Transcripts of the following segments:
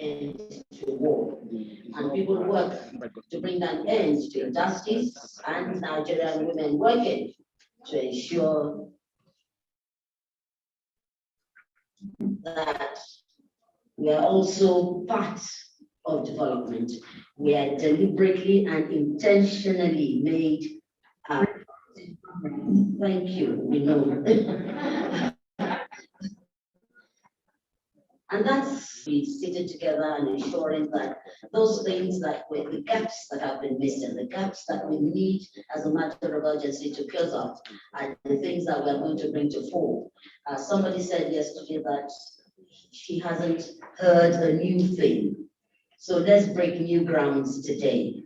end to war. And people work to bring an end to injustice, and Nigerian women working to ensure that we are also part of development. We are deliberately and intentionally made. Thank you. We know. And that's we sitting together and ensuring that those things that were the gaps that have been missing, the gaps that we need as a matter of urgency to close up, are the things that we're going to bring to fore. Somebody said yesterday that she hasn't heard a new thing. So let's break new grounds today.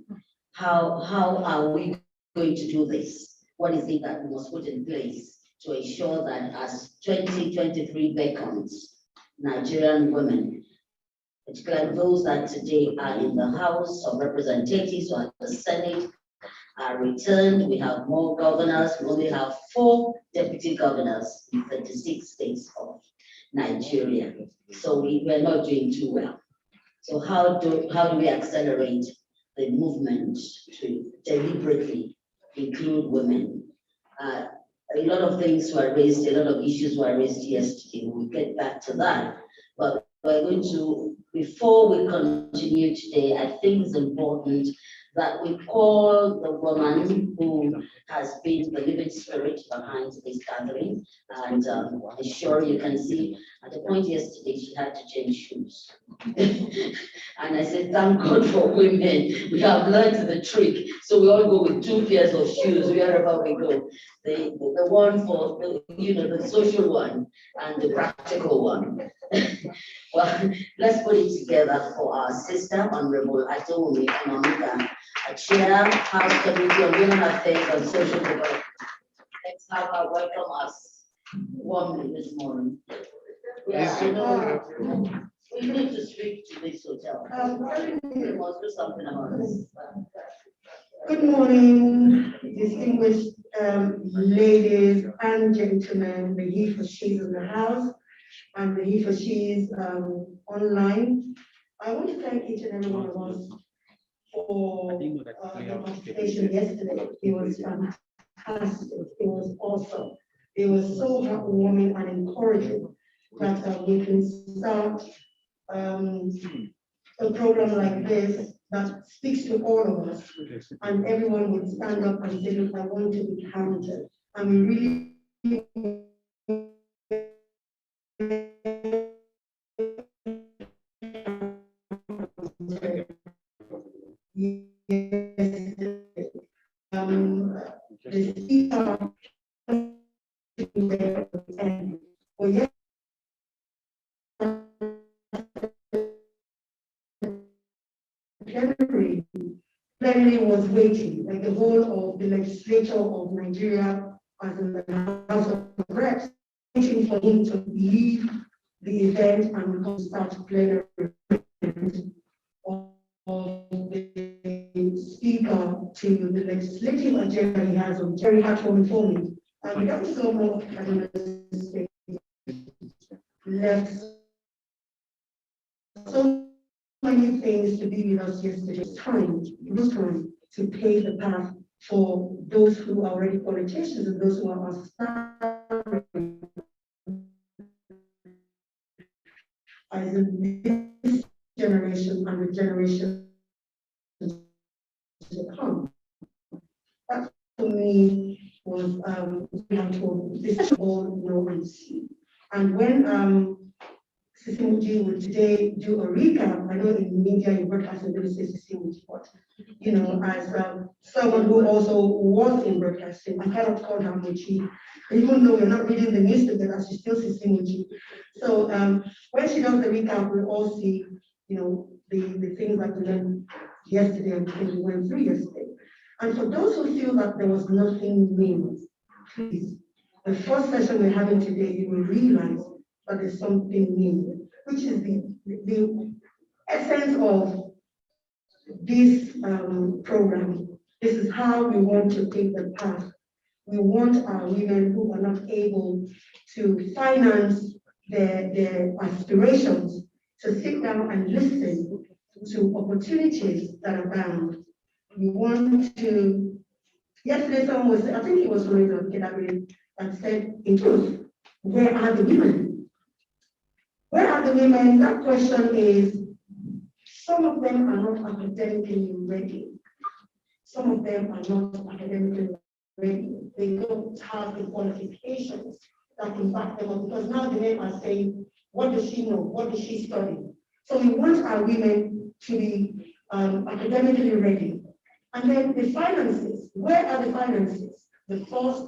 How are we going to do this? What is it that we must put in place to ensure that as 2023 beckons, Nigerian women, particularly those that today are in the House of Representatives or the Senate, are returned? We have more governors. We only have 4 deputy governors in 36 states of Nigeria. So we're not doing too well. So how do we accelerate the movement to deliberately include women? A lot of things were raised, a lot of issues were raised yesterday. We'll get back to that. But we're going to, before we continue today, I think it's important that we call the woman who has been the living spirit behind this gathering. And I'm sure you can see at the point yesterday, she had to change shoes. And I said, thank God for women. We have learned the trick. So we all go with 2 pairs of shoes wherever we go. The one for, the social one and the practical one. Well, let's put it together for our sister, Honorable Atomi Amamika, a chair, House Committee on Women Affairs and Social Development. Let's have her welcome us warmly this morning. Yeah, I know. We need to speak to this hotel. We must do something about this. Good morning, distinguished ladies and gentlemen, the he for she's in the house and the he for she's online. I want to thank each and every one of us for the participation yesterday. It was fantastic. It was awesome. It was so heartwarming and encouraging that we can start a program like this that speaks to all of us, and everyone would stand up and say, look, I want to be counted. And we really the speaker plenary was waiting, like the whole of the legislature of Nigeria as in the House of Reps, waiting for him to leave the event and come start plenary of the speaker to the legislative agenda he has on very heartwarming for me. And without so much left so many things to be with us yesterday. It was time to pave the path for those who are already politicians and those who are aspiring as in this generation and the generation to come. That for me was this all know and see. And when Sisimuji will today do a recap. I know in media you broadcasting going to say Sisimuji, but as someone who also was in broadcasting, I cannot call her Muji. Even though we're not reading the newspaper, she's still Sisimuji. So when she does the recap, we'll all see, the things that we learned yesterday and the things we went through yesterday. And for those who feel that there was nothing new, please, the first session we're having today, you will realize that there's something new, which is the essence of this program. This is how we want to take the path. We want our women who are not able to finance their aspirations to sit down and listen to opportunities that abound. We want to, yesterday someone was, I think it was Lorenzo Kedabri, that said, in truth, where are the women? Where are the women? That question is, some of them are not academically ready. Some of them are not academically ready. They don't have the qualifications that can back them up, because now the men are saying, what does she know? What does she study? So we want our women to be academically ready. And then the finances, where are the finances? The first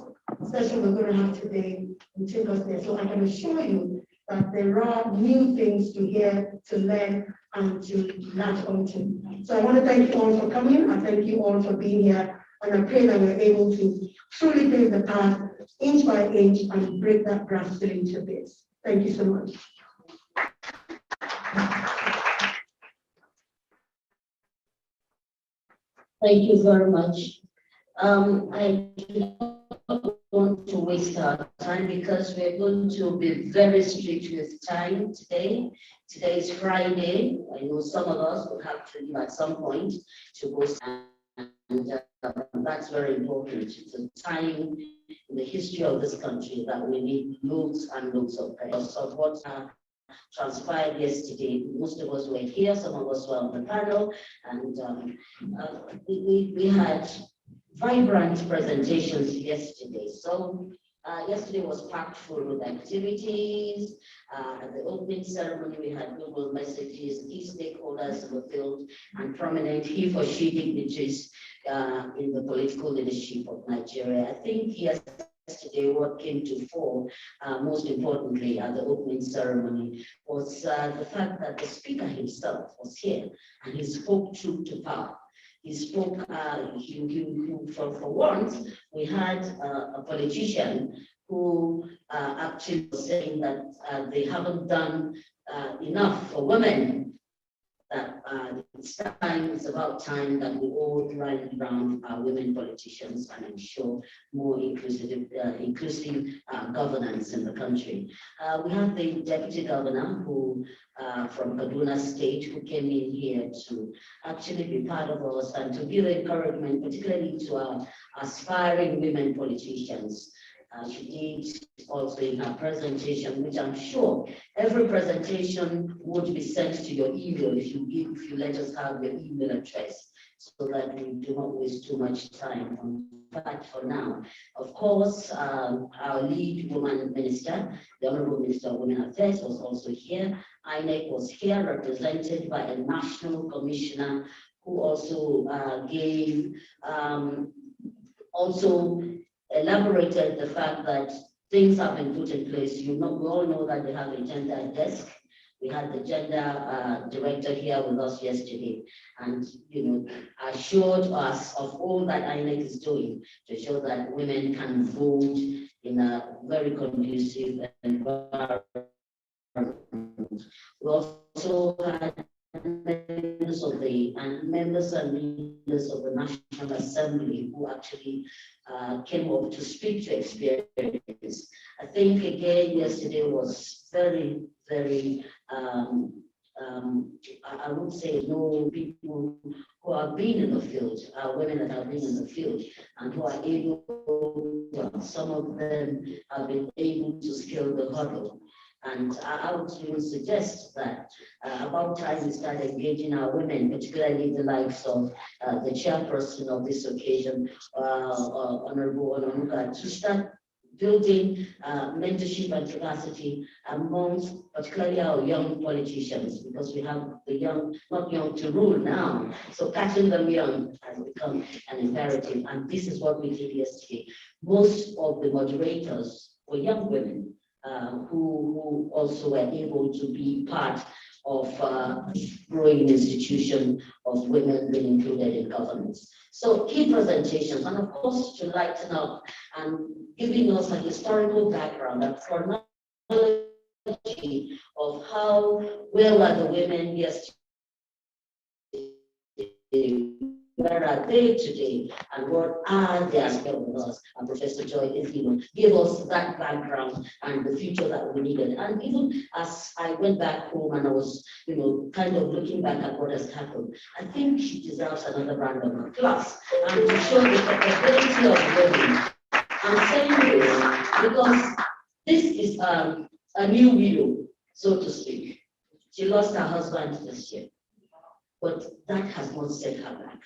session we're going to have today will take us there. So I can assure you that there are new things to hear, to learn, and to latch onto. So I want to thank you all for coming. I thank you all for being here. And I pray that we're able to truly pave the path inch by inch and break that grass still into bits. Thank you so much. Thank you very much. I do not want to waste our time because we're going to be very strict with time today. Today is Friday. I know some of us will have to leave at some point to go, and that's very important. It's a time in the history of this country that we need loads and loads of what transpired yesterday. Most of us were here, some of us were on the panel, and we had vibrant presentations yesterday. So yesterday was packed full with activities. At the opening ceremony, we had global messages, key stakeholders in the field, and prominent he or she dignitaries in the political leadership of Nigeria. I think yesterday what came to fore, most importantly at the opening ceremony, was the fact that the speaker himself was here and he spoke truth to power. He spoke, for once, we had a politician who actually was saying that they haven't done enough for women, that it's about time that we all rally around our women politicians and ensure more inclusive governance in the country. We have the deputy governor who from Kaduna State, who came in here to actually be part of us and to give encouragement, particularly to our aspiring women politicians. She did also in her presentation, which I'm sure every presentation would be sent to your email if you let us have your email address, so that we do not waste too much time on that for now. Of course, our lead woman minister, the Honorable Minister of Women Affairs, was also here. INEC was here, represented by a national commissioner who also gave, also elaborated the fact that things have been put in place. We all know that they have a gender desk. We had the gender director here with us yesterday, and assured us of all that INEC is doing to show that women can vote in a very conducive environment. We also had members and leaders of the National Assembly who actually came up to speak to experience. I think again yesterday was very, very I would say no people who have been in the field, women that have been in the field and who are able, some of them have been able to scale the hurdle. And I would even suggest that about time we start engaging our women, particularly the likes of the chairperson of this occasion, Honorable Onanuga, to start building mentorship and capacity amongst particularly our young politicians, because we have the young, not young to rule now. So catching them young has become an imperative. And this is what we did yesterday. Most of the moderators were young women. Who also were able to be part of this growing institution of women being included in governance. So key presentations, and of course to lighten up and giving us a historical background, a chronology of how well are the women yesterday where are they today, and what are they as well with us? And Professor Joy is, gave us that background and the future that we needed. And even as I went back home and I was, kind of looking back at what has happened, I think she deserves another round of applause and to show the capability of women. I'm saying this because this is a new widow, so to speak. She lost her husband this year, but that has not set her back.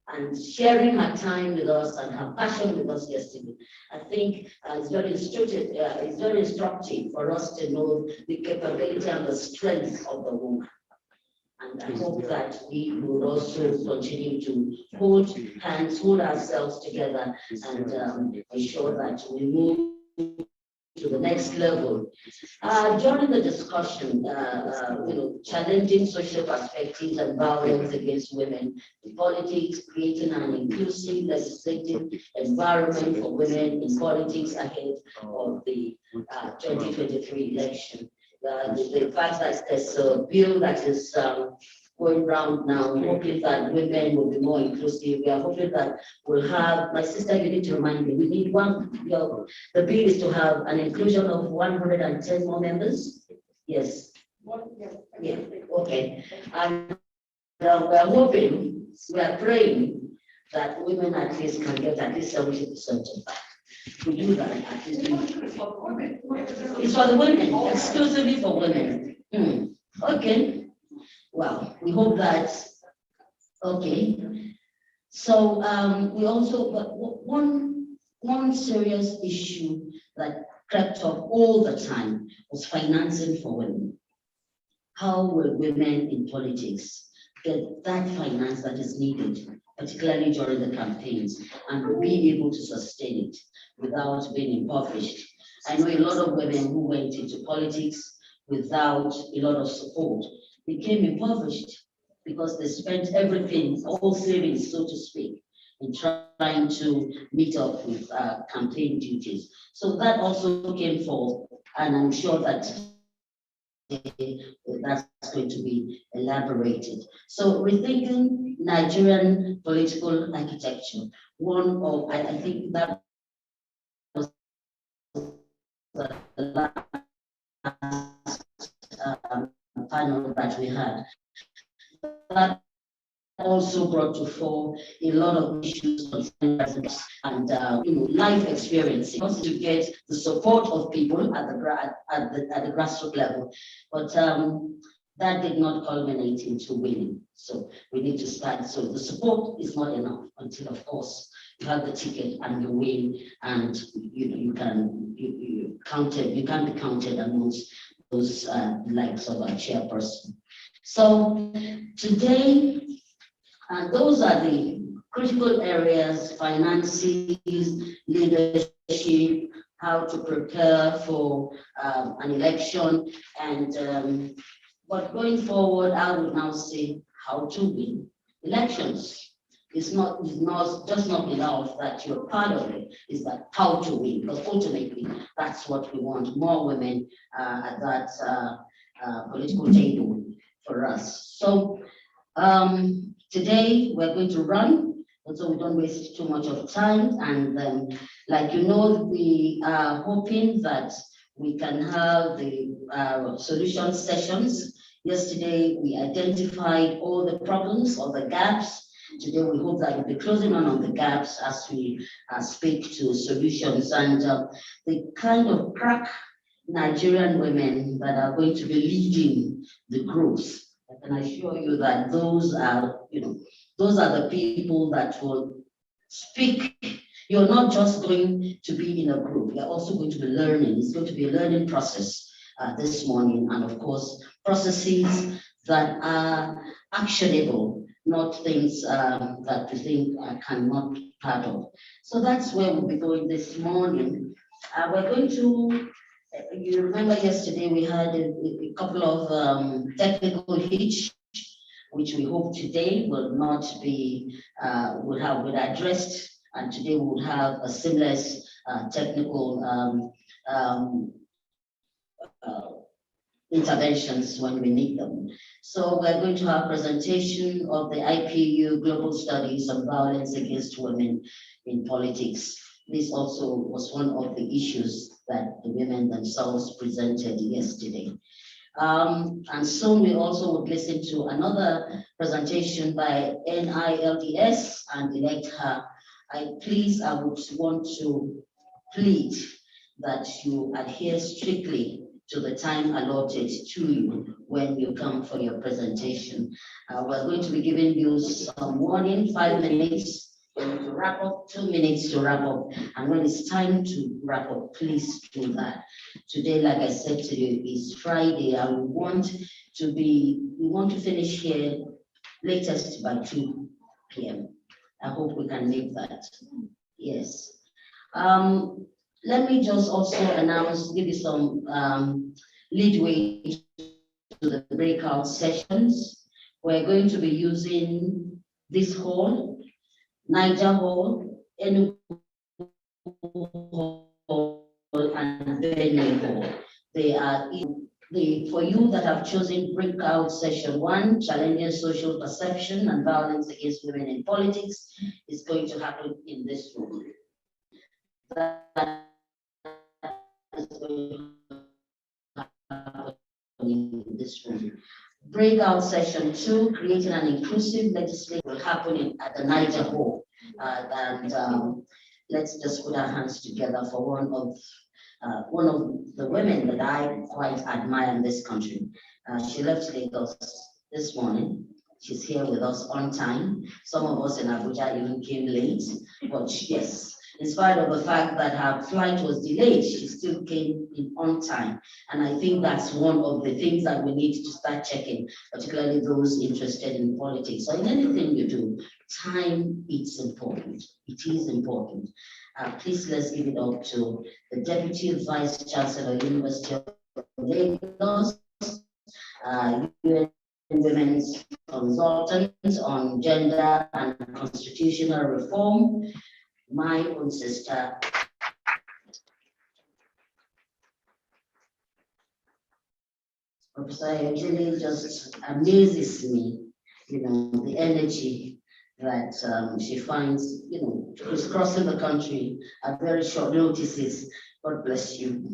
And sharing her time with us and her passion with us yesterday, I think it's very instructive for us to know the capability and the strength of the woman. And I hope that we will also continue to hold hands, hold ourselves together, and ensure that we move to the next level. During the discussion, challenging social perspectives and violence against women in politics, creating an inclusive legislative environment for women in politics ahead of the 2023 election. The fact that there's a bill that is going round now, hoping that women will be more inclusive. We are hoping that we'll have, my sister, you need to remind me, we need the bill is to have an inclusion of 110 more members. Yes. Yeah, okay. And we're hoping, we are praying that women at least can get at least 70% of that. We do that at least. It's for the women, exclusively for women. Okay. Well, we hope that, okay. So we also, but one serious issue that crept up all the time was financing for women. How will women in politics get that finance that is needed, particularly during the campaigns, and be able to sustain it without being impoverished? I know a lot of women who went into politics without a lot of support became impoverished because they spent everything, all savings, so to speak, in trying to meet up with campaign duties. So that also came forth, and I'm sure that that's going to be elaborated. So rethinking Nigerian political architecture, one of, I think that was the last panel that we had. That also brought to fore a lot of issues and life experience to get the support of people at the grassroots level, but that did not culminate into winning. So we need to start. So the support is not enough until, of course, you have the ticket and you win, and you can be counted amongst those likes of a chairperson. So today, and those are the critical areas: finances, leadership, how to prepare for an election, and but going forward, I would now say how to win elections. It's not just not enough that you're part of it, it's that how to win, because ultimately that's what we want: more women at that political table for us. So today we're going to run, so we don't waste too much of time. And like we are hoping that we can have the solution sessions. Yesterday we identified all the problems or the gaps. Today we hope that we'll be closing on the gaps as we speak to solutions and the kind of crack Nigerian women that are going to be leading the groups. I can assure you that those are the people that will speak. You're not just going to be in a group, you're also going to be learning. It's going to be a learning process this morning, and of course, processes that are actionable, not things that we think cannot be part of. So that's where we'll be going this morning. We're going to, you remember yesterday we had a couple of technical hitch, which we hope today will not be, will have been addressed, and today we will have a seamless technical interventions when we need them. So we're going to have presentation of the IPU Global Studies on Violence Against Women in Politics. This also was one of the issues that the women themselves presented yesterday. And soon we also would listen to another presentation by NILDS and elect her. I would want to plead that you adhere strictly to the time allotted to you when you come for your presentation. We're going to be giving you some warning, 5 minutes to wrap up, 2 minutes to wrap up. And when it's time to wrap up, please do that. Today, like I said to you, is Friday, and we want to finish here latest by 2 p.m. I hope we can make that. Yes. Let me just also give you some leadway to the breakout sessions. We're going to be using this hall, Niger Hall, Enugu Hall, and Benue Hall. They are for you that have chosen breakout session 1, challenging social perception and violence against women in politics, is going to happen in this room. That is going to happen in this room. Breakout session 2, creating an inclusive legislation, will happen at the Niger Hall. Let's just put our hands together for one of the women that I quite admire in this country. She left Lagos this morning. She's here with us on time. Some of us in Abuja even came late, but yes, in spite of the fact that her flight was delayed, she still came in on time. And I think that's one of the things that we need to start checking, particularly those interested in politics. So in anything you do, time is important. It is important. Please let's give it up to the Deputy Vice Chancellor, University of Lagos, UN Women's Consultant on Gender and Constitutional Reform, my own sister. Professor Ejili just amazes me, the energy that she finds, crisscrossing the country at very short notices. God bless you.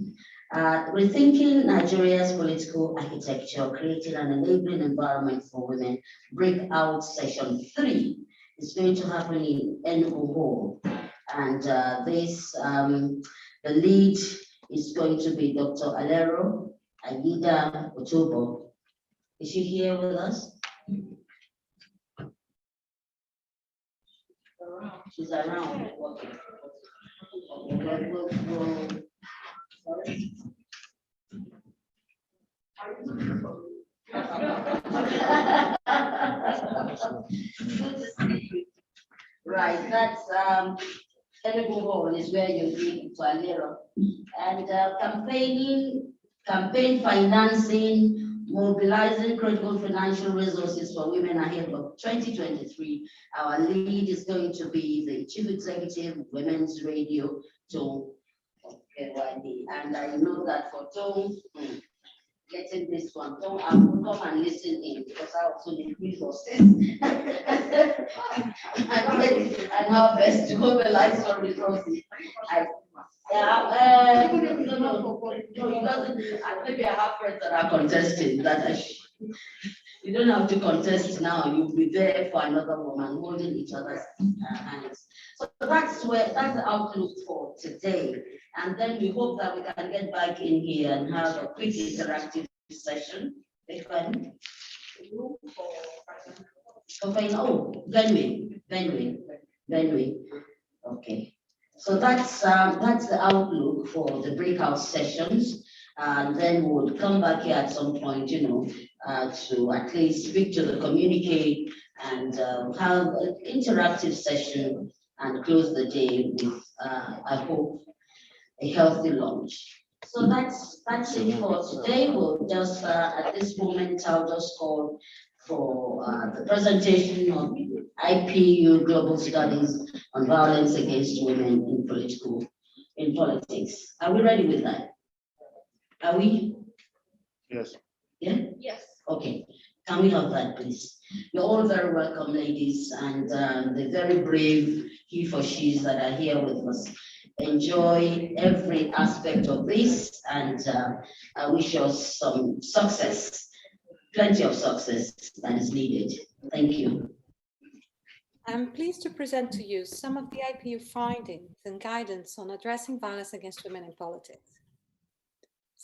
Rethinking Nigeria's political architecture, creating an enabling environment for women, breakout session 3 is going to happen in Enugu Hall. And the lead is going to be Dr. Alero Aida Otobo. Is she here with us? She's around. Okay. Right, that's Enugu Hall is where you need to Alero. And campaign financing, mobilizing critical financial resources for women ahead of 2023. Our lead is going to be the Chief Executive of Women's Radio, Tom KYD. And I know that for Tom, getting this one, Tom, I will come and listen in because I also need resources. And how best to mobilize for resources. No, it doesn't. Maybe I have friends that are contesting that you don't have to contest now. You'll be there for another woman holding each other's hands. So that's the outlook for today. And then we hope that we can get back in here and have a quick interactive session. Benue. Okay. So that's the outlook for the breakout sessions. And then we'll come back here at some point, to at least speak to the communique and have an interactive session and close the day with, I hope, a healthy lunch. So that's it for today. We'll just, at this moment, I'll just call for the presentation of IPU Global Studies on Violence Against Women in Politics. Are we ready with that? Are we? Yes. Yeah? Yes. Okay, can we have that, please? You're all very welcome, ladies, and the very brave he for she's that are here with us. Enjoy every aspect of this, and I wish us some success, plenty of success that is needed. Thank you. I'm pleased to present to you some of the IPU findings and guidance on addressing violence against women in politics.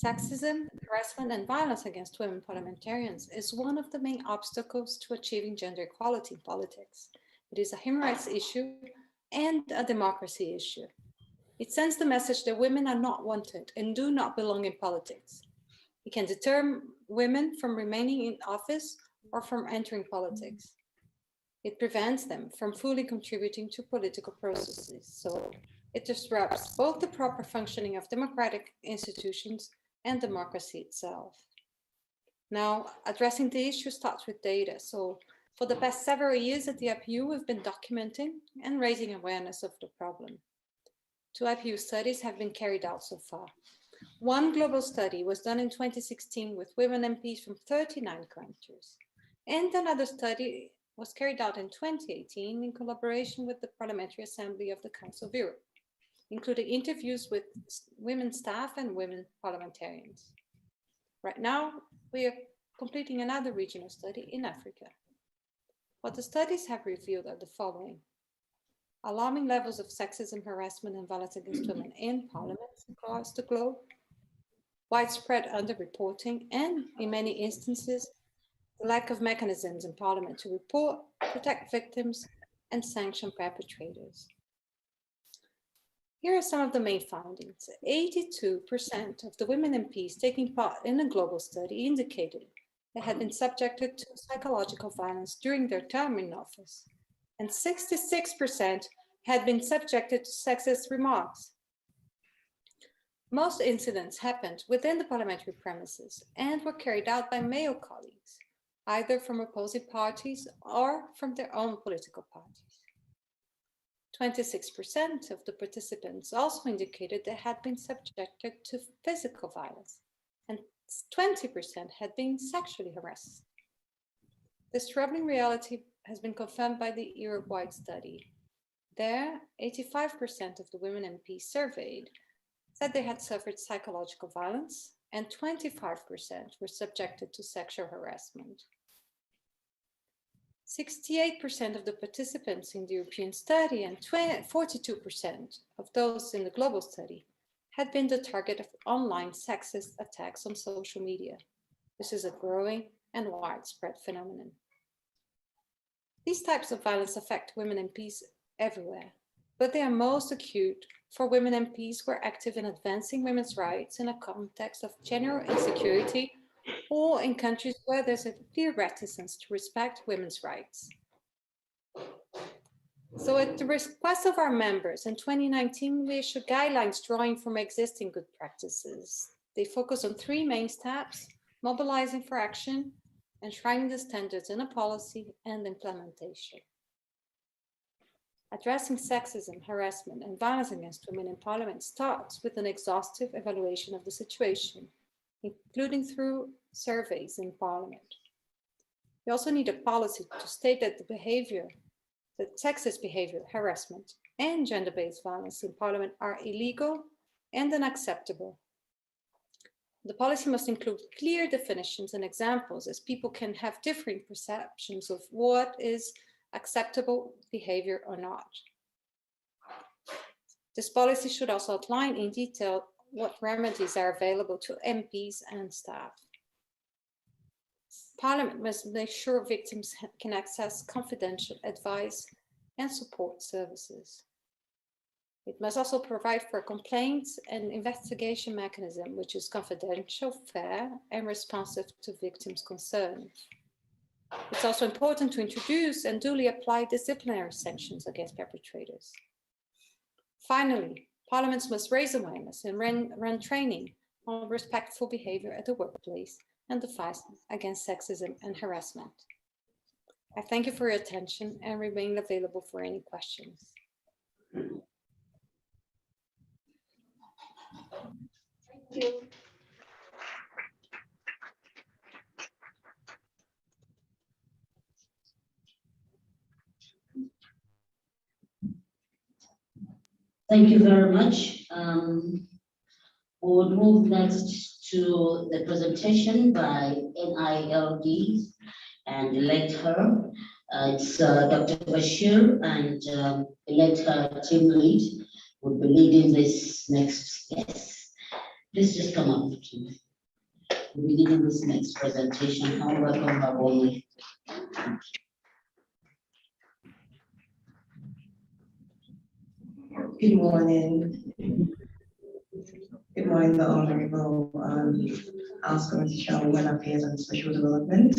Sexism, harassment, and violence against women parliamentarians is one of the main obstacles to achieving gender equality in politics. It is a human rights issue and a democracy issue. It sends the message that women are not wanted and do not belong in politics. It can deter women from remaining in office or from entering politics. It prevents them from fully contributing to political processes. So it disrupts both the proper functioning of democratic institutions and democracy itself. Now, addressing the issue starts with data. So for the past several years at the IPU, we've been documenting and raising awareness of the problem. 2 IPU studies have been carried out so far. One global study was done in 2016 with women MPs from 39 countries. And another study was carried out in 2018 in collaboration with the Parliamentary Assembly of the Council of Europe, including interviews with women staff and women parliamentarians. Right now, we are completing another regional study in Africa. What the studies have revealed are the following: alarming levels of sexism, harassment, and violence against women in parliaments across the globe, widespread underreporting, and in many instances, the lack of mechanisms in parliament to report, protect victims, and sanction perpetrators. Here are some of the main findings. 82% of the women MPs taking part in a global study indicated they had been subjected to psychological violence during their term in office, and 66% had been subjected to sexist remarks. Most incidents happened within the parliamentary premises and were carried out by male colleagues, either from opposing parties or from their own political parties. 26% of the participants also indicated they had been subjected to physical violence, and 20% had been sexually harassed. This troubling reality has been confirmed by the Europe-wide study. There, 85% of the women MPs surveyed said they had suffered psychological violence, and 25% were subjected to sexual harassment. 68% of the participants in the European study and 42% of those in the global study had been the target of online sexist attacks on social media. This is a growing and widespread phenomenon. These types of violence affect women MPs everywhere, but they are most acute for women MPs who are active in advancing women's rights in a context of general insecurity or in countries where there's a clear reticence to respect women's rights. So at the request of our members, in 2019, we issued guidelines drawing from existing good practices. They focus on 3 main steps: mobilizing for action, enshrining the standards in a policy, and implementation. Addressing sexism, harassment, and violence against women in parliament starts with an exhaustive evaluation of the situation, including through surveys in parliament. We also need a policy to state that that sexist behavior, harassment, and gender-based violence in parliament are illegal and unacceptable. The policy must include clear definitions and examples, as people can have differing perceptions of what is acceptable behavior or not. This policy should also outline in detail what remedies are available to MPs and staff. Parliament must make sure victims can access confidential advice and support services. It must also provide for a complaints and investigation mechanism which is confidential, fair, and responsive to victims' concerns. It's also important to introduce and duly apply disciplinary sanctions against perpetrators. Finally, parliaments must raise awareness and run training on respectful behavior at the workplace and the fight against sexism and harassment. I thank you for your attention and remain available for any questions. Thank you. Thank you very much. We'll move next to the presentation by NILD and elect her. It's Dr. Bashir and elect her team lead will be leading this next, yes. Please just come up. We'll be leading this next presentation. I welcome her warmly. Good morning. Good morning, the Honorable House Committee Chair on Women Affairs and Social Development,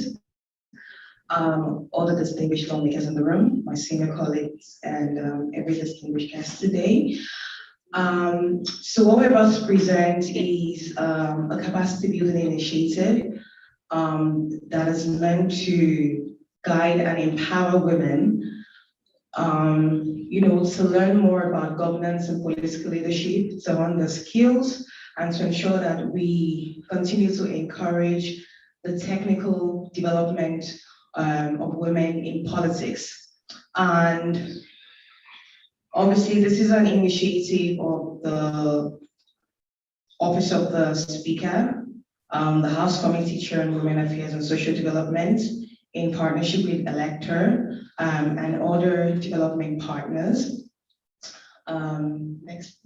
all the distinguished lawmakers in the room, my senior colleagues, and every distinguished guest today. So what we're about to present is a capacity building initiative that is meant to guide and empower women to learn more about governance and political leadership, to learn the skills, and to ensure that we continue to encourage the technical development of women in politics. And obviously, this is an initiative of the Office of the Speaker, the House Committee Chair on Women Affairs and Social Development, in partnership with Elector and other development partners. Next.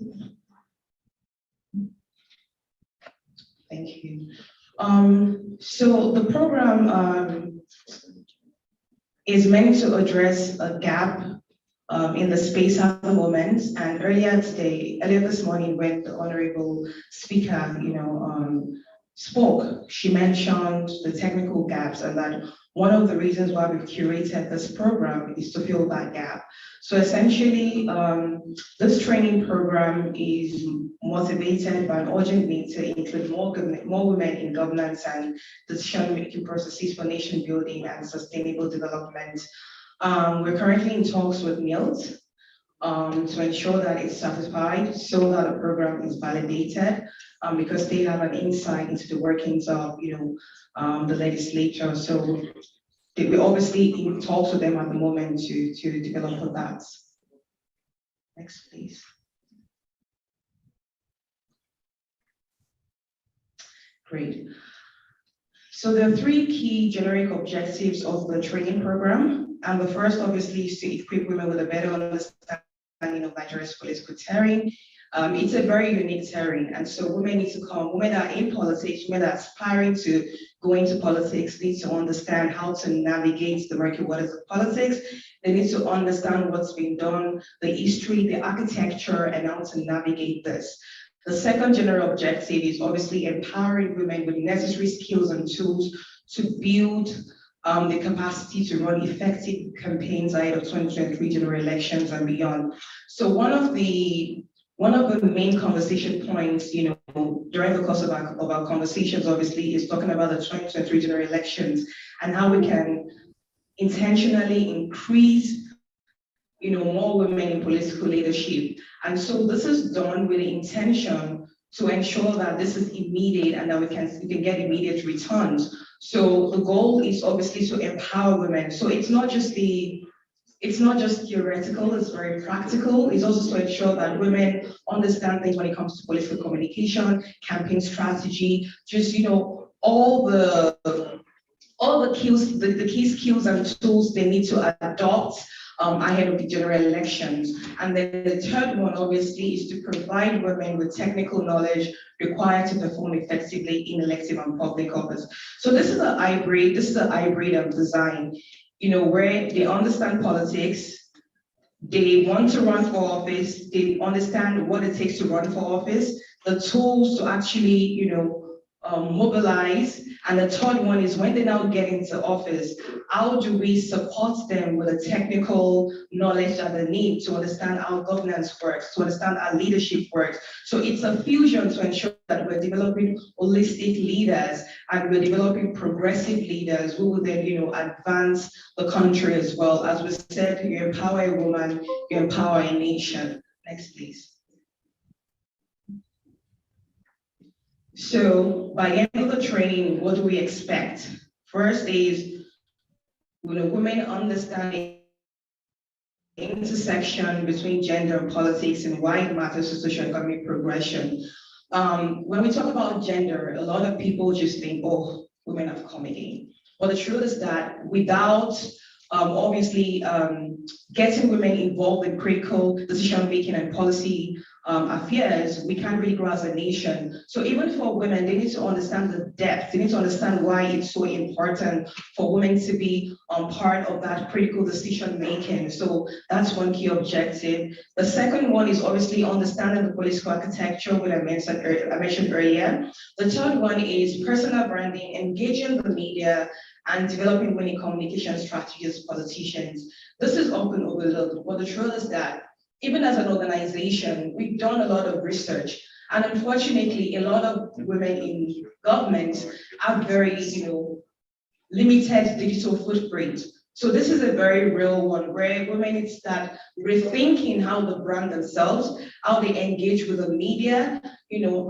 Thank you. So the program is meant to address a gap in the space at the moment. And earlier this morning, when the Honorable Speaker, spoke, she mentioned the technical gaps, and that one of the reasons why we've curated this program is to fill that gap. So essentially, this training program is motivated by an urgent need to include more women in governance and decision-making processes for nation building and sustainable development. We're currently in talks with NILT to ensure that it's certified so that the program is validated, because they have an insight into the workings of the legislature. So we're obviously in talks with them at the moment to develop that. Next, please. Great. So there are three key generic objectives of the training program. And the first, obviously, is to equip women with a better understanding of Nigeria's political terrain. It's a very unique terrain, and so women need to come, women that are in politics, women that are aspiring to go into politics need to understand how to navigate the murky waters of politics. They need to understand what's been done, the history, the architecture, and how to navigate this. The second general objective is obviously empowering women with necessary skills and tools to build the capacity to run effective campaigns ahead of 2023 general elections and beyond. So one of the main conversation points, during the course of our conversations, obviously, is talking about the 2023 general elections and how we can intentionally increase, more women in political leadership. And so this is done with the intention to ensure that this is immediate and that we can get immediate returns. So the goal is obviously to empower women. So it's not just theoretical, it's very practical. It's also to ensure that women understand things when it comes to political communication, campaign strategy, just, all the key skills and tools they need to adopt ahead of the general elections. And then the third one, obviously, is to provide women with technical knowledge required to perform effectively in elective and public office. So this is a hybrid of design, where they understand politics, they want to run for office, they understand what it takes to run for office, the tools to actually, mobilize. And the third one is when they now get into office, how do we support them with the technical knowledge that they need to understand how governance works, to understand how leadership works. So it's a fusion to ensure that we're developing holistic leaders and we're developing progressive leaders who will then, advance the country as well. As we said, you empower a woman, you empower a nation. Next, please. So by the end of the training, what do we expect? First is, women understanding intersection between gender and politics and why it matters to socioeconomic progression. When we talk about gender, a lot of people just think, oh, women have come again. But the truth is that without obviously getting women involved in critical decision making and policy affairs, we can't really grow as a nation. So even for women, they need to understand the depth. They need to understand why it's so important for women to be part of that critical decision making. So that's one key objective. The second one is obviously understanding the political architecture, which I mentioned earlier. The third one is personal branding, engaging the media, and developing winning communication strategies for politicians. This is often overlooked, but the truth is that even as an organization, we've done a lot of research, and unfortunately, a lot of women in government have very, limited digital footprint. So this is a very real one where women need to start rethinking how they brand themselves, how they engage with the media,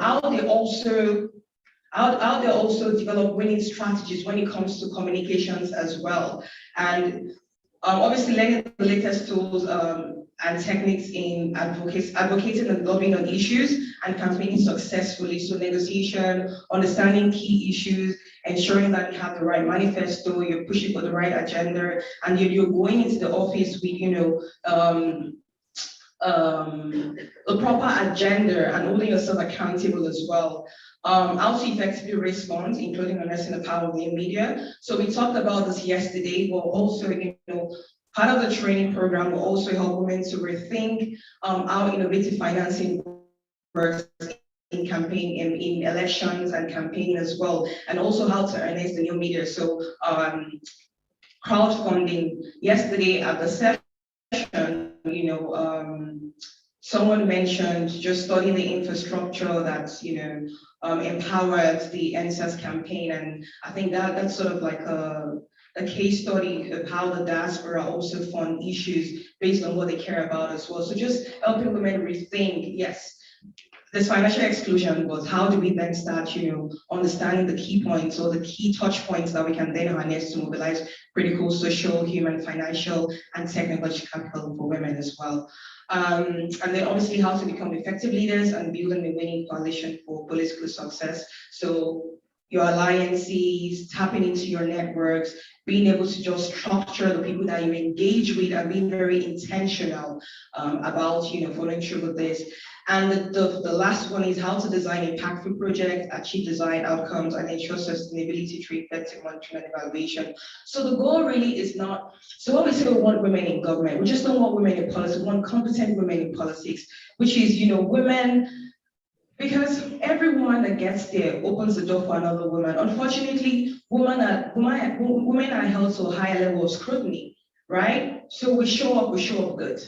how they also develop winning strategies when it comes to communications as well. And obviously learning the latest tools and techniques in advocating and lobbying on issues and campaigning successfully. So negotiation, understanding key issues, ensuring that you have the right manifesto, you're pushing for the right agenda, and you're going into the office with, a proper agenda and holding yourself accountable as well. How to effectively respond, including harnessing the power of the media. So we talked about this yesterday, but also, part of the training program will also help women to rethink how innovative financing works in campaign, in elections and campaign as well, and also how to harness the new media. So crowdfunding. Yesterday at the session, someone mentioned just studying the infrastructure that empowered the NSAS campaign, and I think that's sort of like a case study of how the diaspora also fund issues based on what they care about as well. So just helping women rethink, yes, this financial exclusion, but how do we then start, understanding the key points or the key touch points that we can then harness to mobilize critical social, human, financial, and technological capital for women as well. And then obviously how to become effective leaders and building a winning coalition for political success. So your alliances, tapping into your networks, being able to just structure the people that you engage with and being very intentional about following through with this. And the last one is how to design impactful projects, achieve desired outcomes, and ensure sustainability through effective monitoring and evaluation. So the goal really is not, so when we say we want women in government, we just don't want women in politics, we want competent women in politics, which is, women, because everyone that gets there opens the door for another woman. Unfortunately, women are held to a higher level of scrutiny, right? So we show up good.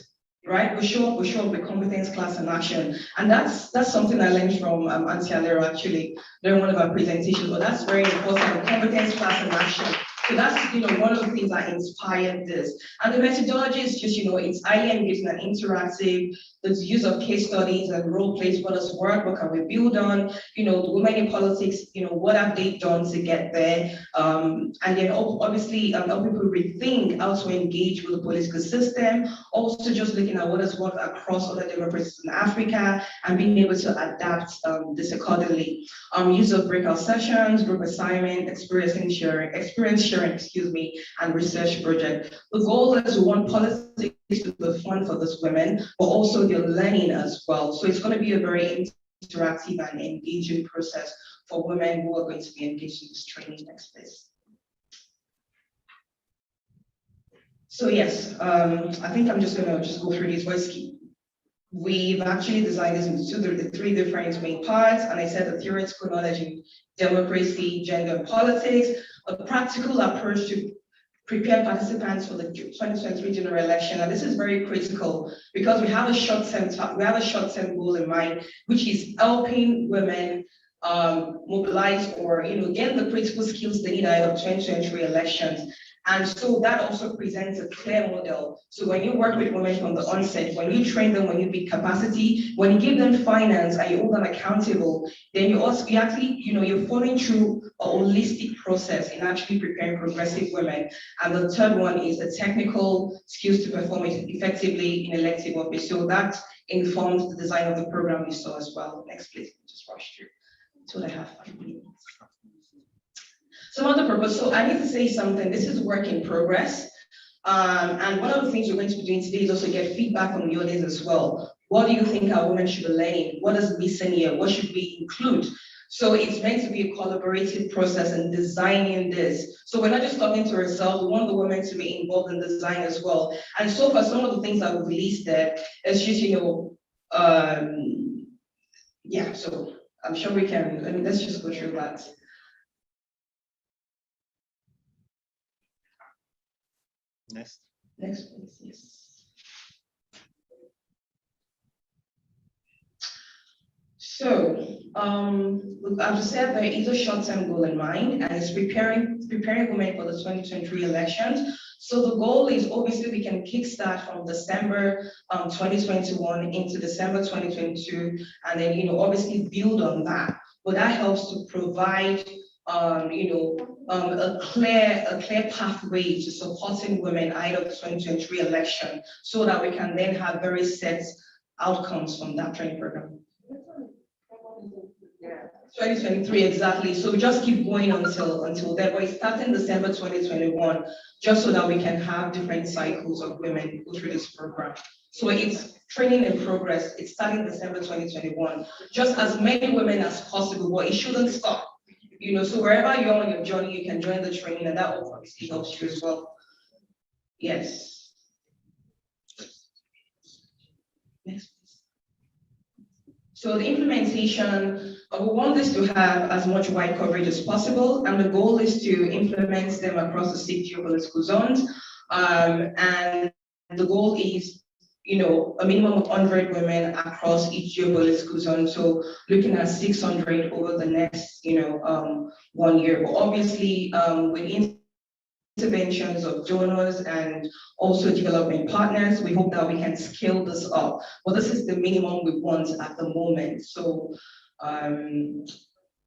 Right, we show up with competence, class, and action, and that's something I learned from Auntie Alero actually during one of our presentations. But that's very important: competence, class, and action. So that's one of the things that inspired this. And the methodology is just it's highly engaging and interactive. There's use of case studies and role plays. What does work? What can we build on? The women in politics. What have they done to get there? And then obviously help people rethink how to engage with the political system. Also, just looking at what has worked across other democracies in Africa and being able to adapt this accordingly. Use of breakout sessions, group assignment, experience sharing, and research project. The goal is we want politics to be fun for these women, but also they're learning as well. So it's going to be a very interactive and engaging process for women who are going to be engaged in this training next place. So yes, I think I'm just going to go through these voice key. We've actually designed this into three different main parts, and I said the theoretical knowledge in democracy, gender, and politics, a practical approach to prepare participants for the 2023 general election. And this is very critical because we have a short-term goal in mind, which is helping women mobilize or get the critical skills they need ahead of 2023 elections. And so that also presents a clear model. So when you work with women from the onset, when you train them, when you build capacity, when you give them finance and you hold them accountable, then you actually, you're following through a holistic process in actually preparing progressive women. And the third one is the technical skills to perform it effectively in elective office. So that informs the design of the program you saw as well. Next, please, just rush through. 2.5 minutes. Some of the purpose, so I need to say something. This is work in progress. And one of the things we're going to be doing today is also get feedback from the audience as well. What do you think our women should be learning? What is missing here? What should we include? So it's meant to be a collaborative process in designing this. So we're not just talking to ourselves, we want the women to be involved in design as well. And so far, some of the things that we've released there is just, yeah, so I'm sure we can, let's just go through that. Next. Next, please, yes. So, I've just said there is a short-term goal in mind, and it's preparing women for the 2023 elections. So the goal is obviously we can kickstart from December 2021 into December 2022, and then obviously build on that. But that helps to provide a clear pathway to supporting women ahead of the 2023 election, so that we can then have very set outcomes from that training program. 2023, exactly. So we just keep going until then. But it's starting December 2021, just so that we can have different cycles of women go through this program. So it's training in progress. It's starting December 2021. Just as many women as possible, but it shouldn't stop. So wherever you are on your journey, you can join the training, and that obviously helps you as well. Yes. Next. So the implementation, we want this to have as much wide coverage as possible, and the goal is to implement them across the 6 geopolitical zones. And the goal is, a minimum of 100 women across each geopolitical zone. So looking at 600 over the next, 1 year. But obviously, with interventions of donors and also development partners, we hope that we can scale this up. But this is the minimum we want at the moment. So, and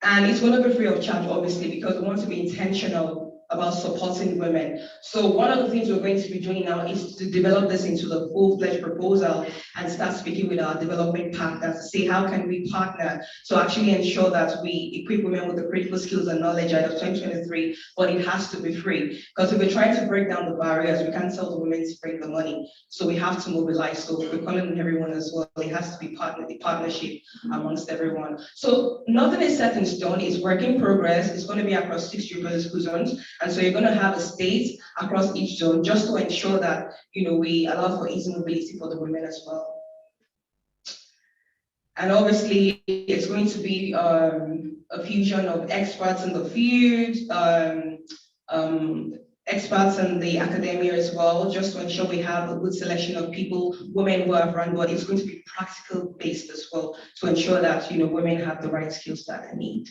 it's going to be free of charge, obviously, because we want to be intentional about supporting women. So one of the things we're going to be doing now is to develop this into the full-fledged proposal and start speaking with our development partners to see how can we partner to actually ensure that we equip women with the critical skills and knowledge out of 2023, but it has to be free. Because if we're trying to break down the barriers, we can't tell the women to bring the money. So we have to mobilize. So we're calling on everyone as well. It has to be the partnership amongst everyone. So nothing is set in stone. It's work in progress. It's going to be across 6 geopolitical zones. And so you're going to have a state across each zone just to ensure that, we allow for easy mobility for the women as well. And obviously, it's going to be a fusion of experts in the field, experts in the academia as well, just to ensure we have a good selection of people, women who have run, but it's going to be practical based as well to ensure that, women have the right skills that they need.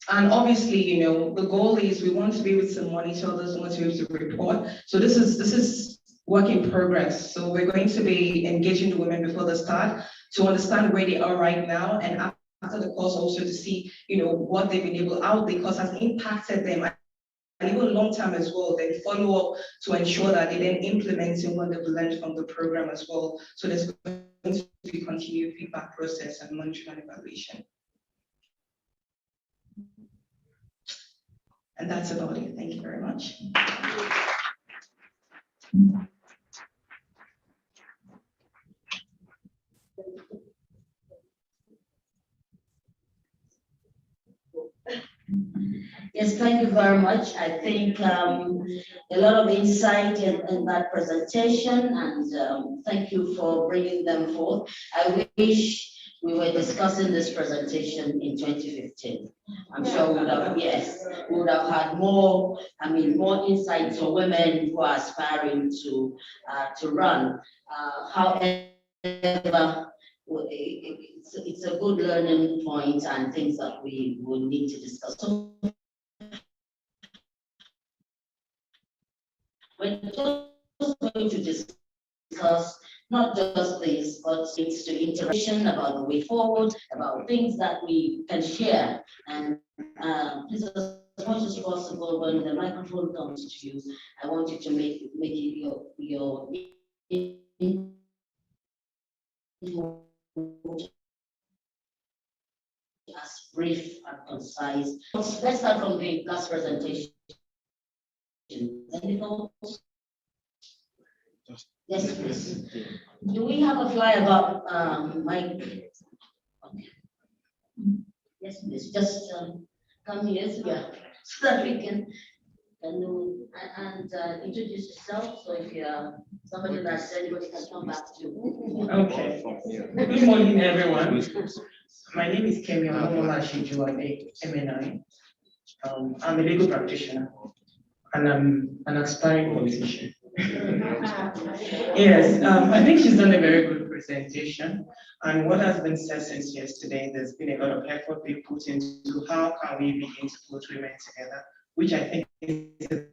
And obviously, the goal is we want to be able to monitor this, we want to be able to report. So this is work in progress. So we're going to be engaging the women before the start to understand where they are right now, and after the course also to see, what they've been able, how the course has impacted them, and even long term as well, then follow up to ensure that they then implementing what they've learned from the program as well. So there's going to be continued feedback process and monitoring and evaluation. And that's about it. Thank you very much. Yes, thank you very much. I think a lot of insight in that presentation, and thank you for bringing them forth. I wish we were discussing this presentation in 2015. I'm sure we would have, yes, we would have had more, more insights for women who are aspiring to run. However, it's a good learning point and things that we will need to discuss. So We're just going to discuss not just this, but things to interaction about the way forward, about things that we can share. And please, as much as possible, when the microphone comes to you, I want you to make it your as brief and concise. Let's start from the last presentation. Any thoughts? Yes, please. Do we have a flyer about Mike? Okay. Yes, please. Just come here, yeah, so that we can do and introduce yourself. So if you're somebody that anybody can come back to. Okay. Good morning, everyone. My name is Kemi Olajuwade, MNI. I'm a legal practitioner and I'm an aspiring politician. Yes, I think she's done a very good presentation. And what has been said since yesterday, there's been a lot of effort being put into how can we begin to put women together, which I think is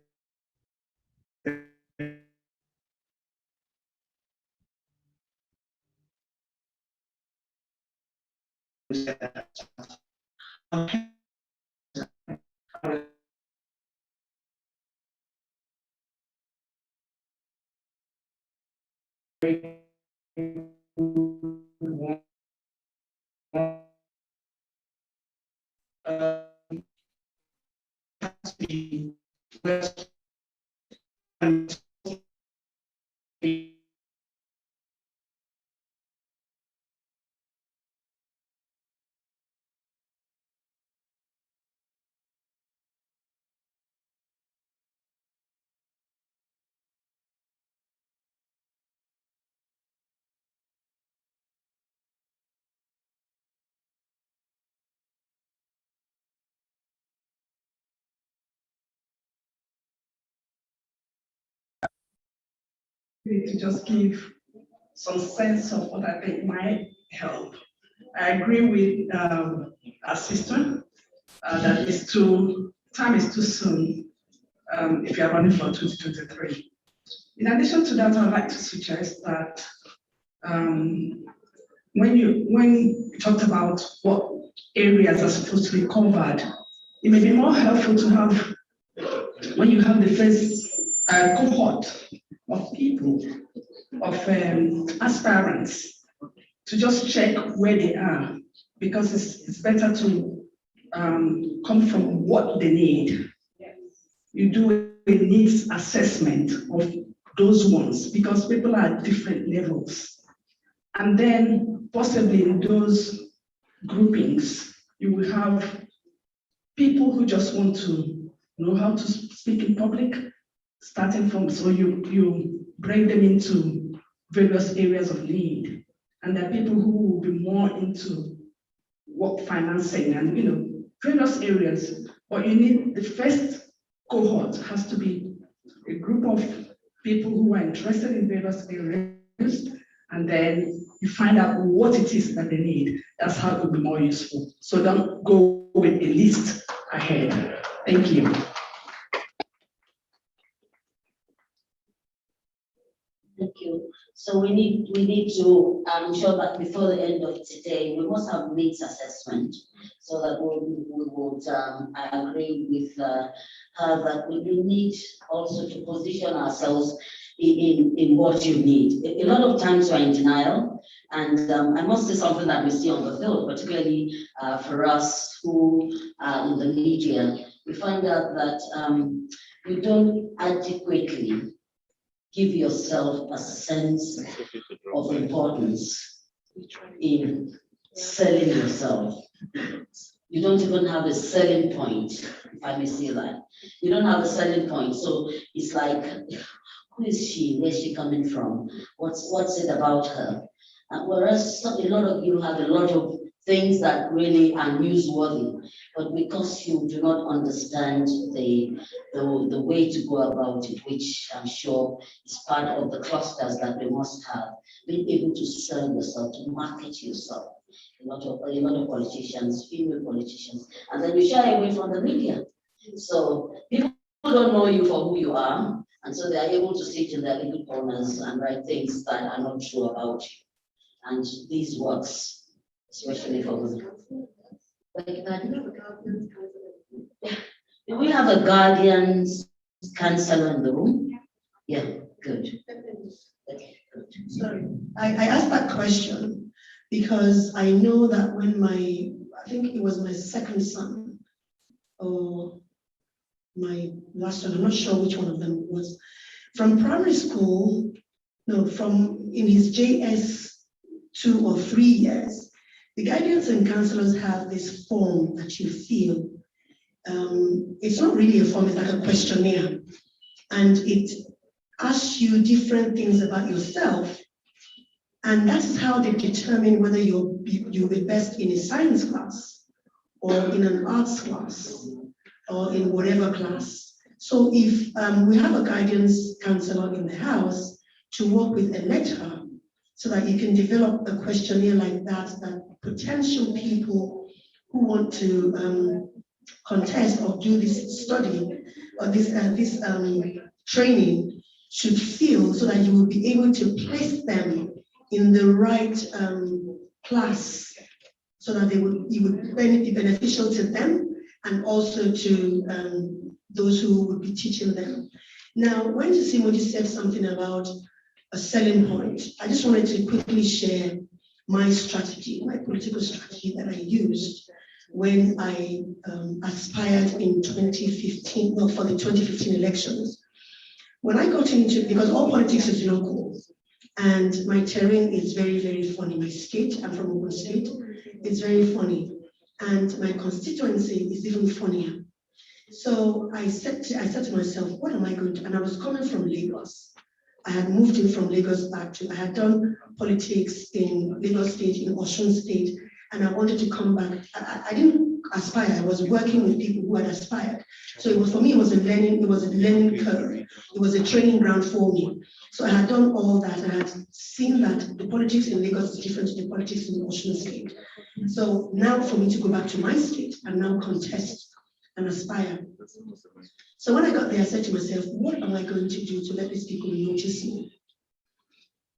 to just give some sense of what I think might help. I agree with our sister that time is too soon if you are running for 2023. In addition to that, I'd like to suggest that when you talked about what areas are supposed to be covered, it may be more helpful to have, when you have the first cohort of people, of aspirants, to just check where they are, because it's better to come from what they need. You do a needs assessment of those ones, because people are at different levels. And then possibly in those groupings, you will have people who just want to know how to speak in public, starting from, so you break them into various areas of need. And there are people who will be more into work financing and various areas. But you need, the first cohort has to be a group of people who are interested in various areas, and then you find out what it is that they need. That's how it will be more useful. So don't go with a list ahead. Thank you. Thank you. So we need to ensure that before the end of today, we must have needs assessment, so that we would, I agree with her that we need also to position ourselves in what you need. A lot of times we're in denial, and I must say something that we see on the field, particularly for us who are in the media, we find out that you don't adequately give yourself a sense of importance in selling yourself. You don't even have a selling point, if I may say that. You don't have a selling point. So it's like, who is she? Where's she coming from? What's it about her? Whereas a lot of you have a lot of things that really are newsworthy, but because you do not understand the way to go about it, which I'm sure is part of the clusters that we must have, being able to sell yourself, to market yourself. A lot of politicians, female politicians, and then you shy away from the media. So people don't know you for who you are, And so they are able to sit in their little corners and write things that are not true about you. And this works, especially for women. Do we have a guardian's counselor in the room? Yeah, good. Okay, good. Sorry, I asked that question because I know that when I think it was my second son, or my last son, I'm not sure which one of them it was, from primary school, no, from in his JS 2 or 3 years, the guardians and counselors have this form that you fill. It's not really a form, it's like a questionnaire. And it asks you different things about yourself. And that's how they determine whether you'll be best in a science class or in an arts class or in whatever class. So if we have a guidance counselor in the house to work with a lecturer so that you can develop a questionnaire like that potential people who want to contest or do this study or this training should feel, so that you will be able to place them in the right class, so that it would be beneficial to them and also to those who would be teaching them. Now, when Simoji said something about a selling point, I just wanted to quickly share my strategy, my political strategy that I used when I aspired in 2015, no, for the 2015 elections. When I got into, because all politics is local, and my terrain is very, very funny. My state, I'm from Ogun State, it's very funny. And my constituency is even funnier. So I said to myself, what am I going to, and I was coming from Lagos. I had moved in from Lagos I had done politics in Lagos State, in Osun State, and I wanted to come back. I didn't aspire, I was working with people who had aspired. So it was, for me, it was a learning curve. It was a training ground for me. So I had done all that, and I had seen that the politics in Lagos is different to the politics in Osun State. So now for me to go back to my state and now contest and aspire. So when I got there, I said to myself, what am I going to do to let these people notice me?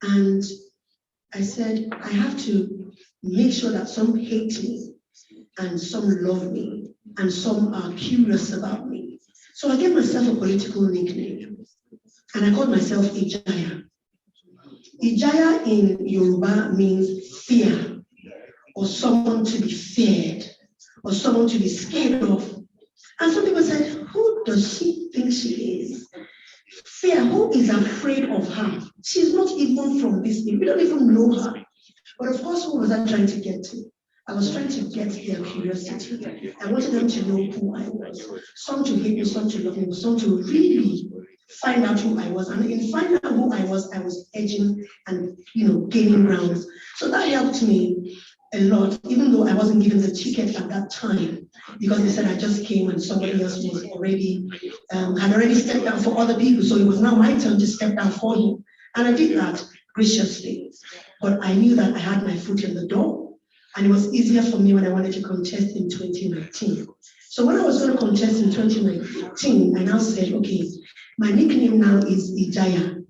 And I said, I have to make sure that some hate me and some love me and some are curious about me. So I gave myself a political nickname and I called myself Ijaya. Ijaya in Yoruba means fear, or someone to be feared, or someone to be scared of. And some people said, who does she think she is? Fear, who is afraid of her? She's not even from this thing. We don't even know her. But of course, who was I trying to get to? I was trying to get their curiosity. I wanted them to know who I was. Some to hate me, some to love me, some to really find out who I was. And in finding out who I was edging and gaining grounds. So that helped me a lot, even though I wasn't given the ticket at that time, because they said I just came and somebody else was already had already stepped down for other people. So it was now my turn to step down for him. And I did that graciously. But I knew that I had my foot in the door, and it was easier for me when I wanted to contest in 2019. So when I was going to contest in 2019, I now said, okay, my nickname now is Ijaya,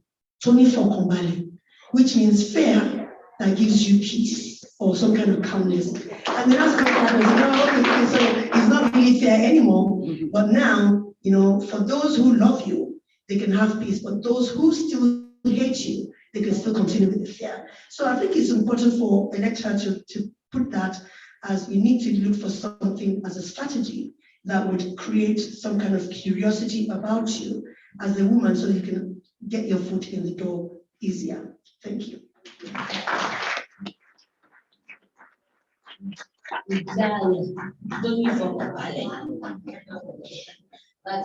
Tony for Kombale, which means fair that gives you peace or some kind of calmness. And then that's what happens, so it's not really fair anymore. But now, for those who love you, they can have peace, but those who still hate you, they can still continue with the fear. So I think it's important for a lecturer to put that as we need to look for something as a strategy that would create some kind of curiosity about you as a woman, so you can get your foot in the door easier. Thank you. That's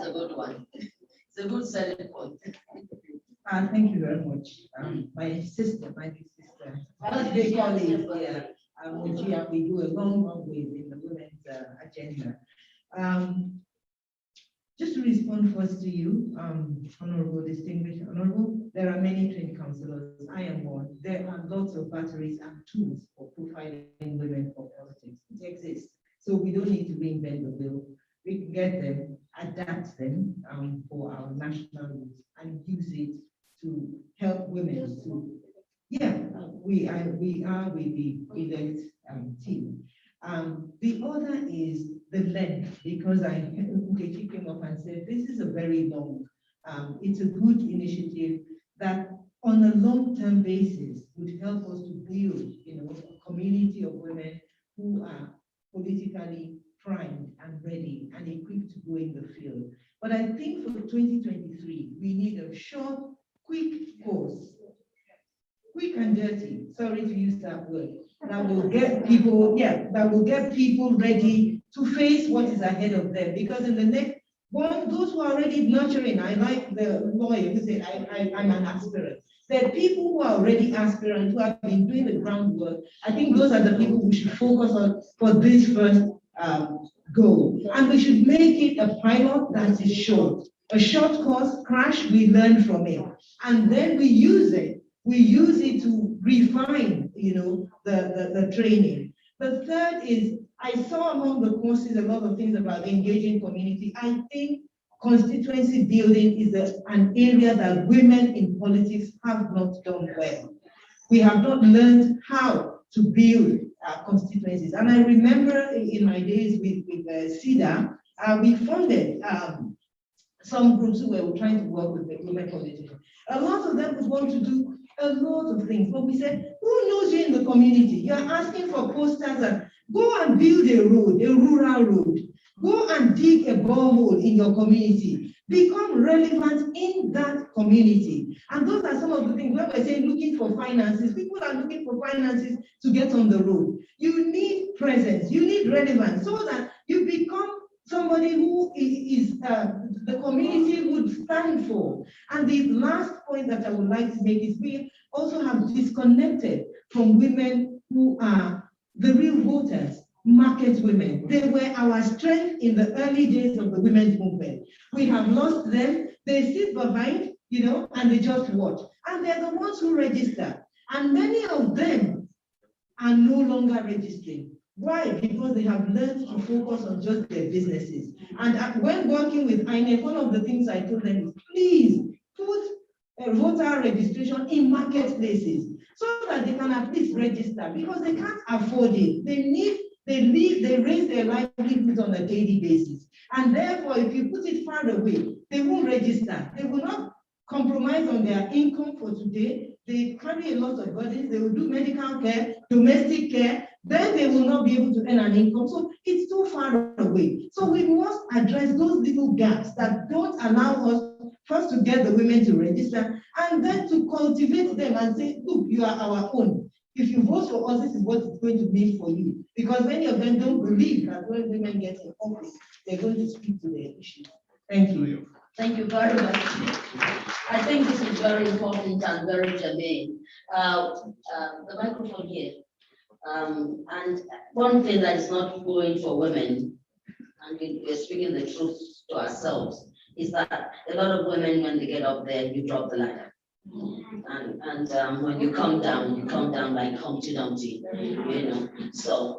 a good one. It's a good selling point. Thank you very much. My sister, my big sister, they call it, we do a long way in the women's agenda. Just to respond first to you, Honorable, Distinguished Honorable, there are many trained counselors. I am one. There are lots of batteries and tools for profiling women for politics. It exists. So we don't need to reinvent the wheel. We can get them. adapt them for our national needs and use it to help women to, we are with the elect team. The other is the length, because Nkechi came up and said, this is a very long, it's a good initiative that on a long-term basis would help us to build, a community of women who are politically primed and ready and equipped to go in the field. But I think for 2023, we need a short, quick course, quick and dirty, sorry to use that word, that will get people, ready to face what is ahead of them. Because in the next one, those who are already nurturing, I like the lawyer who said, I'm an aspirant. The people who are already aspirants, who have been doing the groundwork, I think those are the people we should focus on for this first goal. And we should make it a pilot that is short. A short course, crash, we learn from it. And then we use it. We use it to refine, the training. The third is, I saw among the courses a lot of things about engaging community. I think constituency building is an area that women in politics have not done well. We have not learned how to build constituencies. And I remember in my days with CEDA, we funded some groups who were trying to work with the women politicians. A lot of them would want to do a lot of things, but we said, who knows you in the community? You're asking for posters and go and build a road, a rural road. Go and dig a borehole in your community. Become relevant in that community. And those are some of the things when we're saying looking for finances. People are looking for finances to get on the road. You need presence, you need relevance, so that you become somebody who is the community would stand for. And the last point that I would like to make is we also have disconnected from women who are the real voters, market women. They were our strength in the early days of the women's movement. We have lost them. They sit behind, and they just watch. And they're the ones who register. And many of them are no longer registering. Why? Because they have learned to focus on just their businesses. And when working with INEC, one of the things I told them is, please put voter registration in marketplaces so that they can at least register, because they can't afford it. They raise their livelihoods on a daily basis. And therefore, if you put it far away, they won't register. They will not compromise on their income for today. They carry a lot of burdens. They will do medical care, domestic care. Then they will not be able to earn an income. So it's too far away. So we must address those little gaps that don't allow us first to get the women to register, and then to cultivate them and say, look, you are our own. If you vote for us, this is what it's going to mean for you. Because many of them don't believe that when women get in office, they're going to speak to their issues. Thank you. Thank you very much. I think this is very important and very germane. The microphone here. And one thing that is not going for women, and we're speaking the truth to ourselves, is that a lot of women, when they get up there, you drop the ladder. And when you come down like Humpty Dumpty, So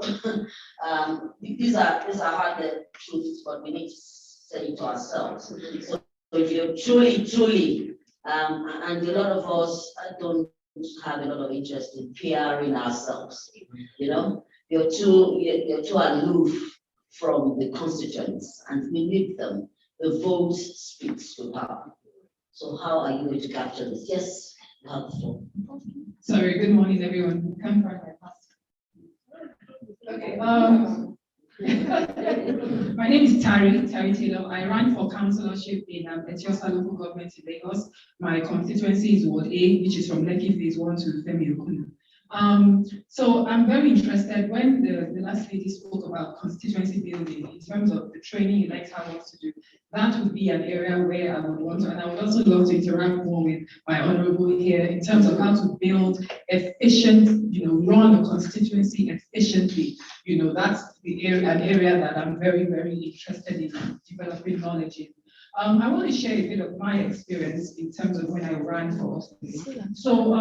these are hard truths, but we need to say it to ourselves. So if you're truly, and a lot of us don't have a lot of interest in PRing ourselves, you're too aloof from the constituents, and we need them. The vote speaks to power. So how are you going to capture this? Yes, you have the floor. Sorry, good morning, everyone. Okay, my name is Tari Taylor. I ran for councillorship in Etiosa local government in Lagos. My constituency is Ward A, which is from Lekki Phase 1 to Femi Okunu. So I'm very interested when the last lady spoke about constituency building in terms of the training you'd like to have us to do. That would be an area where I would want to, and I would also love to interact more with my honorable here in terms of how to build efficient, run a constituency efficiently. That's the area, an area that I'm very, very interested in developing knowledge in. I want to share a bit of my experience in terms of when I ran for office. So,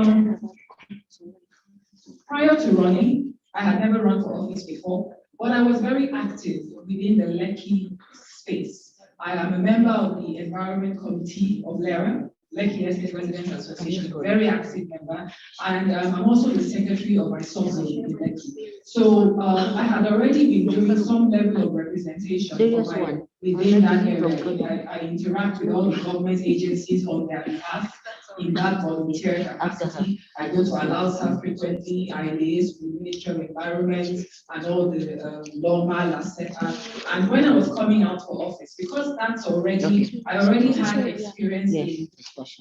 prior to running, I had never run for office before, but I was very active within the Lekki space. I am a member of the Environment Committee of LERA, Lekki Estate Residents Association, a very active member, and I'm also the secretary of my subzone in Lekki. So I had already been doing some level of representation within that area. I interact with all the government agencies on their behalf in that volunteer capacity. I go to Alausa frequently, I liaise with Ministry of Environment and all the normal, etc. And when I was coming out for office, because that's already, I already had experience in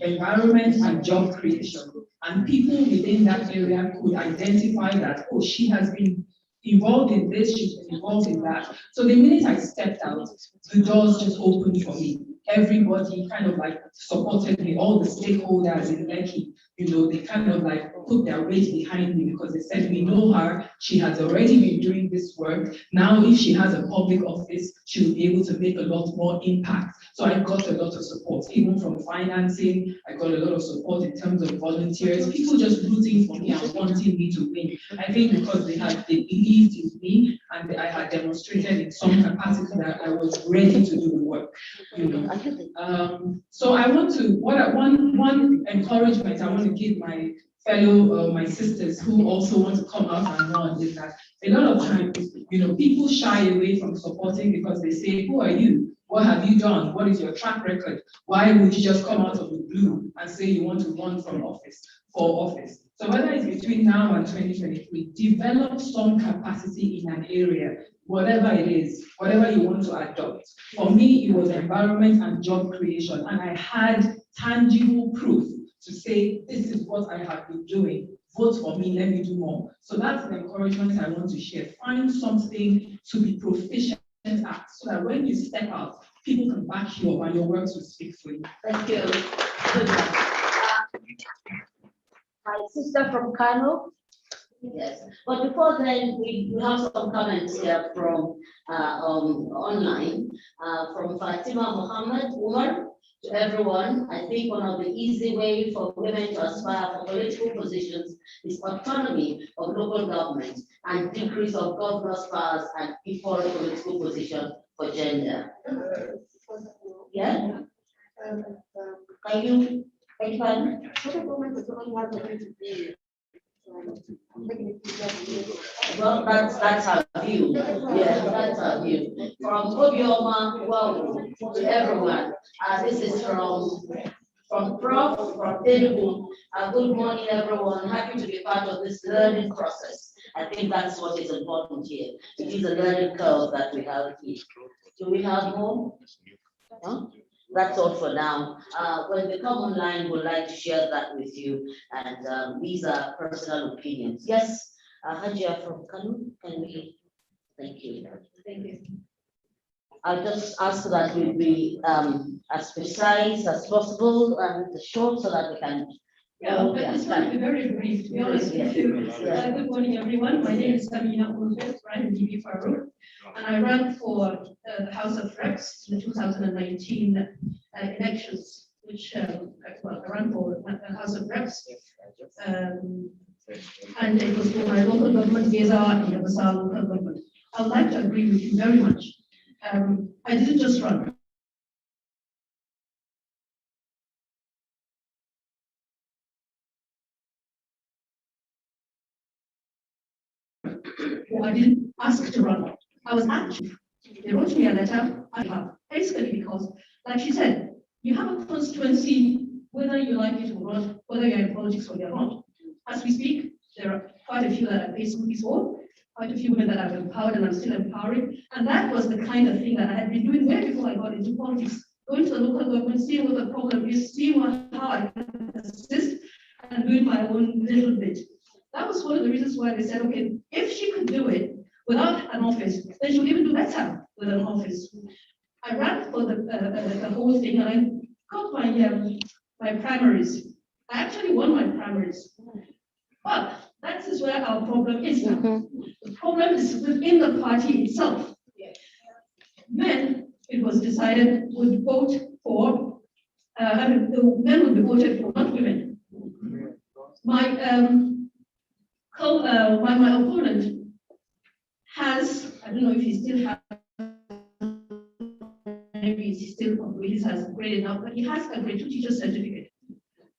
environment and job creation. And people within that area could identify that, oh, she has been involved in this, she's been involved in that. So the minute I stepped out, the doors just opened for me. Everybody kind of like supported me, all the stakeholders in Lekki, you know, they kind of like put their weight behind me because they said, we know her, she has already been doing this work. Now, if she has a public office, she will be able to make a lot more impact. So I got a lot of support, even from financing. I got a lot of support in terms of volunteers, people just rooting for me and wanting me to win. I think because they believed in me and I had demonstrated in some capacity that I was ready to do the work. You know, so I want to one encouragement I want to give my fellow my sisters who also want to come out and run is that a lot of times, you know, people shy away from supporting because they say, who are you? What have you done? What is your track record? Why would you just come out of the blue and say you want to run for office? So whether it's between now and 2023, develop some capacity in an area, whatever it is, whatever you want to adopt. For me, it was environment and job creation, and I had tangible proof to say, this is what I have been doing. Vote for me, let me do more. So that's the encouragement I want to share. Find something to be proficient at so that when you step out, people can back you up and your works will speak for you. Thank you. Good one. My sister from Kano. Yes, but before then, we have some comments here from online from Fatima Muhammad Umar. To everyone, I think one of the easy ways for women to aspire for political positions is autonomy of local government and decrease of governors' powers and equal political position for gender. Yeah? Can you expand? Well, that's our view. Yeah, that's our view. From Obioma, welcome to everyone. This is from Prof, from Telugu. Good morning, everyone. Happy to be part of this learning process. I think that's what is important here. It is a learning curve that we have here. Do we have more? No? That's all for now. When we come online, we'd like to share that with you. And these are personal opinions. Yes, Hajia from Kanu, can we? Thank you. Thank you. I'll just ask that we be as precise as possible and short so that we can. Yeah, it's going to be very brief, to be honest with you. Good morning, everyone. My name is Tamina Ulfet, I'm DB Farouk, and I ran for the House of Reps in the 2019 elections, which, well, I ran for the House of Reps. And it was for my local government, Geza and the Basal local government. I would like to agree with you very much. I didn't just run. I didn't ask to run. I was actually, they wrote me a letter, I have, basically because, like she said, you have a constituency, whether you like it or not, whether you're in politics or you're not. As we speak, there are quite a few that I've faced before, quite a few women that I've empowered and I'm still empowering. And that was the kind of thing that I had been doing way before I got into politics, going to the local government, seeing what the problem is, seeing how I can assist, and doing my own little bit. That was one of the reasons why they said, okay, if she could do it without an office, then she'll even do better with an office. I ran for the whole thing and I got my primaries. I actually won my primaries. But that is where our problem is now. The problem is within the party itself. Men, it was decided, would vote for, the men would be voted for, not women. My opponent has, I don't know if he still has, maybe he's he's as grade enough, but he has a grade 2 teacher certificate.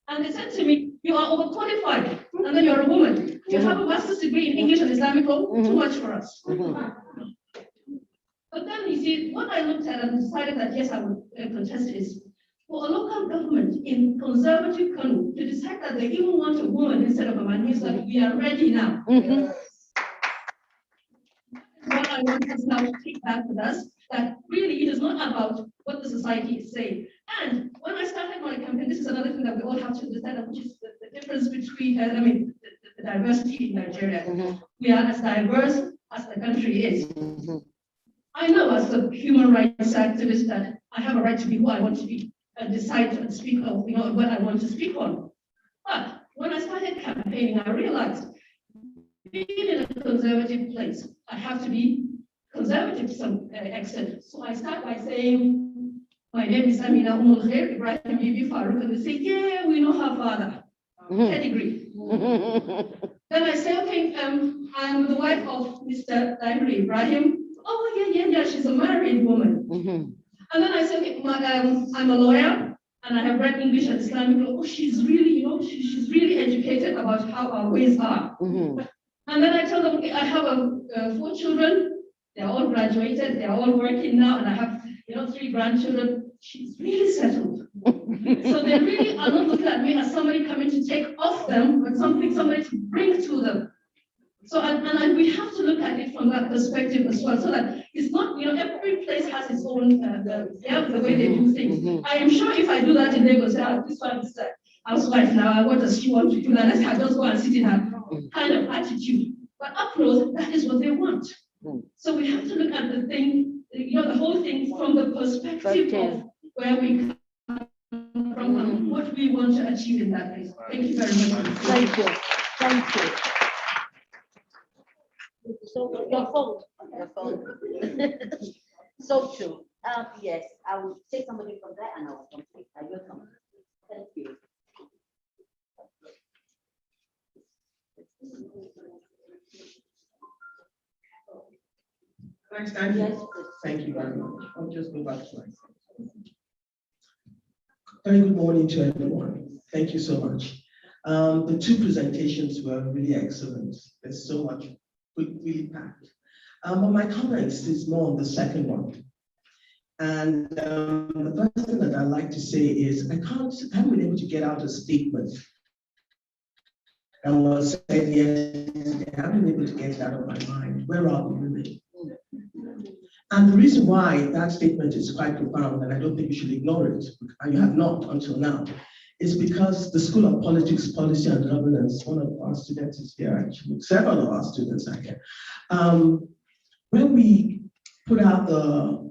And they said to me, you are overqualified, and then you're a woman. You have a master's degree in English and Islamic law, too much for us. But then you see, what I looked at and decided that yes, I would contest is for a local government in conservative Kano to decide that they even want a woman instead of a man, he's like, we are ready now. What I want us now to take back with us, that really it is not about what the society is saying. And when I started my campaign, this is another thing that we all have to understand, which is the difference between, the diversity in Nigeria. We are as diverse as the country is. I know as a human rights activist that I have a right to be who I want to be and decide to speak of, what I want to speak on. But when I started campaigning, I realized being in a conservative place, I have to be conservative to some extent. So I start by saying, my name is Amina Umul Khair Ibrahim Bibi Farouk, and they say, yeah, we know her father, pedigree. Then I say, okay, I'm the wife of Mr. Tahir Ibrahim. Oh, yeah, she's a married woman. And then I say, okay, I'm a lawyer, and I have read English and Islamic law. Oh, she's really, she's really educated about how our ways are. And then I tell them, okay, I have 4 children. They're all graduated. They're all working now, and I have, 3 grandchildren. She's really settled. So they really are not looking at me as somebody coming to take off them, but somebody to bring to them. So, and we have to look at it from that perspective as well, so that it's not, every place has its own, the way they do things. I am sure if I do that in Lagos, this one is a housewife now, what does she want to do? And let's just go and sit in her kind of attitude. But up close, that is what they want. So we have to look at the thing, the whole thing from the perspective of where we come from and what we want to achieve in that place. Thank you very much. Thank you. So your phone. So true. Yes, I will take somebody from there and I will complete. I will come. Thank you. Next time. Yes. Thank you very much. I'll just go back to my. Very good morning to everyone. Thank you so much. The 2 presentations were really excellent. There's so much really packed. But my comments is more on the second one. And the first thing that I'd like to say is I haven't been able to get out a statement. And was said yesterday, I haven't been able to get it out of my mind. Where are the women? And the reason why that statement is quite profound, and I don't think you should ignore it, and you have not until now, is because the School of Politics, Policy and Governance, one of our students is here, actually, several of our students are here. When we put out the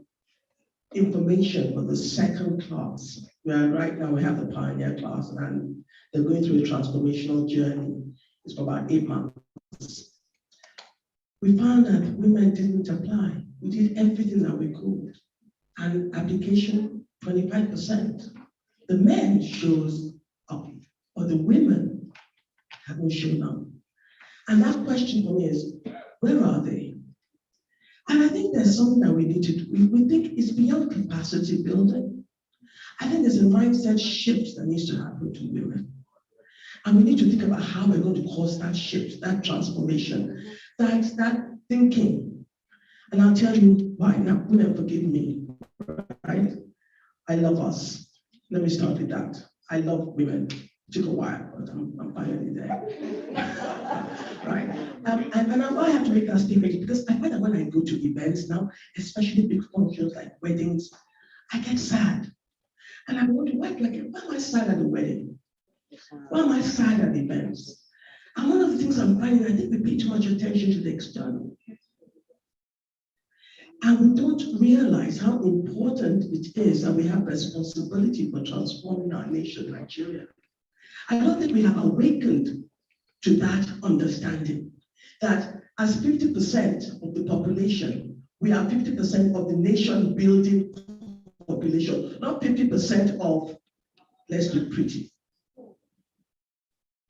information for the second class, where right now we have the pioneer class, and they're going through a transformational journey. It's for about 8 months. We found that women didn't apply. We did everything that we could. And application, 25%. The men shows up, but the women haven't shown up. And that question for me is, where are they? And I think there's something that we need to do. We think it's beyond capacity building. I think there's a mindset shift that needs to happen to women. And we need to think about how we're going to cause that shift, that transformation, that thinking. And I'll tell you why. Now, women, forgive me, right? I love us. Let me start with that. I love women. It took a while, but I'm finally there. Right? And why I have to make that statement because I find that when I go to events now, especially big functions like weddings, I get sad. And I wonder, why am I sad at the wedding? Why am I sad at events? And one of the things I'm finding, I think we pay too much attention to the external. And we don't realize how important it is that we have responsibility for transforming our nation, Nigeria. I don't think we have awakened to that understanding that as 50% of the population, we are 50% of the nation building population, not 50% of, let's be pretty.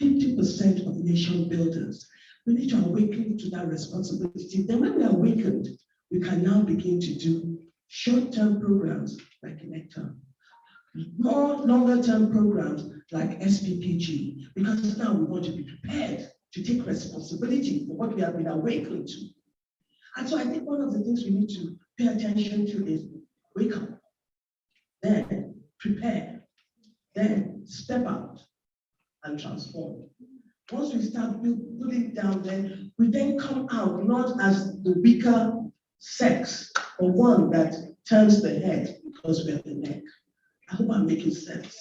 50% of nation builders. We need to awaken to that responsibility. Then when we are awakened, we can now begin to do short-term programs like Nectar, more longer-term programs like SPPG, because now we want to be prepared to take responsibility for what we have been awakened to. And so I think one of the things we need to pay attention to is wake up, then prepare, then step out and transform. Once we start putting down, then we then come out not as the weaker sex or one that turns the head because we are the neck. I hope I'm making sense.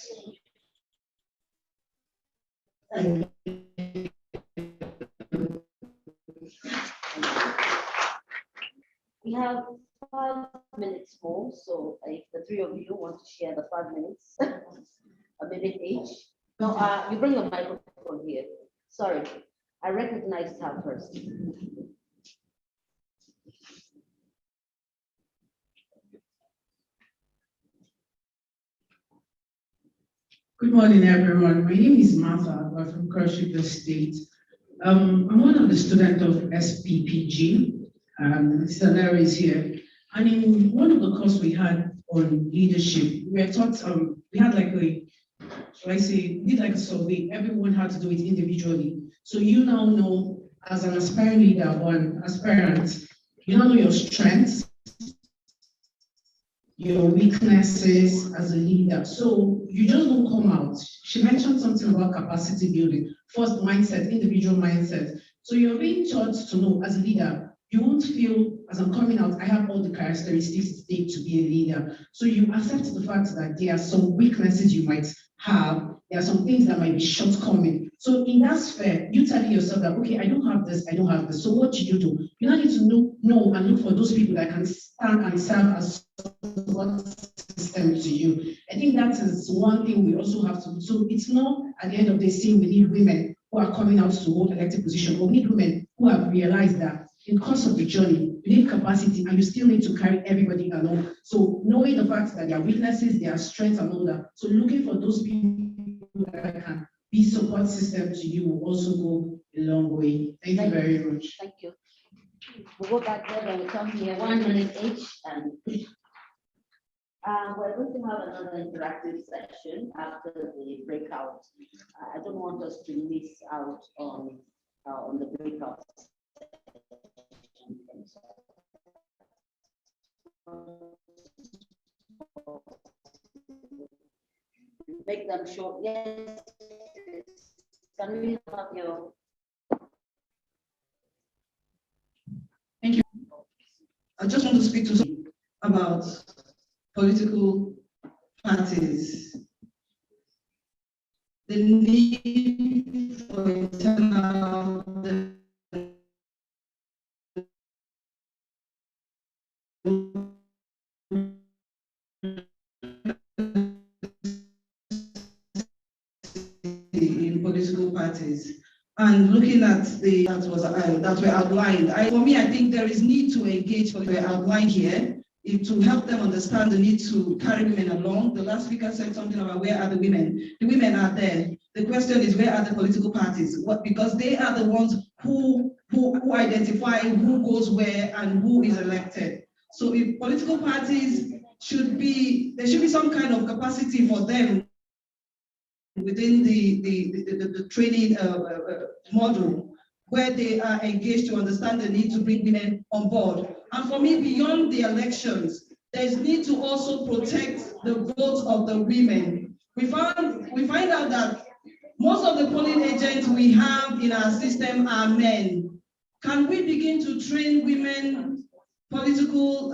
We have 5 minutes more, so if the three of you want to share the 5 minutes, a minute each. No, you bring your microphone here. Sorry, I recognize her first. Good morning, everyone. My name is Martha. I'm from Cross River State. I'm one of the students of SPPG. Mr. Larry is here. And in one of the courses we had on leadership, we were taught, we had like a, shall I say, did like a survey. Everyone had to do it individually. So you now know, as an aspiring leader or an aspirant, you now know your strengths, your weaknesses as a leader. So you just don't come out. She mentioned something about capacity building. First, mindset, individual mindset. So you're being taught to know as a leader, you won't feel, as I'm coming out, I have all the characteristics it takes to be a leader. So you accept the fact that there are some weaknesses you might have, there are some things that might be shortcoming. So in that sphere, you telling yourself that, okay, I don't have this, I don't have this. So what do? You now need to know and look for those people that can stand and serve as support system to you. I think that is one thing we also have to do. So it's not at the end of the day saying we need women who are coming out to hold elected position, or we need women who have realized that in the course of the journey, you need capacity and you still need to carry everybody along. So knowing the fact that there are weaknesses, there are strengths and all that. So looking for those people that can be support system to you will also go a long way. Thank you very much. Thank you. We'll go back there and we'll come here 1 minute each. And we're going to have another interactive session after the breakout. I don't want us to miss out on the breakout session. Make them short. Yes. Can we have your? Thank you. I just want to speak to you about political parties. The need for internal in political parties, and looking at the that were outlined. For me, I think there is need to engage what were outlined here to help them understand the need to carry women along. The last speaker said something about where are the women? The women are there. The question is where are the political parties? What, because they are the ones who identify who goes where and who is elected. So if political parties there should be some kind of capacity for them within the training model where they are engaged to understand the need to bring women on board. And for me, beyond the elections, there's need to also protect the votes of the women. We find out that most of the polling agents we have in our system are men. Can we begin to train women political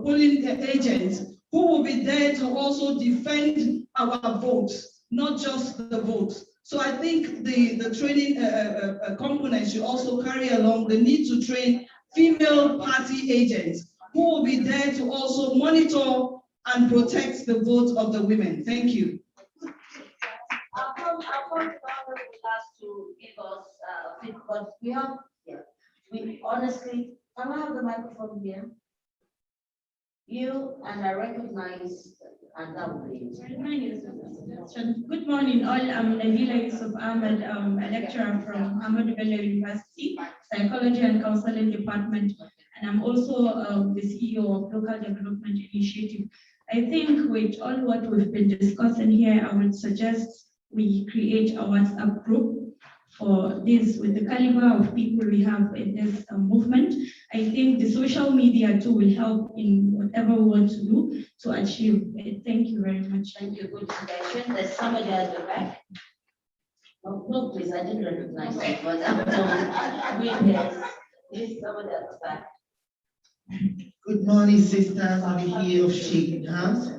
polling agents who will be there to also defend our votes, not just the votes? So I think the training component should also carry along the need to train female party agents who will be there to also monitor and protect the votes of the women. Thank you. I'll come to give us feedback. We have, we honestly, can I have the microphone here? You, and I recognize, and that will be Good morning, all. I'm Nabila Yusuf Ahmed, a lecturer from Ahmadu Bello University, Psychology and Counseling Department, and I'm also the CEO of Local Development Initiative. I think with all what we've been discussing here, I would suggest we create a WhatsApp group for this with the caliber of people we have in this movement. I think the social media too will help in whatever we want to do to achieve it. Thank you very much. Thank you, good suggestion. There's somebody at the back. No, no, please, I didn't recognize it, but I'm told. Yes, please, somebody at the back. Good morning, sisters on the hill of shaking hands.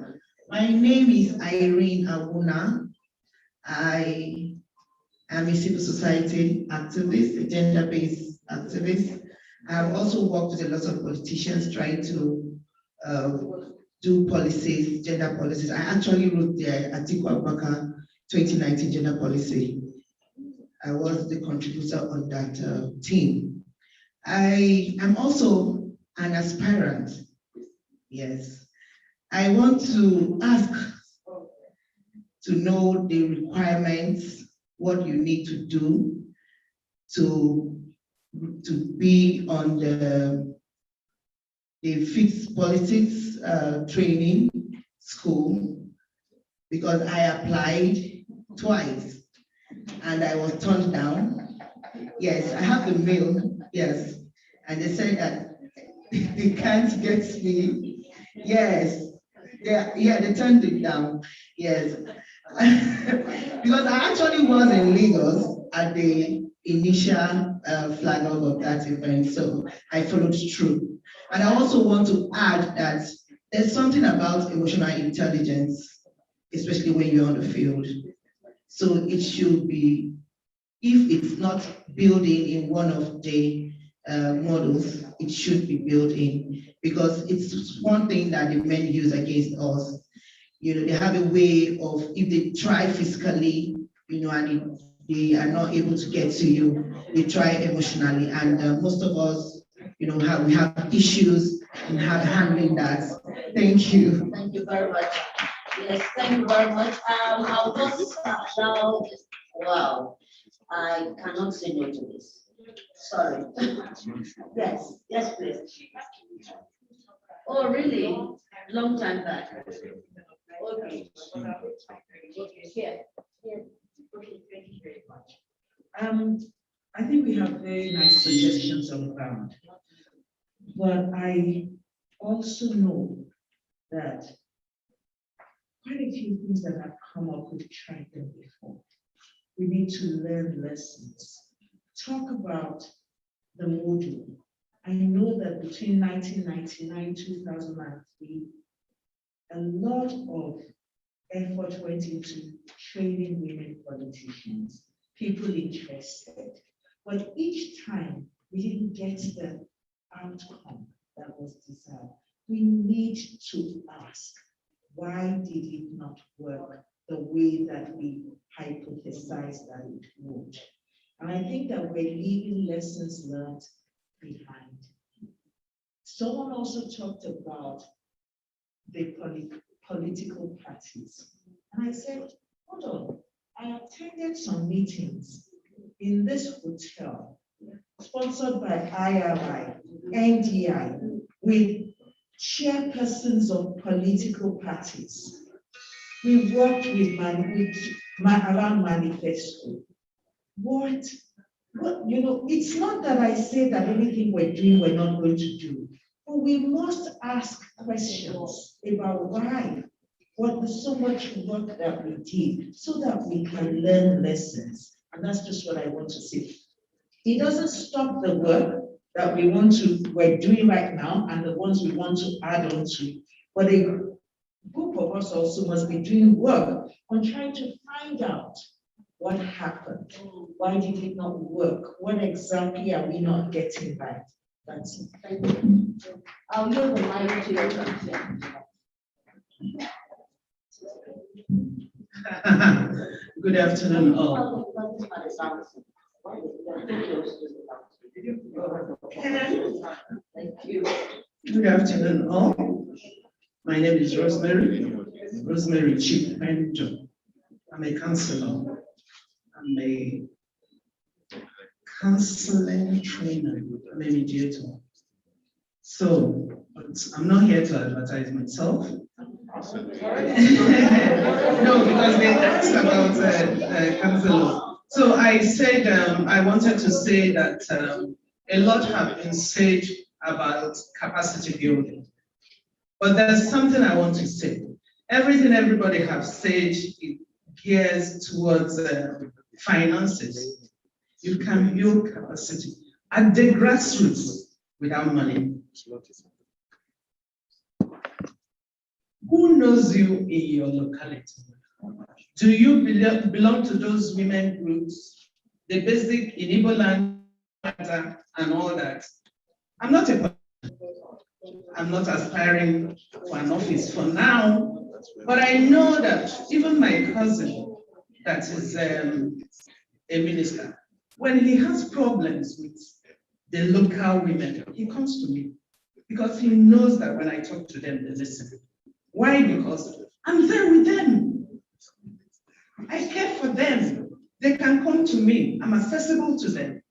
My name is Irene Awuna. I am a civil society activist, a gender-based activist. I've also worked with a lot of politicians trying to do policies, gender policies. I actually wrote the Atiku Abubakar 2019 gender policy. I was the contributor on that team. I am also an aspirant. Yes. I want to ask to know the requirements, what you need to do to be on the fixed politics training school, because I applied twice and I was turned down. Yes, I have the mail, yes. And they said that they can't get me. Yes, they turned it down, yes. Because I actually was in Lagos at the initial flag off of that event, so I followed through. And I also want to add that there's something about emotional intelligence, especially when you're on the field. So it should be, if it's not building in one of the models, it should be built in, because it's one thing that the men use against us. You know, they have a way of, if they try physically, you know, and they are not able to get to you, they try emotionally. And most of us, you know, we have issues in handling that. Thank you. Thank you very much. Yes, thank you very much. I'll just now, wow, I cannot say no to this. Sorry. Yes, please. Oh, really? Long time back. Okay. Here. Okay, thank you very much. I think we have very nice suggestions on ground, but I also know that quite a few things that have come up, we've tried them before. We need to learn lessons. Talk about the model. I know that between 1999 2003, a lot of effort went into training women politicians, people interested. But each time we didn't get the outcome that was desired. We need to ask, why did it not work the way that we hypothesized that it would? And I think that we're leaving lessons learned behind. Someone also talked about the political parties. And I said, hold on, I attended some meetings in this hotel, sponsored by IRI, NDI, with chairpersons of political parties. We worked with around manifesto. What, you know, it's not that I say that anything we're doing, we're not going to do, but we must ask questions about why, what was so much work that we did, so that we can learn lessons. And that's just what I want to say. It doesn't stop the work that we're doing right now and the ones we want to add on to, but a group of us also must be doing work on trying to find out what happened. Why did it not work? What exactly are we not getting right? That's it. Thank you. I'll yield the mic to your Good afternoon, all. Thank you. Good afternoon, all. My name is Rosemary Chief Manager. I'm a counselor. I'm a counseling trainer. I'm a mediator. So, but I'm not here to advertise myself. No, because they asked about councillors. So I said I wanted to say that a lot have been said about capacity building. But there's something I want to say. Everything everybody has said, it gears towards finances. You can build capacity at the grassroots without money. Who knows you in your locality? Do you belong to those women groups, the basic in Igbo land and all that? I'm not aspiring for an office for now, but I know that even my cousin, that is a minister, when he has problems with the local women, he comes to me because he knows that when I talk to them, they listen. Why? Because I'm there with them. I care for them. They can come to me. I'm accessible to them.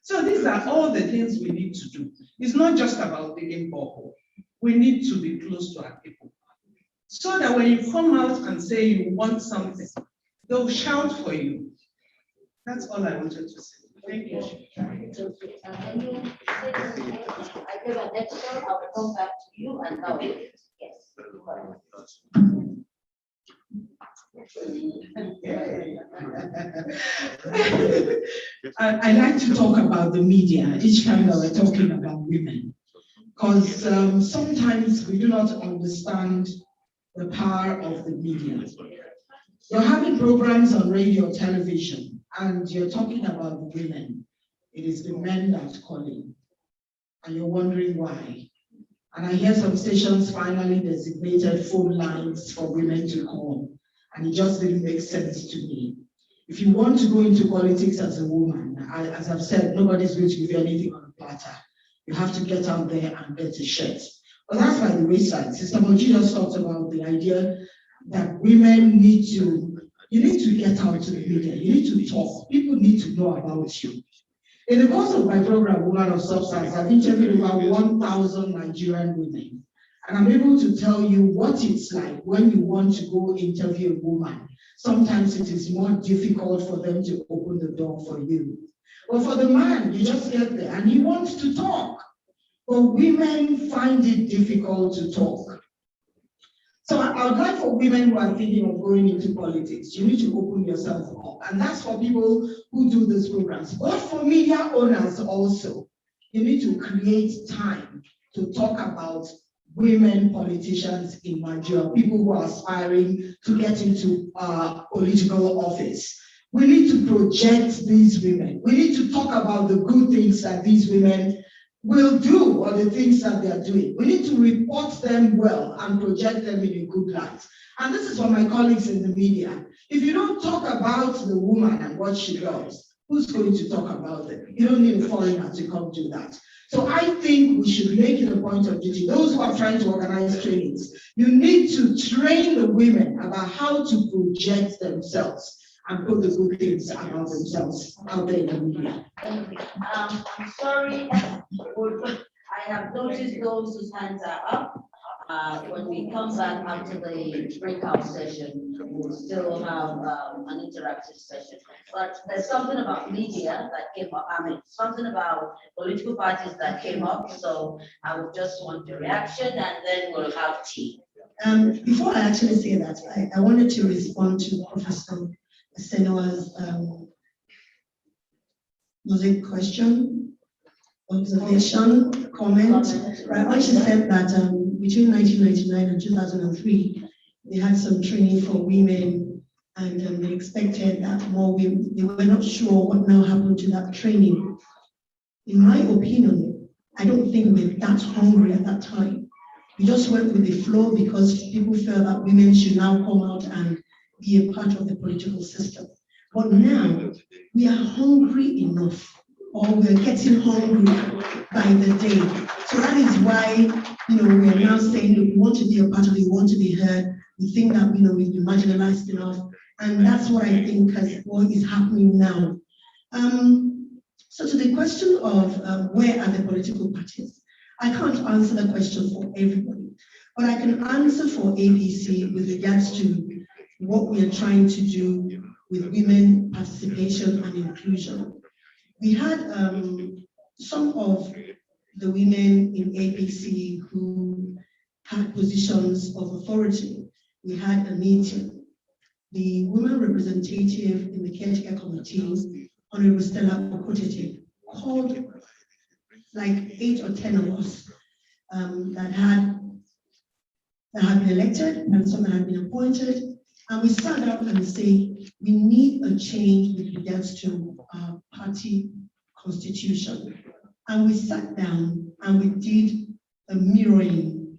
So these are all the things we need to do. It's not just about digging borehole. We need to be close to our people. So that when you come out and say you want something, they'll shout for you. That's all I wanted to say. Thank you. I give an extra, I will come back to you and now, yes. I like to talk about the media each time that we're talking about women, because sometimes we do not understand the power of the media. You're having programs on radio, television, and you're talking about the women. It is the men that's calling, and you're wondering why. And I hear some stations finally designated phone lines for women to call, and it just didn't make sense to me. If you want to go into politics as a woman, as I've said, nobody's going to give you anything on a platter. You have to get out there and get a shirt. But that's by the wayside. Sister Moji just talked about the idea that women need to, you need to get out to the media, you need to talk. People need to know about you. In the course of my program, Woman of Substance, I've interviewed about 1,000 Nigerian women. And I'm able to tell you what it's like when you want to go interview a woman. Sometimes it is more difficult for them to open the door for you. But for the man, you just get there and he wants to talk. But women find it difficult to talk. So I would like for women who are thinking of going into politics, you need to open yourself up. And that's for people who do these programs. But for media owners also, you need to create time to talk about women politicians in Nigeria, people who are aspiring to get into political office. We need to project these women. We need to talk about the good things that these women will do or the things that they are doing. We need to report them well and project them in a good light. And this is for my colleagues in the media. If you don't talk about the woman and what she does, who's going to talk about them? You don't need a foreigner to come do that. So I think we should make it a point of duty. Those who are trying to organize trainings, you need to train the women about how to project themselves and put the good things about themselves out there in the media. I'm sorry, I have noticed those whose hands are up. When we come back after the breakout session, we'll still have an interactive session. But there's something about media that came up, something about political parties that came up. So I would just want your reaction and then we'll have tea. Before I actually say that, I wanted to respond to Professor Senoa's was it question, observation, comment, right? When she said that between 1999 and 2003, they had some training for women and they expected that more women, they were not sure what now happened to that training. In my opinion, I don't think we were that hungry at that time. We just went with the flow because people felt that women should now come out and be a part of the political system. But now we are hungry enough, or we're getting hungry by the day. So that is why, we are now saying that we want to be a part of it, we want to be heard. We think that, we've been marginalized enough. And that's what I think what is happening now. So to the question of where are the political parties, I can't answer the question for everybody. But I can answer for APC with regards to what we are trying to do with women participation and inclusion. We had some of the women in APC who had positions of authority. We had a meeting. The women representative in the caretaker committee, Honorable Stella Okotete, called like 8 or 10 of us that had been elected and some that had been appointed. And we sat down and said, we need a change with regards to our party constitution. And we sat down and we did a mirroring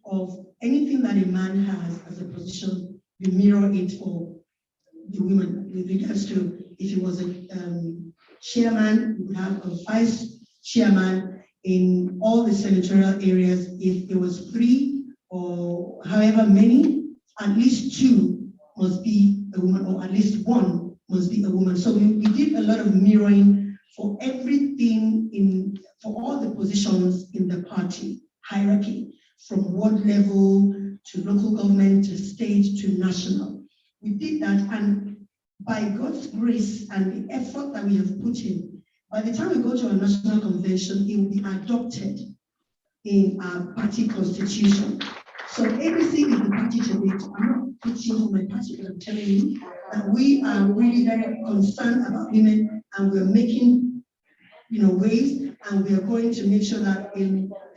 of anything that a man has as a position, we mirror it for the women with regards to if he was a chairman, we would have a vice chairman in all the senatorial areas. If it was 3 or however many, at least 2 must be a woman, or at least 1 must be a woman. So we did a lot of mirroring for everything for all the positions in the party hierarchy, from ward level to local government to state to national. We did that, and by God's grace and the effort that we have put in, by the time we go to our national convention, it will be adopted in our party constitution. So ABC is the party to wait. I'm not preaching for my party, but I'm telling you that we are really very concerned about women, and we're making ways, and we are going to make sure that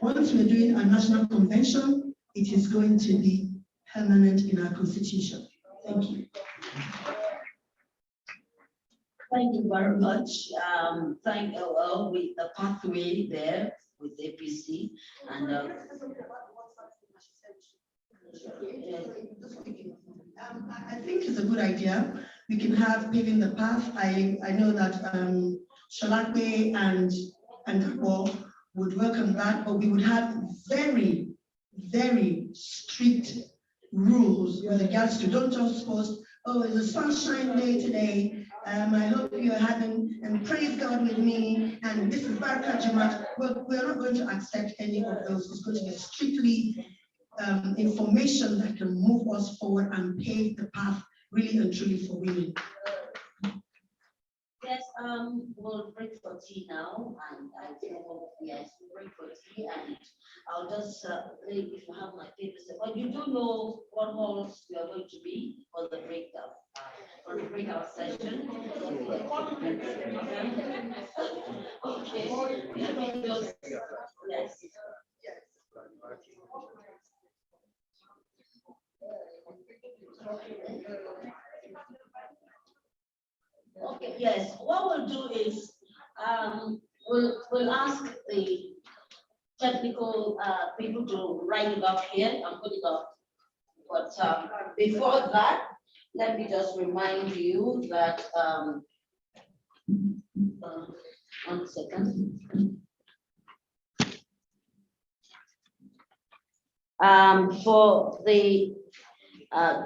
once we're doing a national convention, it is going to be permanent in our constitution. Thank you. Thank you very much. Thank LL with the pathway there with APC and I think it's a good idea. We can have Paving the Path. I know that Shalakwe and Gabo would welcome that, but we would have very, very strict rules with regards to don't just post, oh, it's a sunshine day today. I hope you're having, and praise God with me, and this is Baraka Jamat. Well, we're not going to accept any of those. It's going to be strictly information that can move us forward and pave the path really and truly for women. Yes, we'll break for tea now, and I think yes, we'll break for tea, and I'll just if you have my papers, but you do know what halls we are going to be for the breakout, session. Okay, let me just, yes. Okay, yes, what we'll do is we'll ask the technical people to write it up here and put it up. But before that, let me just remind you that 1 second. For the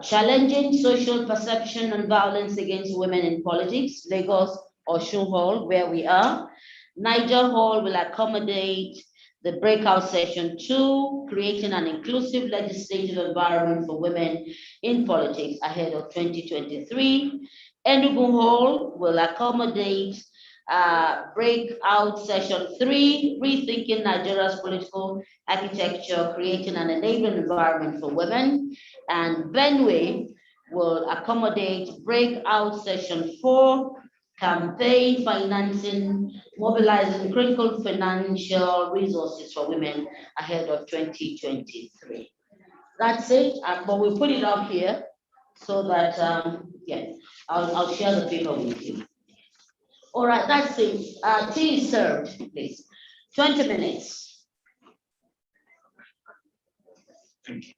challenging social perception and violence against women in politics, Lagos Osun Hall, where we are. Niger Hall will accommodate the breakout session 2, creating an inclusive legislative environment for women in politics ahead of 2023. Enugu Hall will accommodate breakout session 3, rethinking Nigeria's political architecture, creating an enabling environment for women. And Benue will accommodate breakout session 4, campaign financing, mobilizing critical financial resources for women ahead of 2023. That's it, but we'll put it up here so that, yeah, I'll share the paper with you. All right, that's it. Tea is served, please. 20 minutes. Thank you.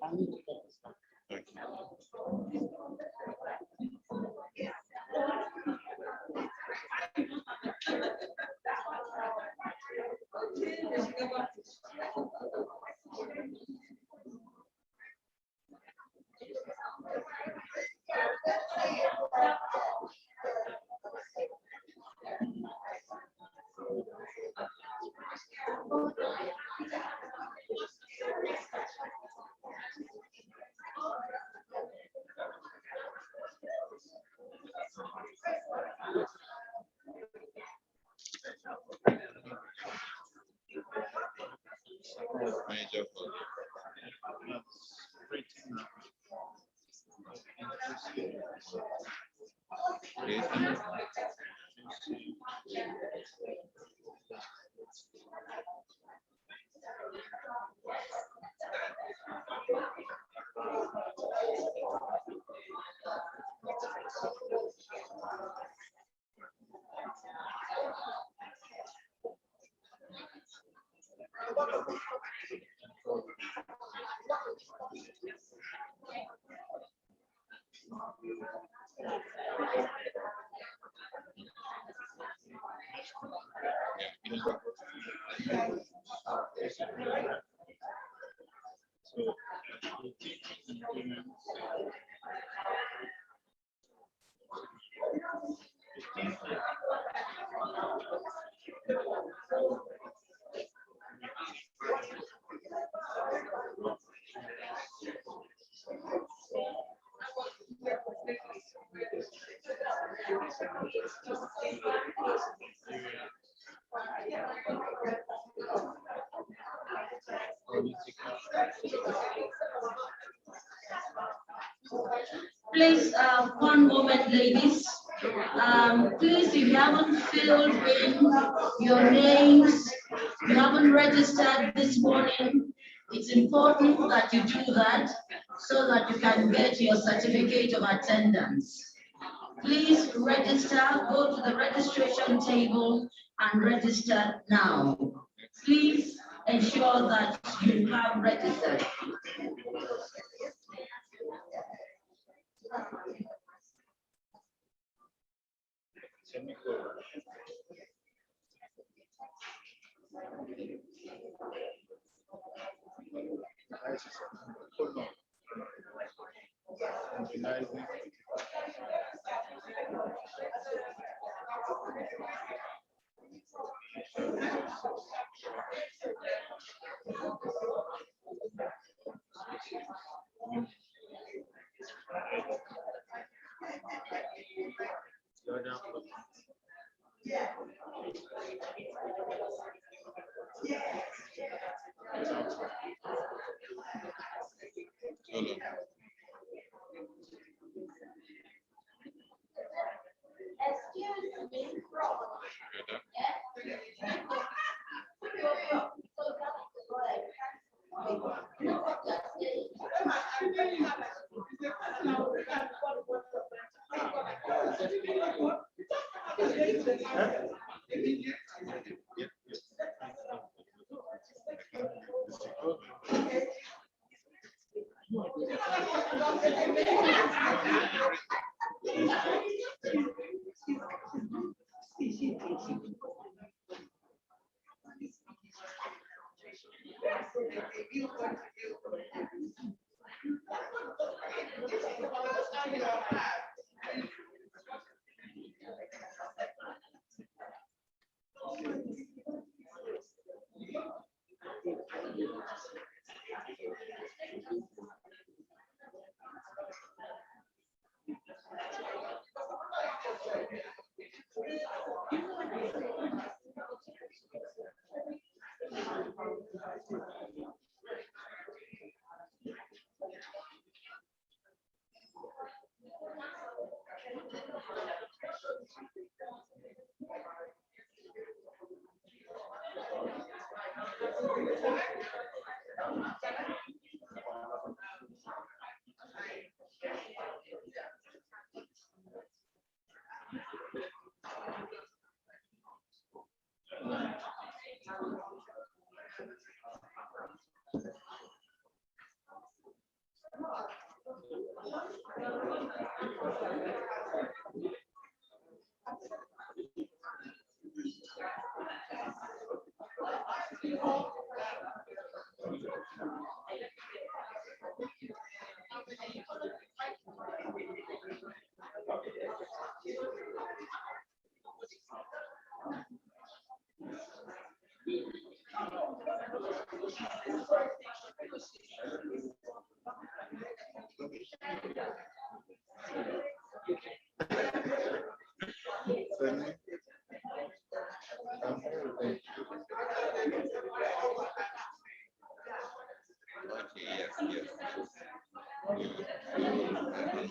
I need to get this back. major Please, one moment, ladies. Please, if you haven't filled in your names, you haven't registered this morning, it's important that you do that so that you can get your certificate of attendance. Please register, go to the registration table and register now. Please ensure that you have registered.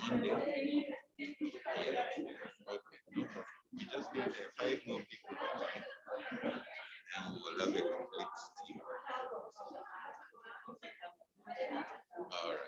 Just give them 5 more people and we will have a complete team. All right.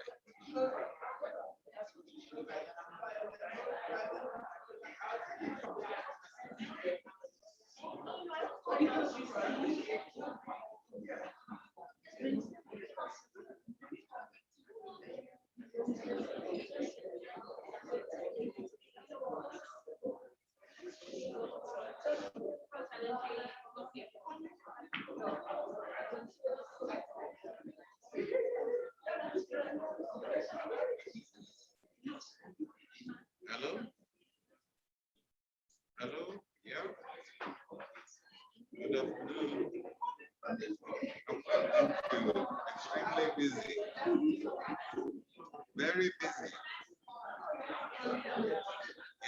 Hello? Hello? Yeah? Good afternoon. I'm extremely busy. Very busy.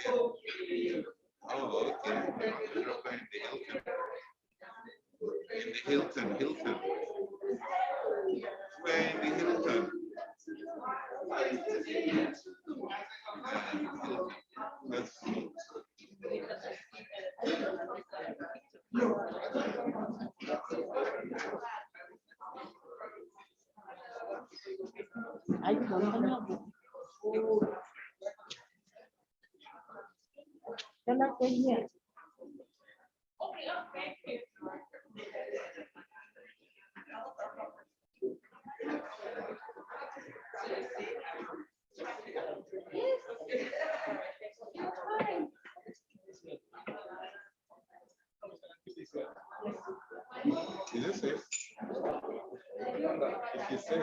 Yeah. Oh, okay. We're in the Hilton. In the Hilton. We're in the Hilton. That's good. Is it safe? If you say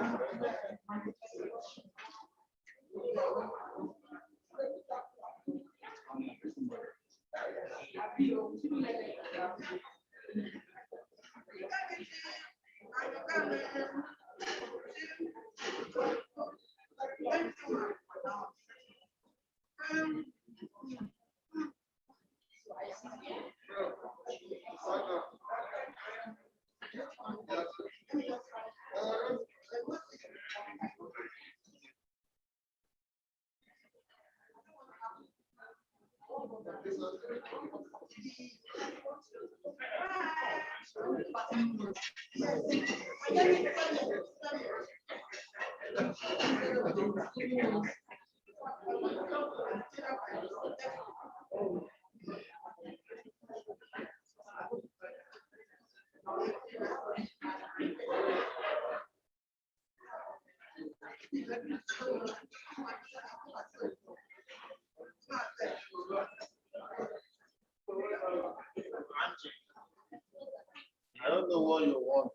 I don't know what you want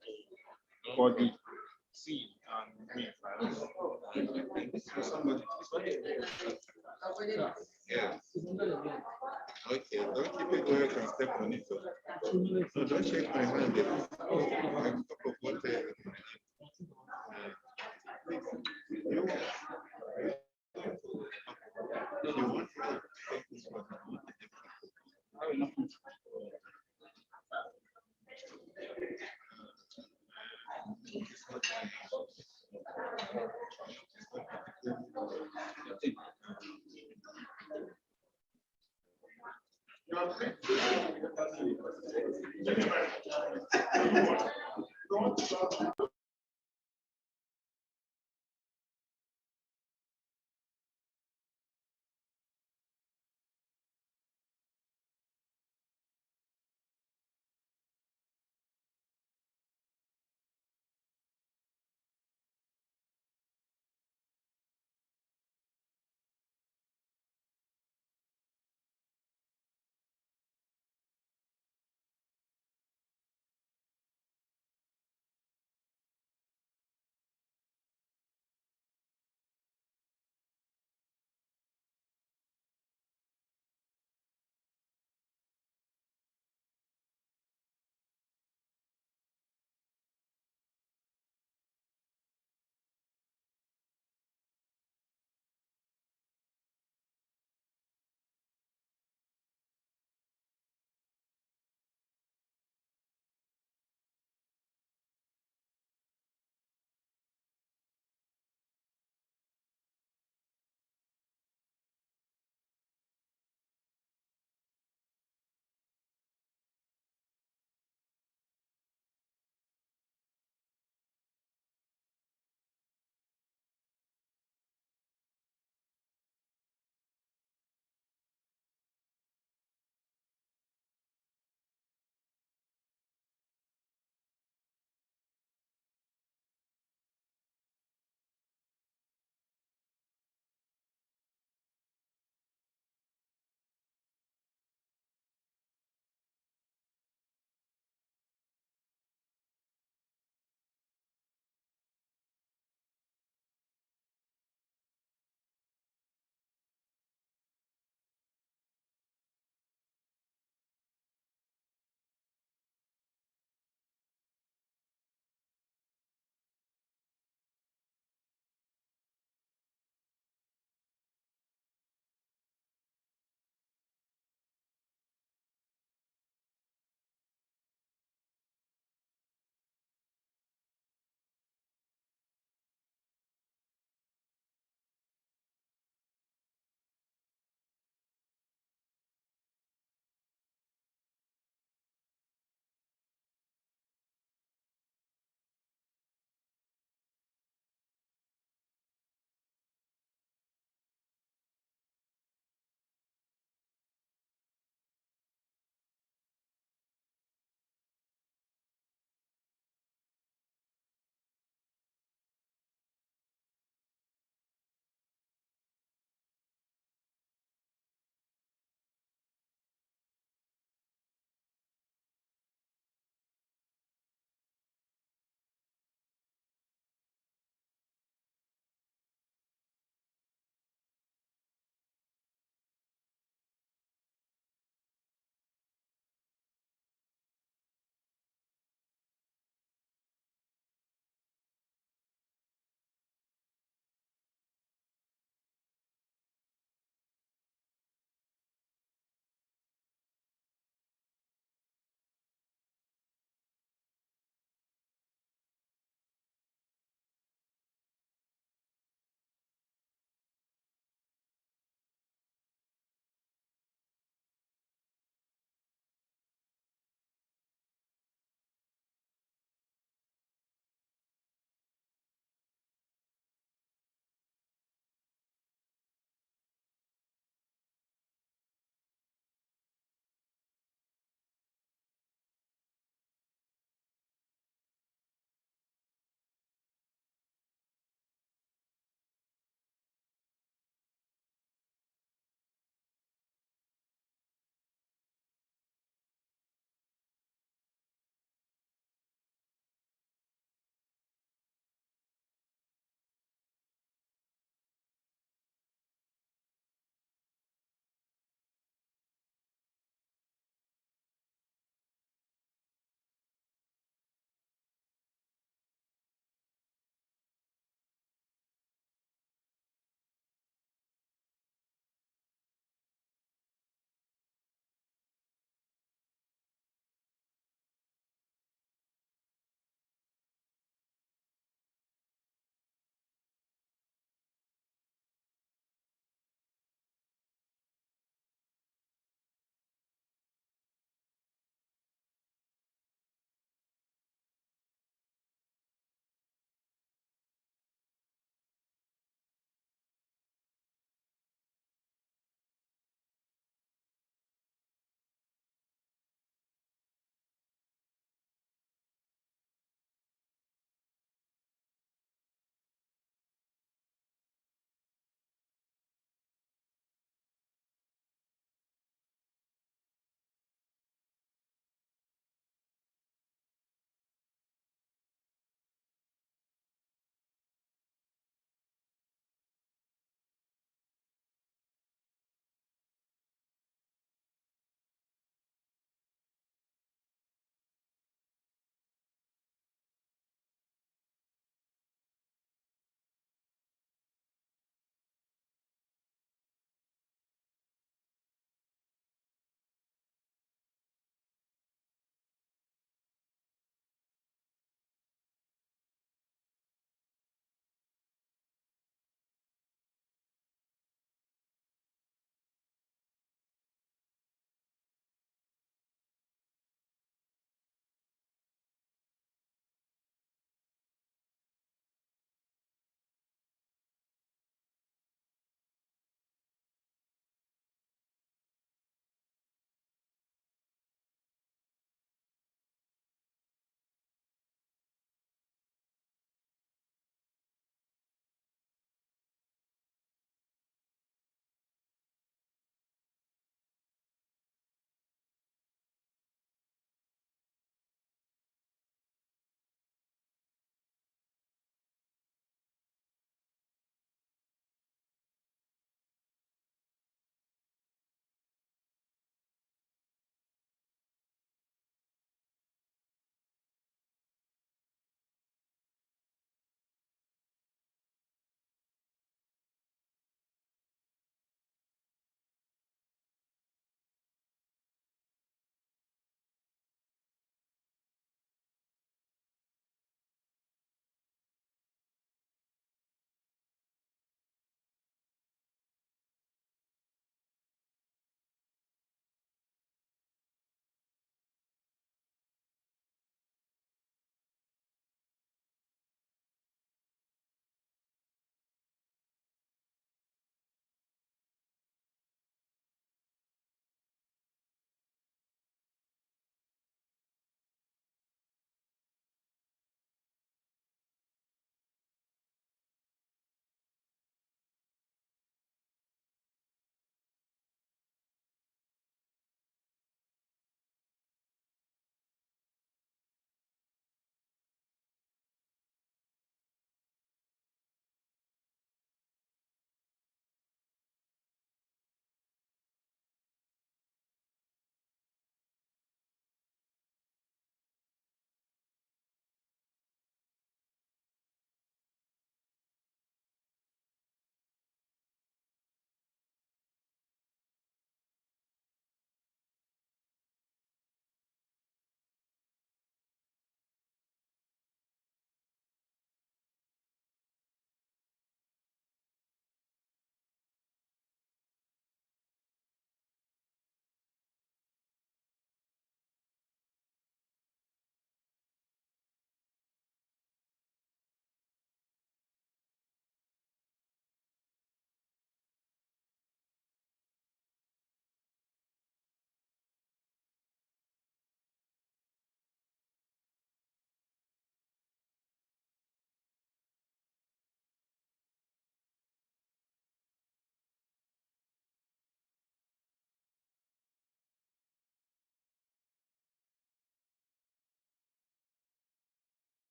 for the seed and green. yeah. Okay, don't keep it where you can step on it. No, don't shake my hand. Oh, a cup of water. You want to take this one?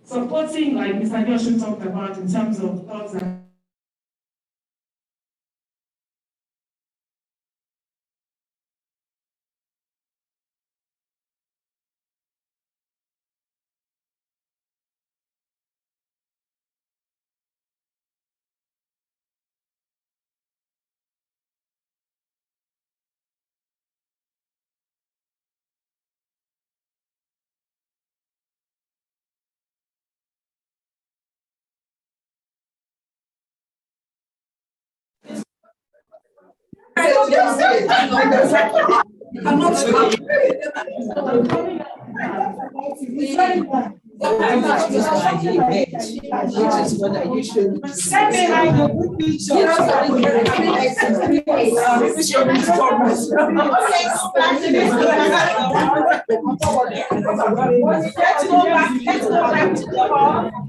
supporting, like Mr. Joshua talked about, in terms of thoughts and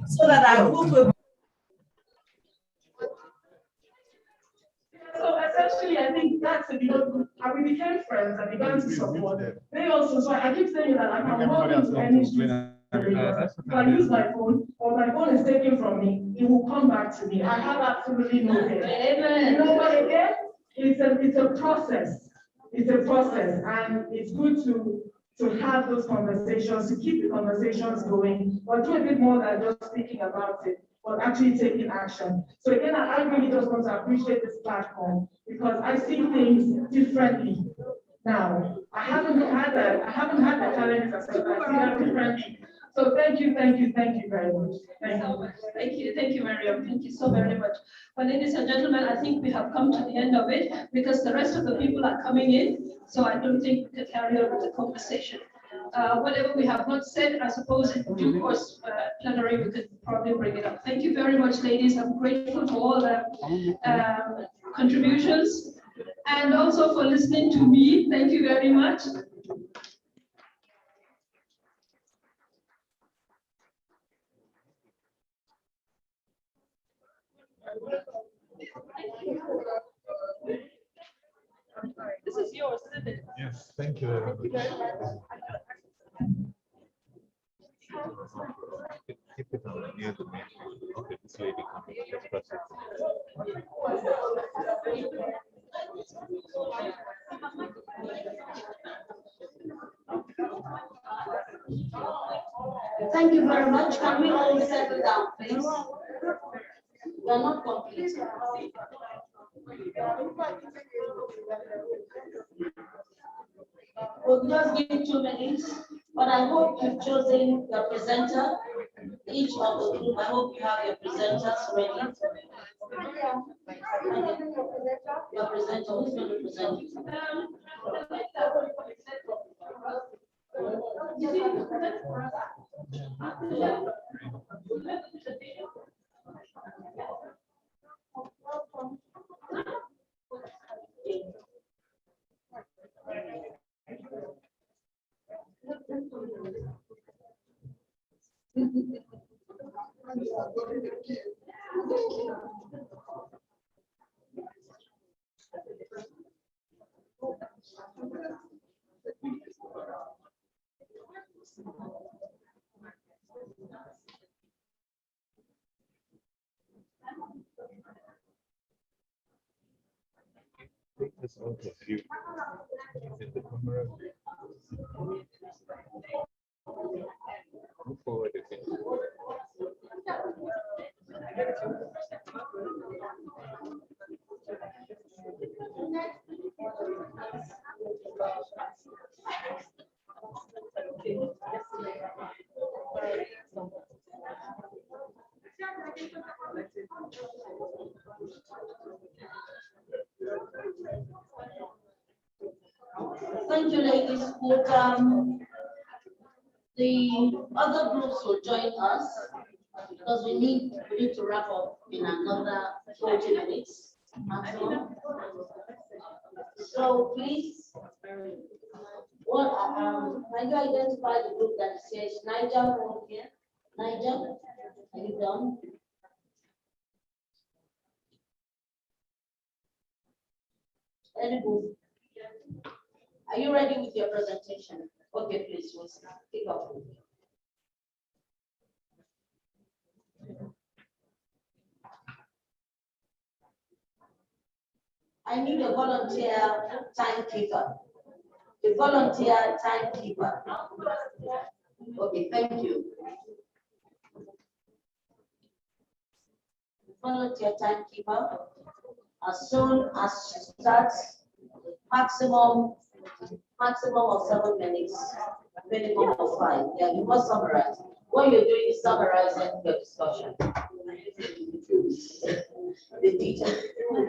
so that I will. So essentially, I think that's it, because we became friends and began to support. They also, so I keep saying that I can walk into any street. If I use my phone, or my phone is taken from me, it will come back to me. I have absolutely no fear. You know what, again? It's a process. It's a process, and it's good to have those conversations, to keep the conversations going, but do a bit more than just speaking about it, but actually taking action. So again, I really just want to appreciate this platform, because I see things differently now. I haven't had the challenges as such, I see them differently. So thank you very much. Thank you, Mariam. Thank you so very much. Well, ladies and gentlemen, I think we have come to the end of it, because the rest of the people are coming in. So I don't think we can carry on with the conversation. Whatever we have not said, I suppose in due course plenary, we could probably bring it up. Thank you very much, ladies. I'm grateful for all the contributions, and also for listening to me. Thank you very much. This is yours, isn't it? Yes, thank you very much. Keep it near the main. Okay, this lady coming. Let's press it. Thank you very much. Can we all settle down, please? We are not complete. We'll just give 2 minutes, but I hope you've chosen your presenter. Each of the group, I hope you have your presenters ready. Your presenter, who's going to present you? Take this out of view. In the camera. Move forward a bit. Thank you, ladies. Would the other groups will join us, because we need to wrap up in another 40 minutes maximum. So please, can you identify the group that says Niger from here? Niger, are you done? Any group? Are you ready with your presentation? Okay, please, we'll kick off. I need a volunteer timekeeper. A volunteer timekeeper. Okay, thank you. Volunteer timekeeper. As soon as she starts, maximum of 7 minutes, minimum of 5. Yeah, you must summarize. What you're doing is summarizing your discussion. The teacher. Good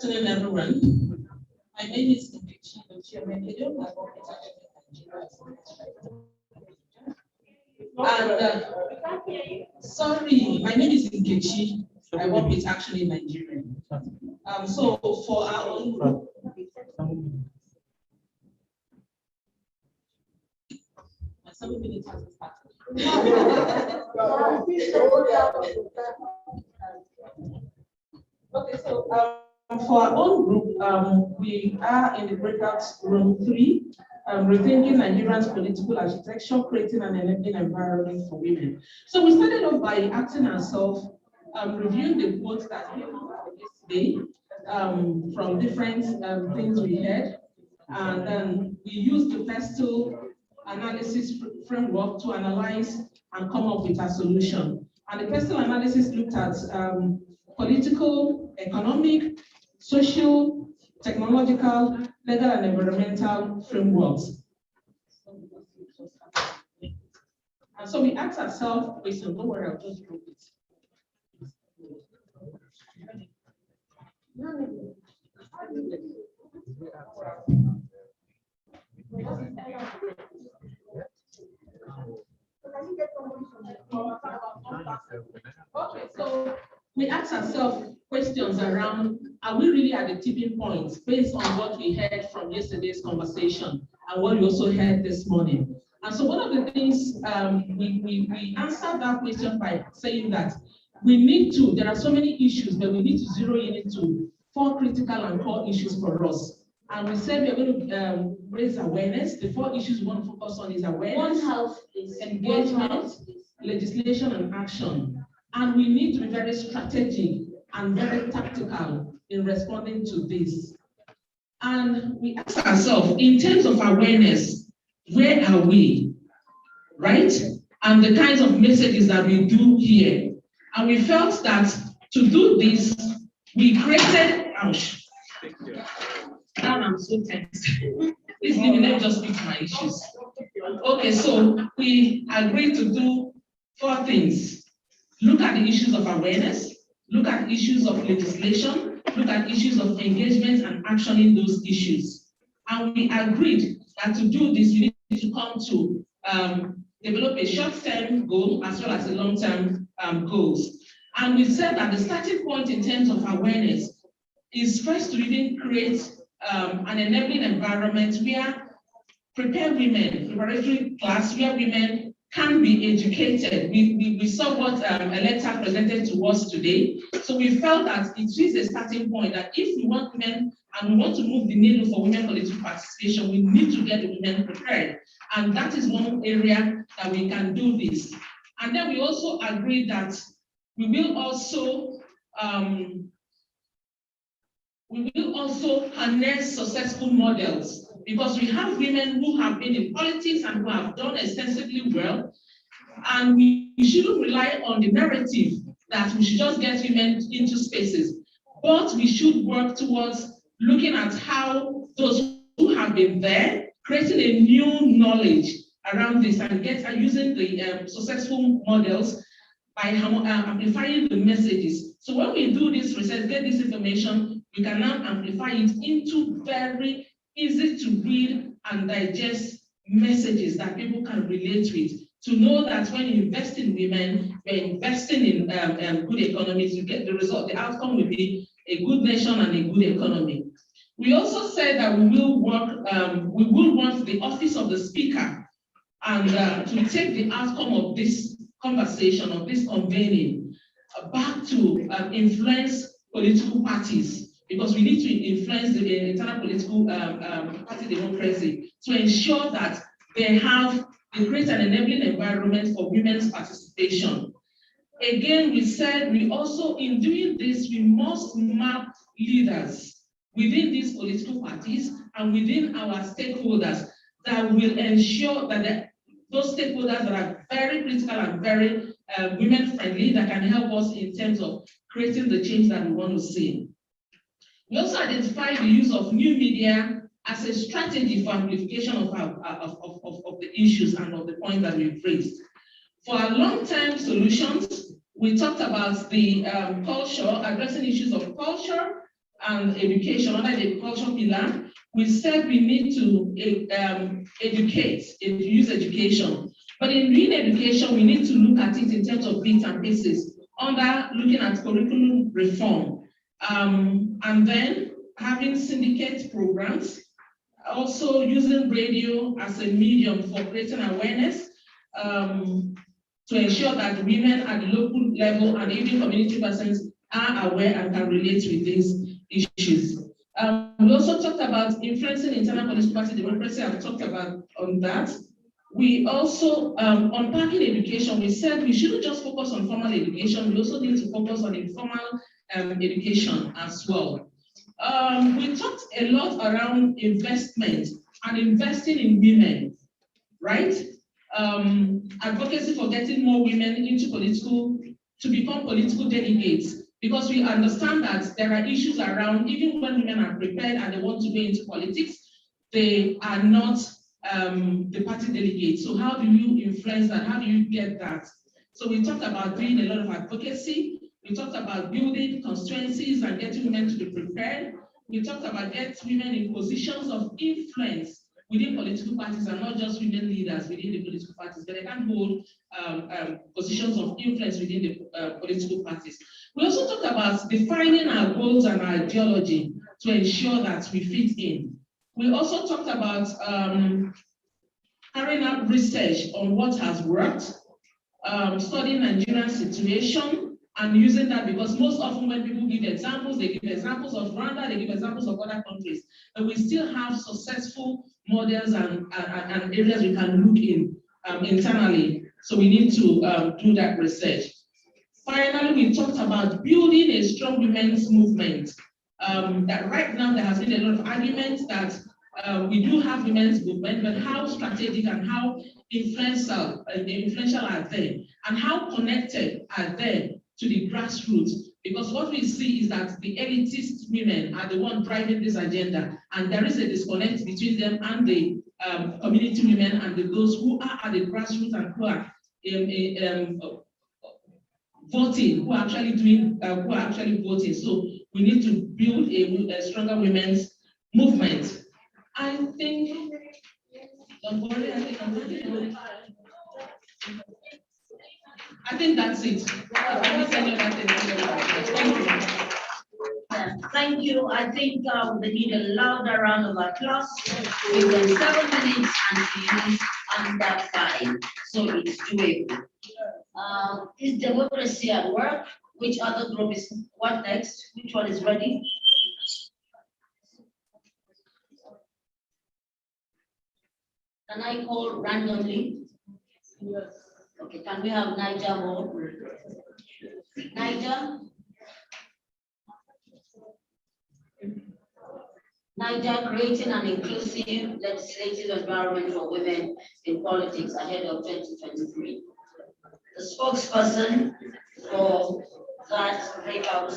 afternoon, everyone. My name is Nkechi Ochiemekede. I work with Nigeria. Sorry, my name is Nkechi. I work with Action in Nigeria. So for our own group, my 7 minutes has started. Okay, so for our own group, we are in the breakout room 3, rethinking Nigerians' political architecture, creating an enabling environment for women. So we started off by asking ourselves, reviewing the quotes that came out yesterday from different things we heard, and then we used the pestle analysis framework to analyze and come up with a solution. And the pestle analysis looked at political, economic, social, technological, legal, and environmental frameworks. And so we asked ourselves questions. Don't worry, I'll just drop it. Okay, so we asked ourselves questions around, are we really at the tipping point based on what we heard from yesterday's conversation and what we also heard this morning? And so one of the things we answered that question by saying that we need to, there are so many issues, but we need to zero in into 4 critical and core issues for us. And we said we're going to raise awareness. The 4 issues we want to focus on is awareness, engagement, legislation, and action. And we need to be very strategic and very tactical in responding to this. And we ask ourselves, in terms of awareness, where are we, right? And the kinds of messages that we do here. And we felt that to do this, we created, ouch. Now I'm so tense. Please give me, let me just speak to my issues. Okay, so we agreed to do 4 things. Look at the issues of awareness, look at issues of legislation, look at issues of engagement and actioning those issues. And we agreed that to do this, we need to come to develop a short-term goal as well as a long-term goals. And we said that the starting point in terms of awareness is first to even create an enabling environment where prepare women, preparatory class where women can be educated. We saw what Aleta presented to us today. So we felt that it is a starting point that if we want women and we want to move the needle for women political participation, we need to get the women prepared. And that is one area that we can do this. And then we also agreed that we will also harness successful models, because we have women who have been in politics and who have done extensively well, and we shouldn't rely on the narrative that we should just get women into spaces, but we should work towards looking at how those who have been there, creating a new knowledge around this and using the successful models by amplifying the messages. So when we do this research, get this information, we can now amplify it into very easy to read and digest messages that people can relate with. To know that when you invest in women, you're investing in good economies, you get the result, the outcome will be a good nation and a good economy. We also said that we will want the office of the speaker and to take the outcome of this conversation, of this convening, back to influence political parties, because we need to influence the internal political party democracy to ensure that they have a great and enabling environment for women's participation. Again, we said we also, in doing this, we must map leaders within these political parties and within our stakeholders that will ensure that those stakeholders that are very critical and very women-friendly, that can help us in terms of creating the change that we want to see. We also identify the use of new media as a strategy for amplification of the issues and of the points that we've raised. For our long-term solutions, we talked about the culture, addressing issues of culture and education under the culture pillar. We said we need to educate, use education. But in doing education, we need to look at it in terms of bits and pieces, under looking at curriculum reform. And then having syndicate programs, also using radio as a medium for creating awareness, to ensure that women at the local level and even community persons are aware and can relate with these issues. We also talked about influencing internal political party democracy. I've talked about on that. We also, unpacking education, we said we shouldn't just focus on formal education, we also need to focus on informal education as well. We talked a lot around investment and investing in women, right? Advocacy for getting more women into to become political delegates, because we understand that there are issues around, even when women are prepared and they want to go into politics, they are not the party delegates. So how do you influence that? How do you get that? So we talked about doing a lot of advocacy. We talked about building constituencies and getting women to be prepared. We talked about getting women in positions of influence within political parties, and not just women leaders within the political parties, but they can hold positions of influence within the political parties. We also talked about defining our goals and our ideology to ensure that we fit in. We also talked about carrying out research on what has worked, studying Nigerian situation, and using that, because most often when people give examples, they give examples of Rwanda, they give examples of other countries, but we still have successful models and areas we can look in internally. So we need to do that research. Finally, we talked about building a strong women's movement. That right now there has been a lot of arguments that we do have women's movement, but how strategic and how influential are they, and how connected are they to the grassroots? Because what we see is that the elitist women are the ones driving this agenda, and there is a disconnect between them and the community women and those who are at the grassroots and who are voting, who are actually doing, who are actually voting. So we need to build a stronger women's movement. I think, don't worry, I think that's it. Thank you. I think we need a louder round of applause. We were 7 minutes and we used under 5, so it's doable. Is democracy at work? Which other group is what next? Which one is ready? Can I call randomly? Okay, can we have Niger more? Niger? Niger, creating an inclusive legislative environment for women in politics ahead of 2023. The spokesperson for that breakout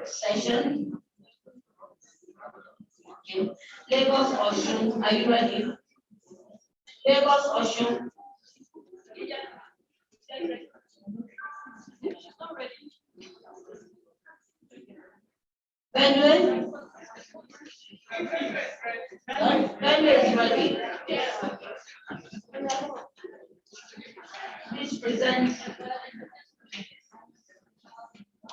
session. Okay. Lagos Osun, are you ready? Lagos Osun. Benue? Benue is ready. Please present.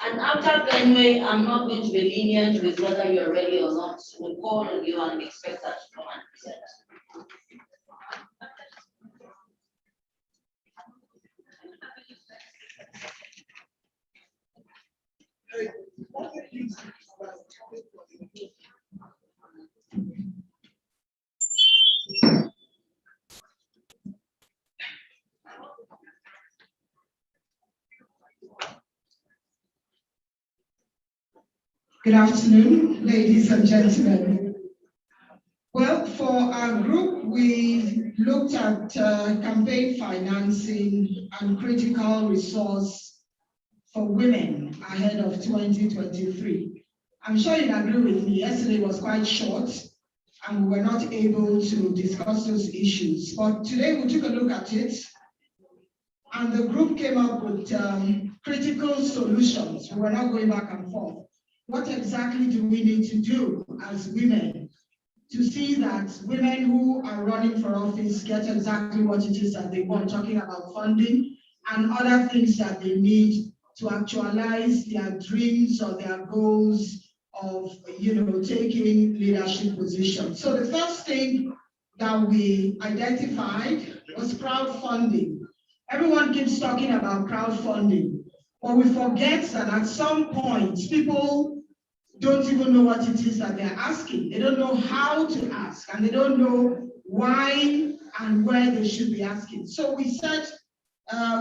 And after Benue, today, I'm not going to be lenient with whether you're ready or not. We'll call on you and expect that to come and present. Good afternoon, ladies and gentlemen. Well, for our group, we looked at campaign financing and critical resource for women ahead of 2023. I'm sure you agree with me, yesterday was quite short and we were not able to discuss those issues. But today we took a look at it and the group came up with critical solutions. We were not going back and forth. What exactly do we need to do as women to see that women who are running for office get exactly what it is that they want, talking about funding and other things that they need to actualize their dreams or their goals of, taking leadership positions. So the first thing that we identified was crowdfunding. Everyone keeps talking about crowdfunding, but we forget that at some point, people don't even know what it is that they're asking. They don't know how to ask, and they don't know why and where they should be asking. So we said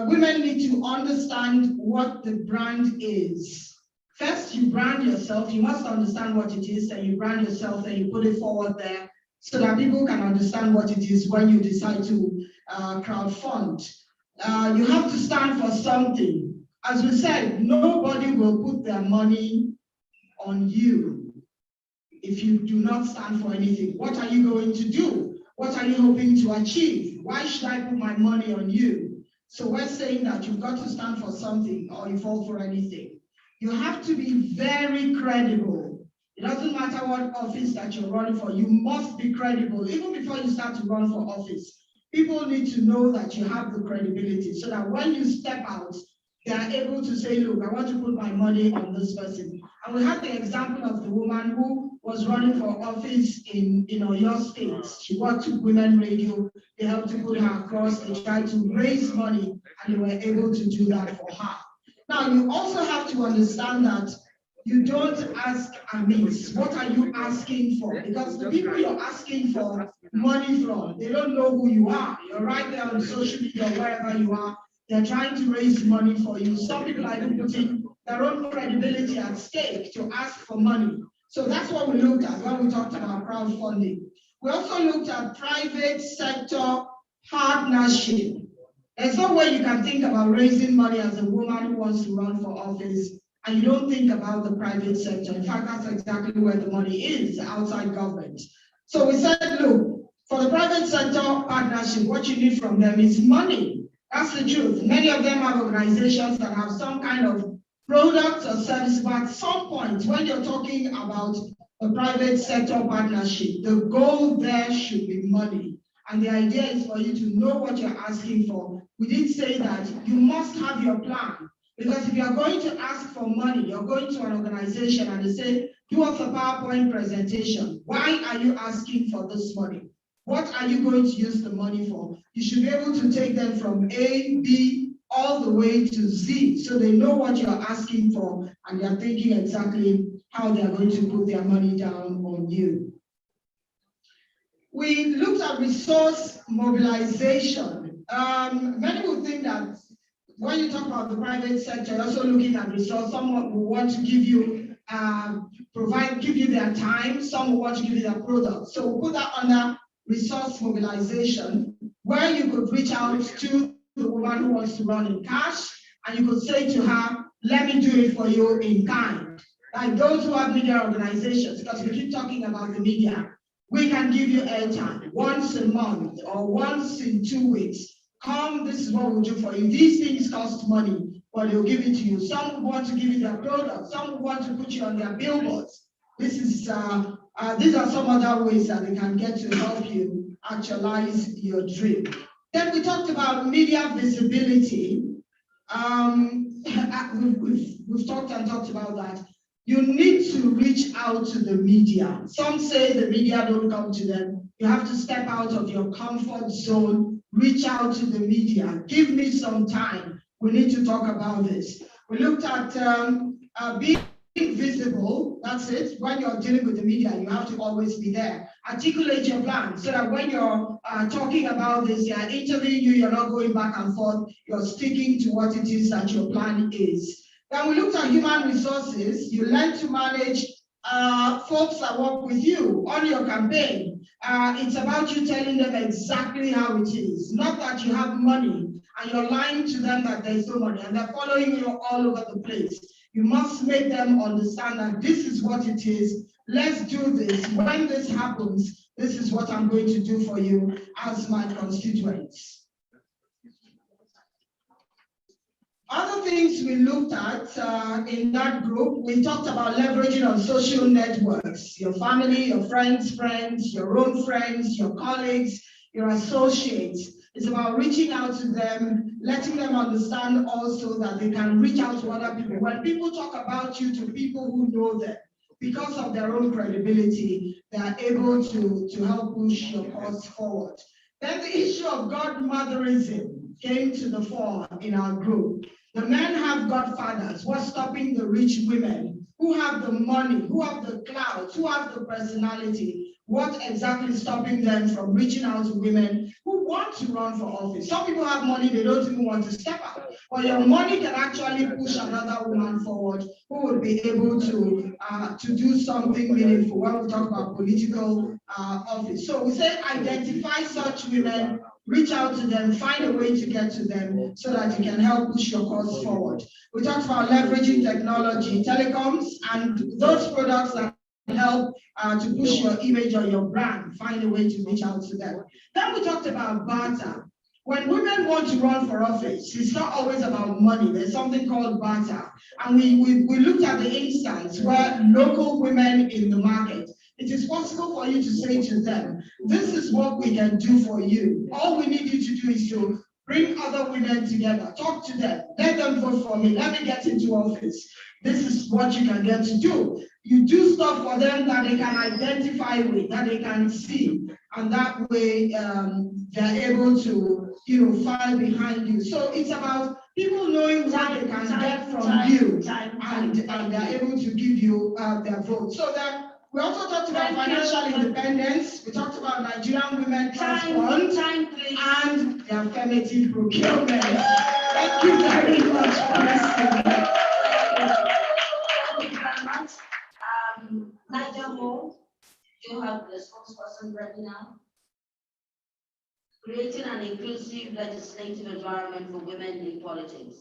women need to understand what the brand is. First, you brand yourself. You must understand what it is, and you brand yourself, and you put it forward there so that people can understand what it is when you decide to crowdfund. You have to stand for something. As we said, nobody will put their money on you if you do not stand for anything. What are you going to do? What are you hoping to achieve? Why should I put my money on you? So we're saying that you've got to stand for something or you fall for anything. You have to be very credible. It doesn't matter what office that you're running for, you must be credible. Even before you start to run for office, people need to know that you have the credibility so that when you step out, they are able to say, look, I want to put my money on this person. And we had the example of the woman who was running for office in your state. She worked with Women Radio. They helped to put her across. They tried to raise money and they were able to do that for her. Now, you also have to understand that you don't ask amiss. What are you asking for? Because the people you're asking for money from, they don't know who you are. You're right there on social media, wherever you are. They're trying to raise money for you. Some people are even putting their own credibility at stake to ask for money. So that's what we looked at when we talked about crowdfunding. We also looked at private sector partnership. There's no way you can think about raising money as a woman who wants to run for office and you don't think about the private sector. In fact, that's exactly where the money is, outside government. So we said, look, for the private sector partnership, what you need from them is money. That's the truth. Many of them have organizations that have some kind of product or service, but at some point, when you're talking about a private sector partnership, the goal there should be money. And the idea is for you to know what you're asking for. We did say that you must have your plan, because if you're going to ask for money, you're going to an organization and they say, do us a PowerPoint presentation. Why are you asking for this money? What are you going to use the money for? You should be able to take them from A, B, all the way to Z, so they know what you're asking for and they're thinking exactly how they're going to put their money down on you. We looked at resource mobilization. Many will think that when you talk about the private sector, you're also looking at resource. Someone will want to give you, give you their time. Some will want to give you their product. So we'll put that under resource mobilization, where you could reach out to the woman who wants to run in cash, and you could say to her, let me do it for you in kind. Like those who have media organizations, because we keep talking about the media, we can give you airtime once a month or once in 2 weeks. Come, this is what we'll do for you. These things cost money, but they'll give it to you. Some want to give you their product, some want to put you on their billboards. These are some other ways that they can get to help you actualize your dream. Then we talked about media visibility. We've talked about that. You need to reach out to the media. Some say the media don't come to them. You have to step out of your comfort zone, reach out to the media. Give me some time. We need to talk about this. We looked at being visible. That's it. When you're dealing with the media, you have to always be there. Articulate your plan so that when you're talking about this, they're interviewing you, you're not going back and forth. You're sticking to what it is that your plan is. Then we looked at human resources. You learn to manage folks that work with you on your campaign. It's about you telling them exactly how it is. Not that you have money and you're lying to them that there's no money and they're following you all over the place. You must make them understand that this is what it is. Let's do this. When this happens, this is what I'm going to do for you as my constituents. Other things we looked at in that group, we talked about leveraging on social networks, your family, your friends, your own friends, your colleagues, your associates. It's about reaching out to them, letting them understand also that they can reach out to other people. When people talk about you to people who know them, because of their own credibility, they are able to help push your cause forward. Then the issue of godmotherism came to the fore in our group. The men have godfathers. What's stopping the rich women who have the money, who have the clout, who have the personality? What exactly is stopping them from reaching out to women who want to run for office? Some people have money, they don't even want to step up. But your money can actually push another woman forward who will be able to do something meaningful when we talk about political office. So we say identify such women, reach out to them, find a way to get to them so that you can help push your cause forward. We talked about leveraging technology, telecoms, and those products that help to push your image or your brand, find a way to reach out to them. Then we talked about barter. When women want to run for office, it's not always about money. There's something called barter. And we looked at the instance where local women in the market, it is possible for you to say to them, this is what we can do for you. All we need you to do is to bring other women together, talk to them, let them vote for me, let me get into office. This is what you can get to do. You do stuff for them that they can identify with, that they can see, and that way they're able to, fall behind you. So it's about people knowing what they can get from you, and they're able to give you their vote. So that we also talked about financial independence. We talked about Nigerian Women Trust Fund and the affirmative procurement. Thank you very much for listening. Thank you very much. Nigel, you have the spokesperson ready now. Creating an inclusive legislative environment for women in politics.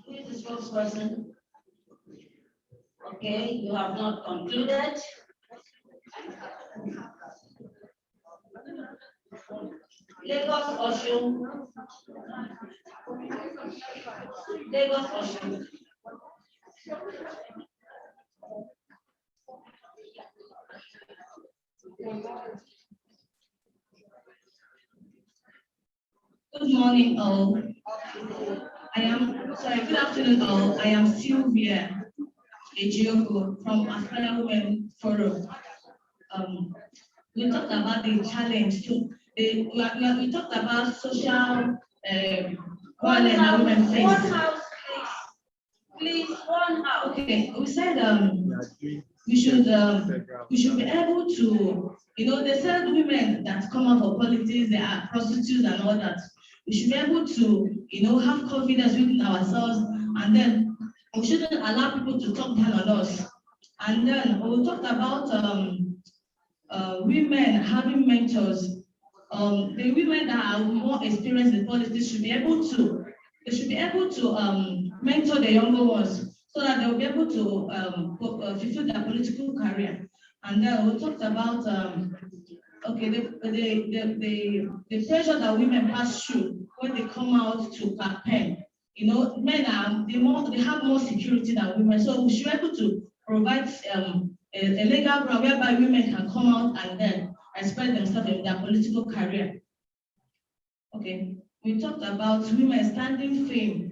Who is the spokesperson? Okay, you have not concluded. Lagos Osun. Lagos Osun. Good morning, all. Good afternoon, all. I am Sylvia Ejioko from Aspire Women Forum. We talked about the challenge too. We talked about social violence that women face. One house, please. Please, one house. Okay, we said we should be able to, they said women that come out for politics, they are prostitutes and all that. We should be able to, have confidence within ourselves, and then we shouldn't allow people to talk down on us. And then we talked about women having mentors. The women that are more experienced in politics should be able to, mentor the younger ones so that they'll be able to fulfill their political career. And then we talked about the pressure that women pass through when they come out to campaign. Men they have more security than women, so we should be able to provide a legal ground whereby women can come out and then express themselves in their political career. Okay, we talked about women standing firm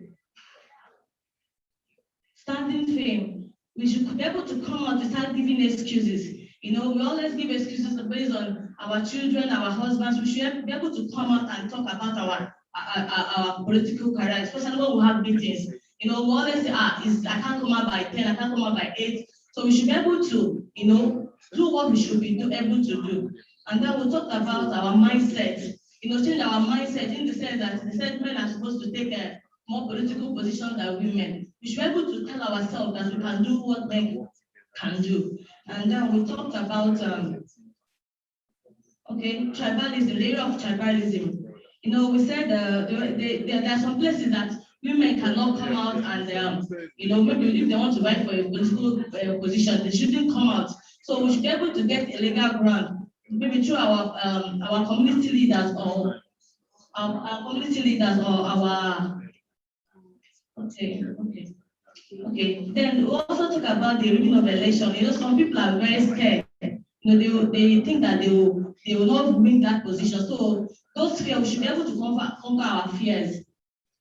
standing firm. We should be able to come out to start giving excuses. We always give excuses based on our children, our husbands. We should be able to come out and talk about our political career, especially when we have meetings. We always say, I can't come out by 10, I can't come out by 8. So we should be able to, do what we should be able to do. And then we talked about our mindset. Change our mindset in the sense that the said men are supposed to take a more political position than women. We should be able to tell ourselves that we can do what men can do. And then we talked about tribalism, the area of tribalism. We said there are some places that women cannot come out and maybe if they want to vie for a political position, they shouldn't come out. So we should be able to get a legal ground, maybe through our community leaders or our community leaders or our Then we also talk about the rigging of election. Some people are very scared. They think that they will not win that position. So those fears, we should be able to conquer our fears.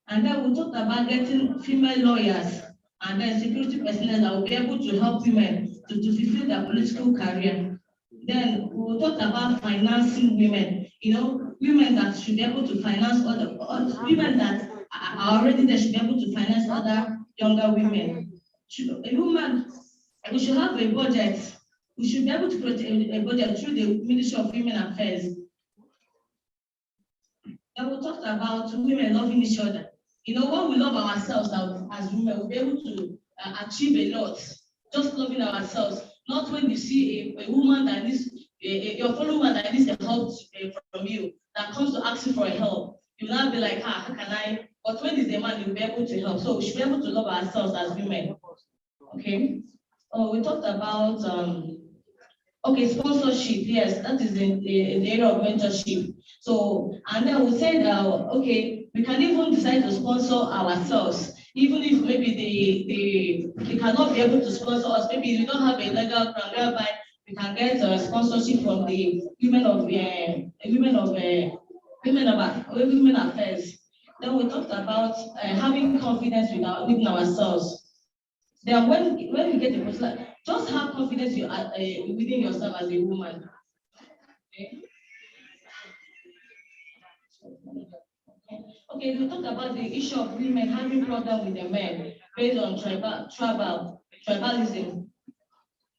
And then we talked about getting female lawyers and then security personnel that will be able to help women to fulfill their political career. Then we talked about financing women. Women that should be able to finance other women that are already there should be able to finance other younger women. We should have a budget. We should be able to create a budget through the Ministry of Women Affairs. Then we talked about women loving each other. When we love ourselves as women, we'll be able to achieve a lot. Just loving ourselves. Not when you see a woman that needs, your fellow woman that needs a help from you, that comes to ask you for help. You'll not be like, how can I? But when it's a man, you'll be able to help. So we should be able to love ourselves as women. Okay. We talked about sponsorship. Yes, that is in the area of mentorship. So, and then we said, we can even decide to sponsor ourselves, even if maybe they cannot be able to sponsor us. Maybe we don't have a legal ground whereby we can get a sponsorship from the women affairs. Then we talked about having confidence within ourselves. Then when you get a person, just have confidence within yourself as a woman. Okay, we talked about the issue of women having problem with the men based on tribalism.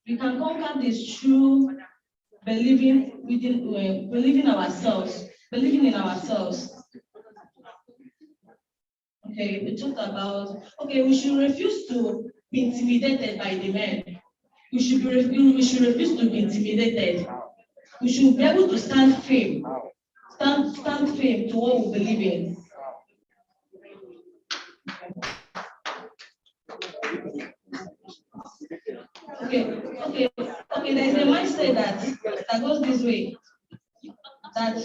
We can conquer this through believing in ourselves. Okay, we talked about, we should refuse to be intimidated by the men. We should refuse to be intimidated. We should be able to stand firm to what we believe in. Okay, there's a mindset that goes this way. That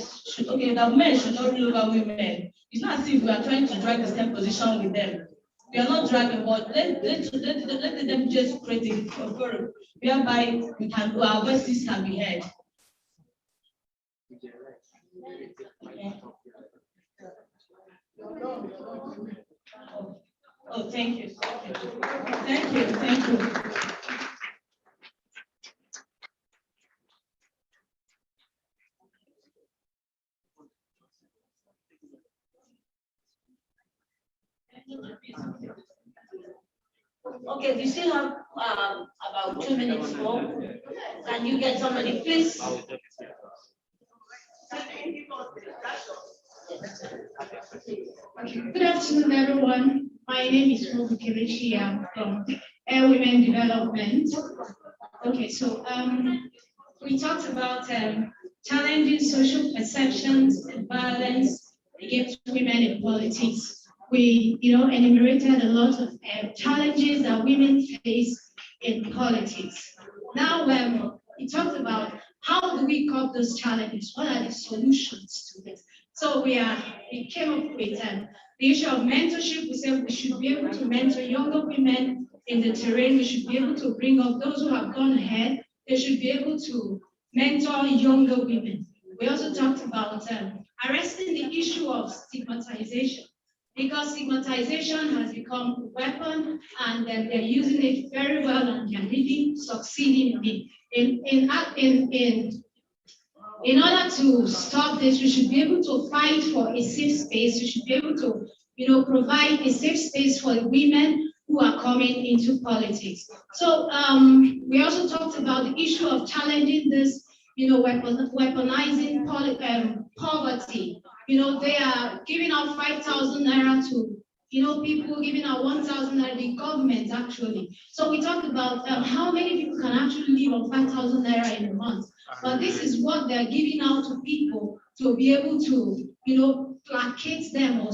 men should not rule over women. It's not as if we are trying to drag the same position with them. We are not dragging, but let them just create a forum whereby our voices can be heard. Oh, thank you. Thank you. Okay, we still have about 2 minutes more. Can you get somebody, please? Good afternoon, everyone. My name is Rubu Kelechi. I'm from Air Women Development. Okay, so we talked about challenging social perceptions and violence against women in politics. We, enumerated a lot of challenges that women face in politics. Now, we talked about how do we cope those challenges? What are the solutions to this? So we came up with the issue of mentorship. We said we should be able to mentor younger women in the terrain. We should be able to bring up those who have gone ahead. They should be able to mentor younger women. We also talked about arresting the issue of stigmatization. because stigmatization has become a weapon, and they're using it very well, and they're really succeeding in it. In order to stop this, we should be able to fight for a safe space. We should be able to, provide a safe space for the women who are coming into politics. So we also talked about the issue of challenging this, weaponizing poverty. They are giving out 5,000 naira to, people giving out 1,000 naira, the government actually. So we talked about how many people can actually live on 5,000 naira in a month. But this is what they're giving out to people to be able to, placate them or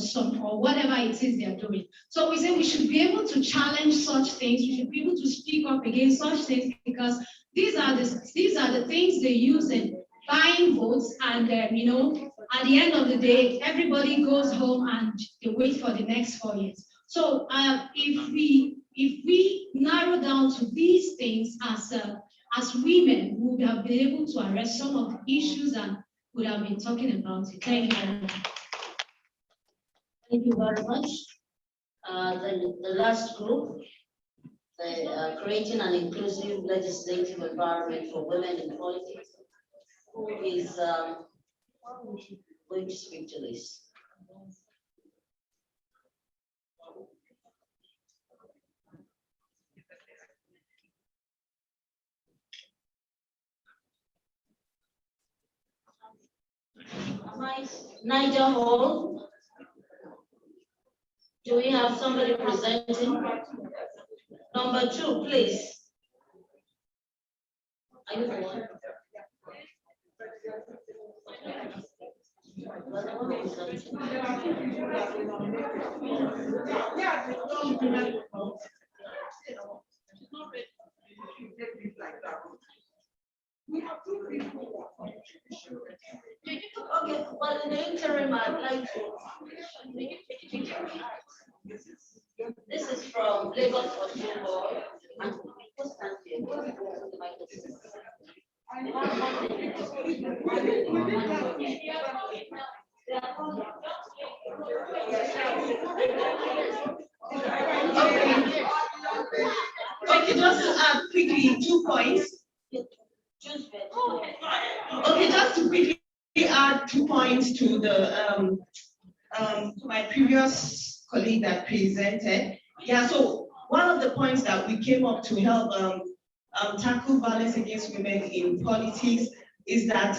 whatever it is they're doing. So we say we should be able to challenge such things. We should be able to speak up against such things, because these are the things they use in buying votes, and at the end of the day, everybody goes home and they wait for the next 4 years. So if we narrow down to these things as women, we would have been able to address some of the issues and would have been talking about it. Thank you very much. Thank you very much. The last group, creating an inclusive legislative environment for women in politics. Who is going to speak to this? Nigel Hall. Do we have somebody presenting? Number 2, please. Are you the one? Okay, well, in the interim, I'd like to. This is from Lagos Football. Okay, just to add quickly 2 points. Okay, just to quickly add 2 points to the to my previous colleague that presented. Yeah, so one of the points that we came up to help tackle violence against women in politics is that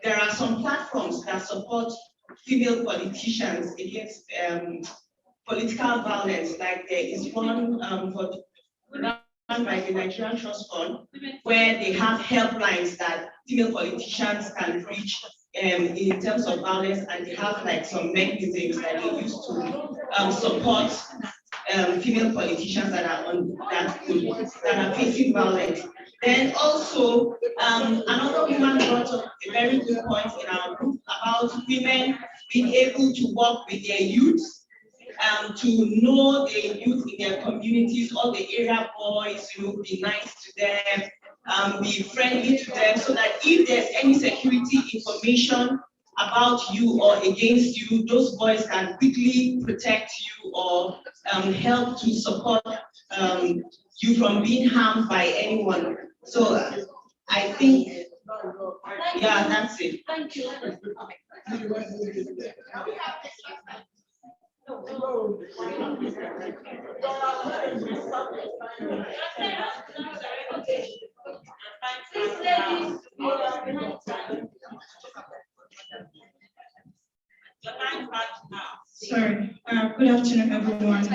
there are some platforms that support female politicians against political violence. Like there is one run by the Nigerian Trust Fund, where they have helplines that female politicians can reach in terms of violence, and they have like some mechanisms that they use to support female politicians that are facing violence. Then also, another woman brought up a very good point in our group about women being able to work with their youth, to know the youth in their communities, all the area boys, be nice to them, be friendly to them, so that if there's any security information about you or against you, those boys can quickly protect you or help to support you from being harmed by anyone. So I think, yeah, that's it. Thank you. Sorry, good afternoon, everyone.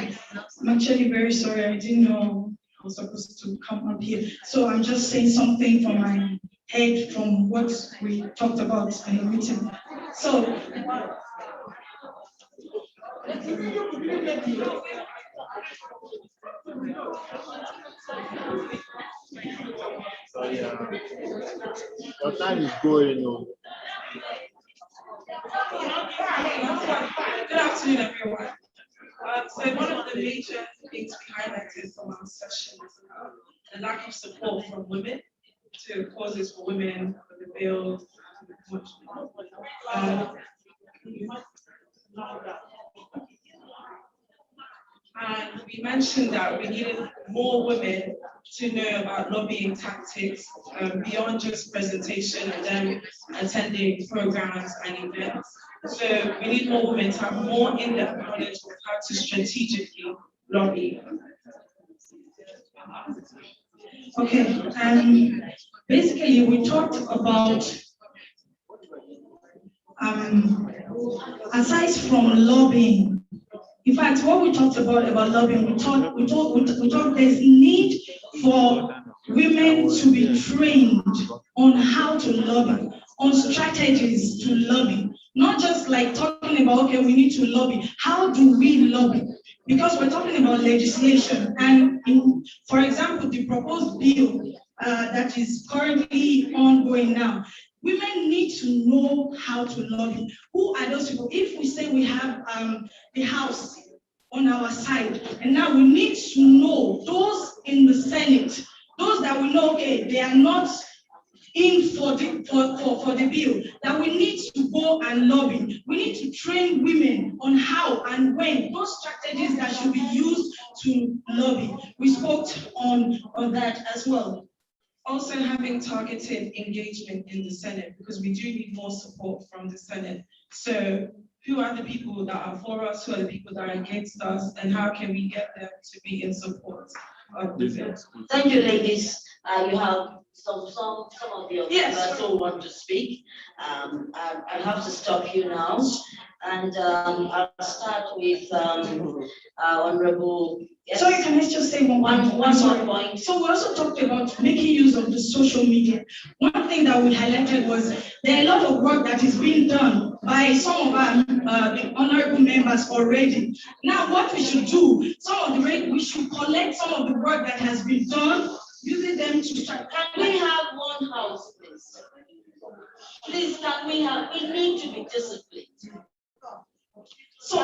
I'm actually very sorry, I didn't know I was supposed to come up here. So I'm just saying something from my head from what we talked about in the meeting. So, your time is going. Good afternoon, everyone. So one of the major things we highlighted from our session is the lack of support from women to causes for women with the bill. we mentioned that we needed more women to know about lobbying tactics beyond just presentation and then attending programs and events. So we need more women to have more in-depth knowledge of how to strategically lobby. Okay, basically we talked about aside from lobbying. In fact, what we talked about lobbying, we talked there's need for women to be trained on how to lobby, on strategies to lobby, not just like talking about, okay, we need to lobby. How do we lobby? Because we're talking about legislation, and for example, the proposed bill that is currently ongoing now, women need to know how to lobby. Who are those people? If we say we have the House on our side, and now we need to know those in the Senate, those that we know, okay, they are not in for the bill, that we need to go and lobby. We need to train women on how and when, those strategies that should be used to lobby. We spoke on that as well. Also having targeted engagement in the Senate, because we do need more support from the Senate. So who are the people that are for us, who are the people that are against us, and how can we get them to be in support of the bill? Thank you, ladies. You have some of your members who want to speak. I'll have to stop you now. And I'll start with Honorable. Yes. Sorry, can I just say one more point? So we also talked about making use of the social media. One thing that we highlighted was there are a lot of work that is being done by some of our the honorable members already. Now, what we should do, we should collect some of the work that has been done, using them to start. Can we have one house, please? Please, we need to be disciplined. So,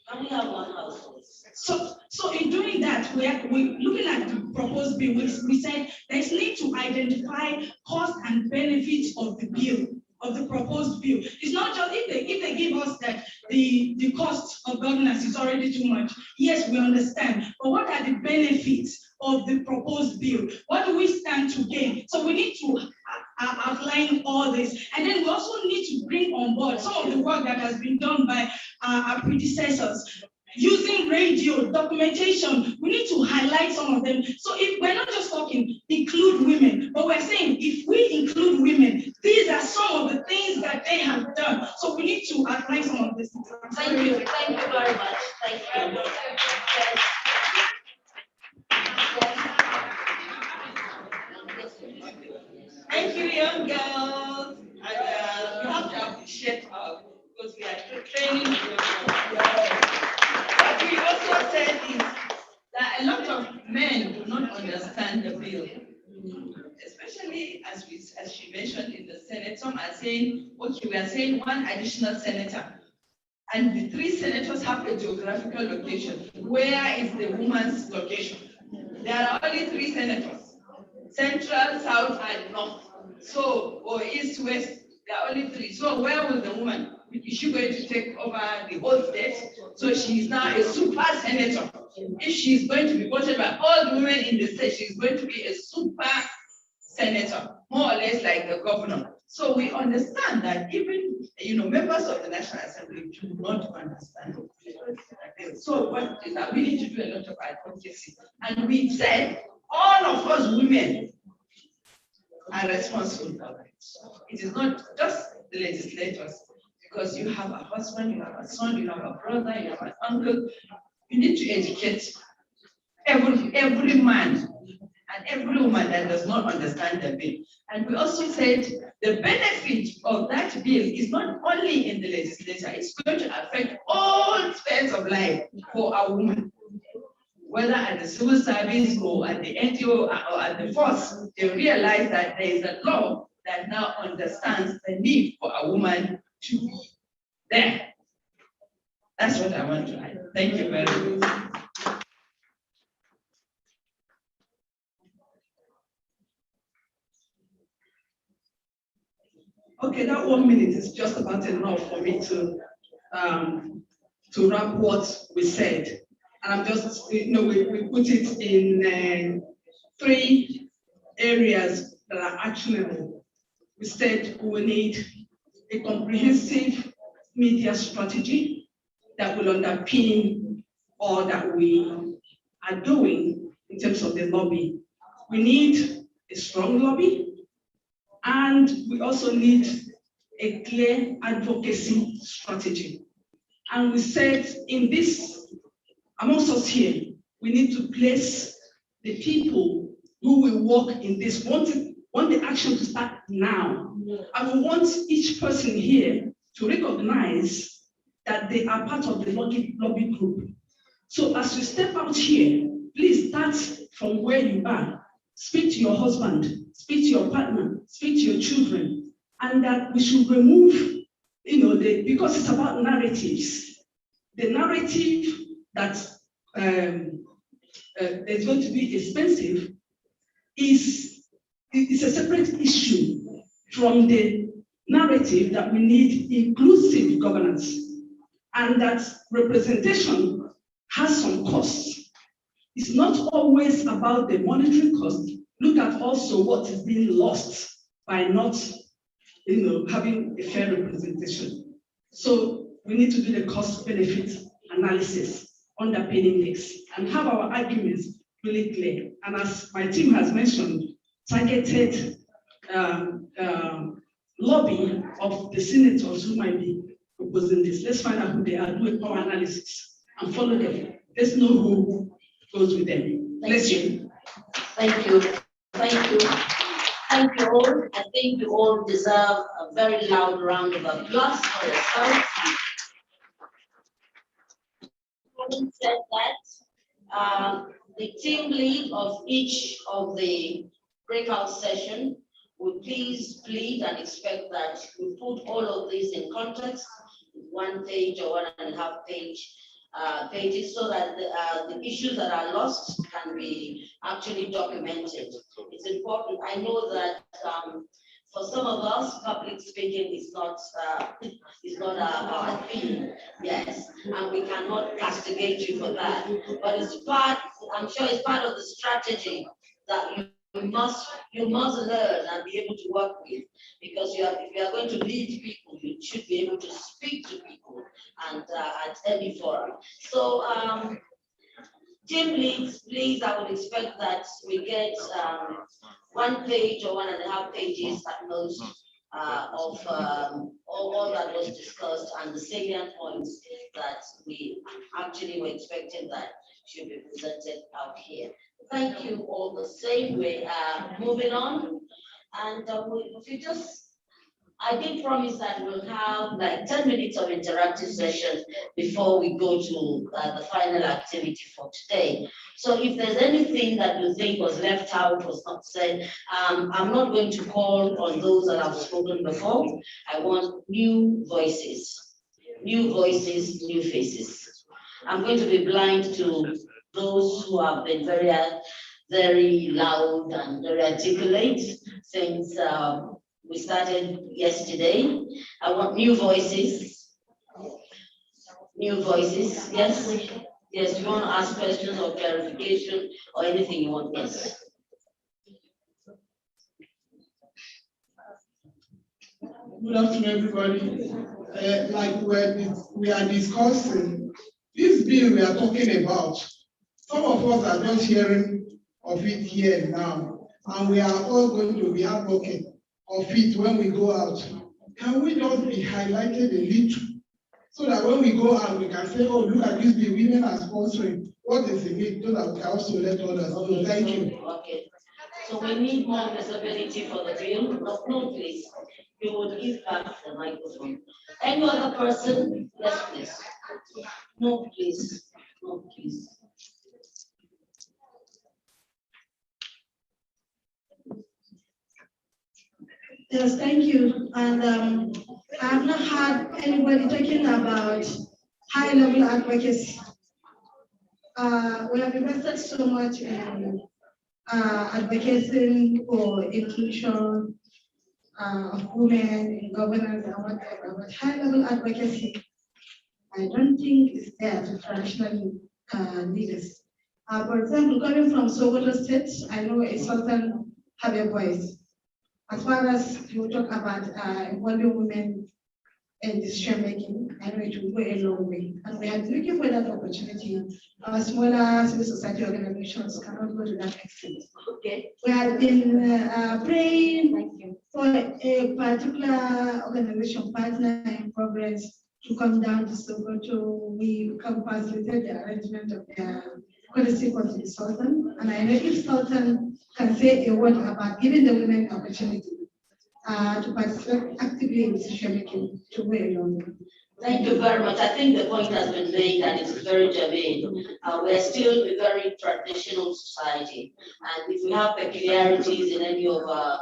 can we have one house, please? So in doing that, we're looking at the proposed bill. We said there's need to identify cost and benefits of the bill, of the proposed bill. It's not just if they give us that the cost of governance is already too much. Yes, we understand. But what are the benefits of the proposed bill? What do we stand to gain? So we need to outline all this. And then we also need to bring on board some of the work that has been done by our predecessors. Using radio, documentation, we need to highlight some of them. So if we're not just talking, include women, but we're saying if we include women, these are some of the things that they have done. So we need to outline some of this. Thank you very much. Thank you. Thank you, young girls. And we have to appreciate her because we are training. What we also said is that a lot of men do not understand the bill, especially as she mentioned in the Senate. Some are saying, okay, we are saying one additional senator, and the 3 senators have a geographical location. Where is the woman's location? There are only 3 senators: Central, South, and North. So, or East, West, there are only 3. So where will the woman? Is she going to take over the whole state? So she is now a super senator. If she's going to be voted by all the women in the state, she's going to be a super senator, more or less like the governor. So we understand that even members of the National Assembly do not understand. So what is that? We need to do a lot of advocacy. And we said all of us women are responsible for it. It is not just the legislators, because you have a husband, you have a son, you have a brother, you have an uncle. You need to educate every man and every woman that does not understand the bill. And we also said the benefit of that bill is not only in the legislature, it's going to affect all spheres of life for a woman. Whether at the civil service or at the NGO or at the force, they realize that there is a law that now understands the need for a woman to be there. That's what I want to add. Thank you very much. Okay, that 1 minute is just about enough for me to wrap what we said. And I'm just, we put it in 3 areas that are actionable. We said we will need a comprehensive media strategy that will underpin all that we are doing in terms of the lobby. We need a strong lobby, and we also need a clear advocacy strategy. And we said in this, amongst us here, we need to place the people who will work in this, want the action to start now. And we want each person here to recognize that they are part of the lobby group. So as you step out here, please start from where you are. Speak to your husband, speak to your partner, speak to your children, and that we should remove, because it's about narratives. The narrative that is going to be expensive is a separate issue from the narrative that we need inclusive governance, and that representation has some costs. It's not always about the monetary cost. Look at also what is being lost by not having a fair representation. So we need to do the cost-benefit analysis underpinning this and have our arguments really clear. And as my team has mentioned, targeted lobby of the senators who might be proposing this. Let's find out who they are, do a power analysis and follow them. Let's know who goes with them. Bless you. Thank you. Thank you. Thank you all. I think you all deserve a very loud round of applause for yourselves. Having said that, the team lead of each of the breakout session would please plead and expect that we put all of this in context, 1 page or 1.5 page pages, so that the issues that are lost can be actually documented. It's important. I know that for some of us, public speaking is not our thing, yes, and we cannot castigate you for that. But it's part. I'm sure it's part of the strategy that you must learn and be able to work with, because if you are going to lead people, you should be able to speak to people and at any forum. So team leads, please, I would expect that we get 1 page or 1.5 pages at most of all that was discussed and the salient points that we actually were expecting that should be presented out here. Thank you all the same. We are moving on, and I did promise that we'll have like 10 minutes of interactive session before we go to the final activity for today. So if there's anything that you think was left out, was not said, I'm not going to call on those that have spoken before. I want new voices, new faces. I'm going to be blind to those who have been very loud and very articulate since we started yesterday. I want new voices. New voices, yes? Yes, you want to ask questions or clarification or anything you want, yes. Good afternoon, everybody. Like we are discussing, this bill we are talking about, some of us are just hearing of it here now, and we are all going to be advocates of it when we go out. Can we just be highlighted a little, so that when we go out, we can say, oh, look at this bill, women are sponsoring. What is it? So that we can also let others know. Thank you. Okay. So we need more visibility for the bill. No, please. You would give back the microphone. Any other person? Yes, please. No, please. No, please. Yes, thank you. And I have not heard anybody talking about high-level advocacy. We have invested so much in advocating for inclusion of women in governance and whatever, but high-level advocacy, I don't think is there to traditionally leaders. For example, coming from Sokoto State, I know a Sultan have a voice. As far as you talk about involving women in decision making, I know it will go a long way. And we are looking for that opportunity. Our smaller civil society organizations cannot go to that extent. Okay. We have been praying for a particular organization partner in progress to come down to Sokoto. We can facilitate the arrangement of the policy for the Sultan. And I know if Sultan can say a word about giving the women opportunity to participate actively in decision making to way along. Thank you very much. I think the point has been made and it's very germane. We're still a very traditional society. And if we have peculiarities in any of our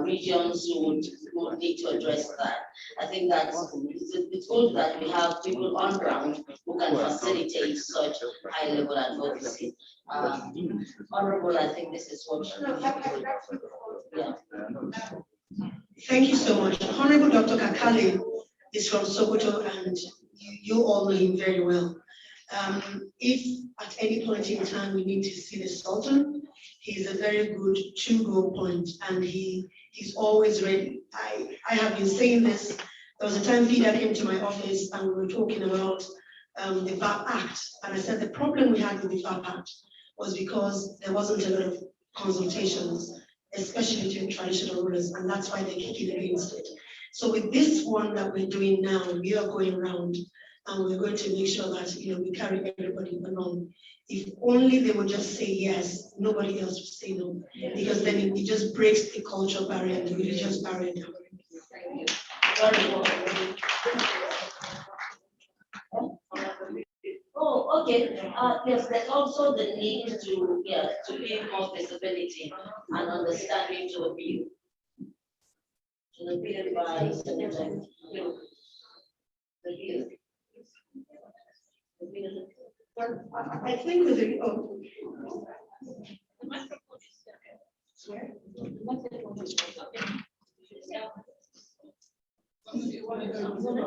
regions, we would need to address that. I think that it's good that we have people on ground who can facilitate such high level advocacy. Honorable, I think this is what. Yeah. Thank you so much. Honorable Dr. Kakali is from Sokoto, and you all know him very well. If at any point in time we need to see the Sultan, he's a very good to-go point, and he's always ready. I have been saying this. There was a time Vida came to my office and we were talking about the VAP Act, and I said the problem we had with the VAP Act was because there wasn't a lot of consultations, especially between traditional rulers, and that's why they kicked it against it. So with this one that we're doing now, we are going around and we're going to make sure that we carry everybody along. If only they would just say yes, nobody else would say no, because then it just breaks the cultural barrier and the religious barrier down. Oh, okay. Yes, there's also the need to give more visibility and understanding to the bill. To the bill by Senator. The bill. I think with the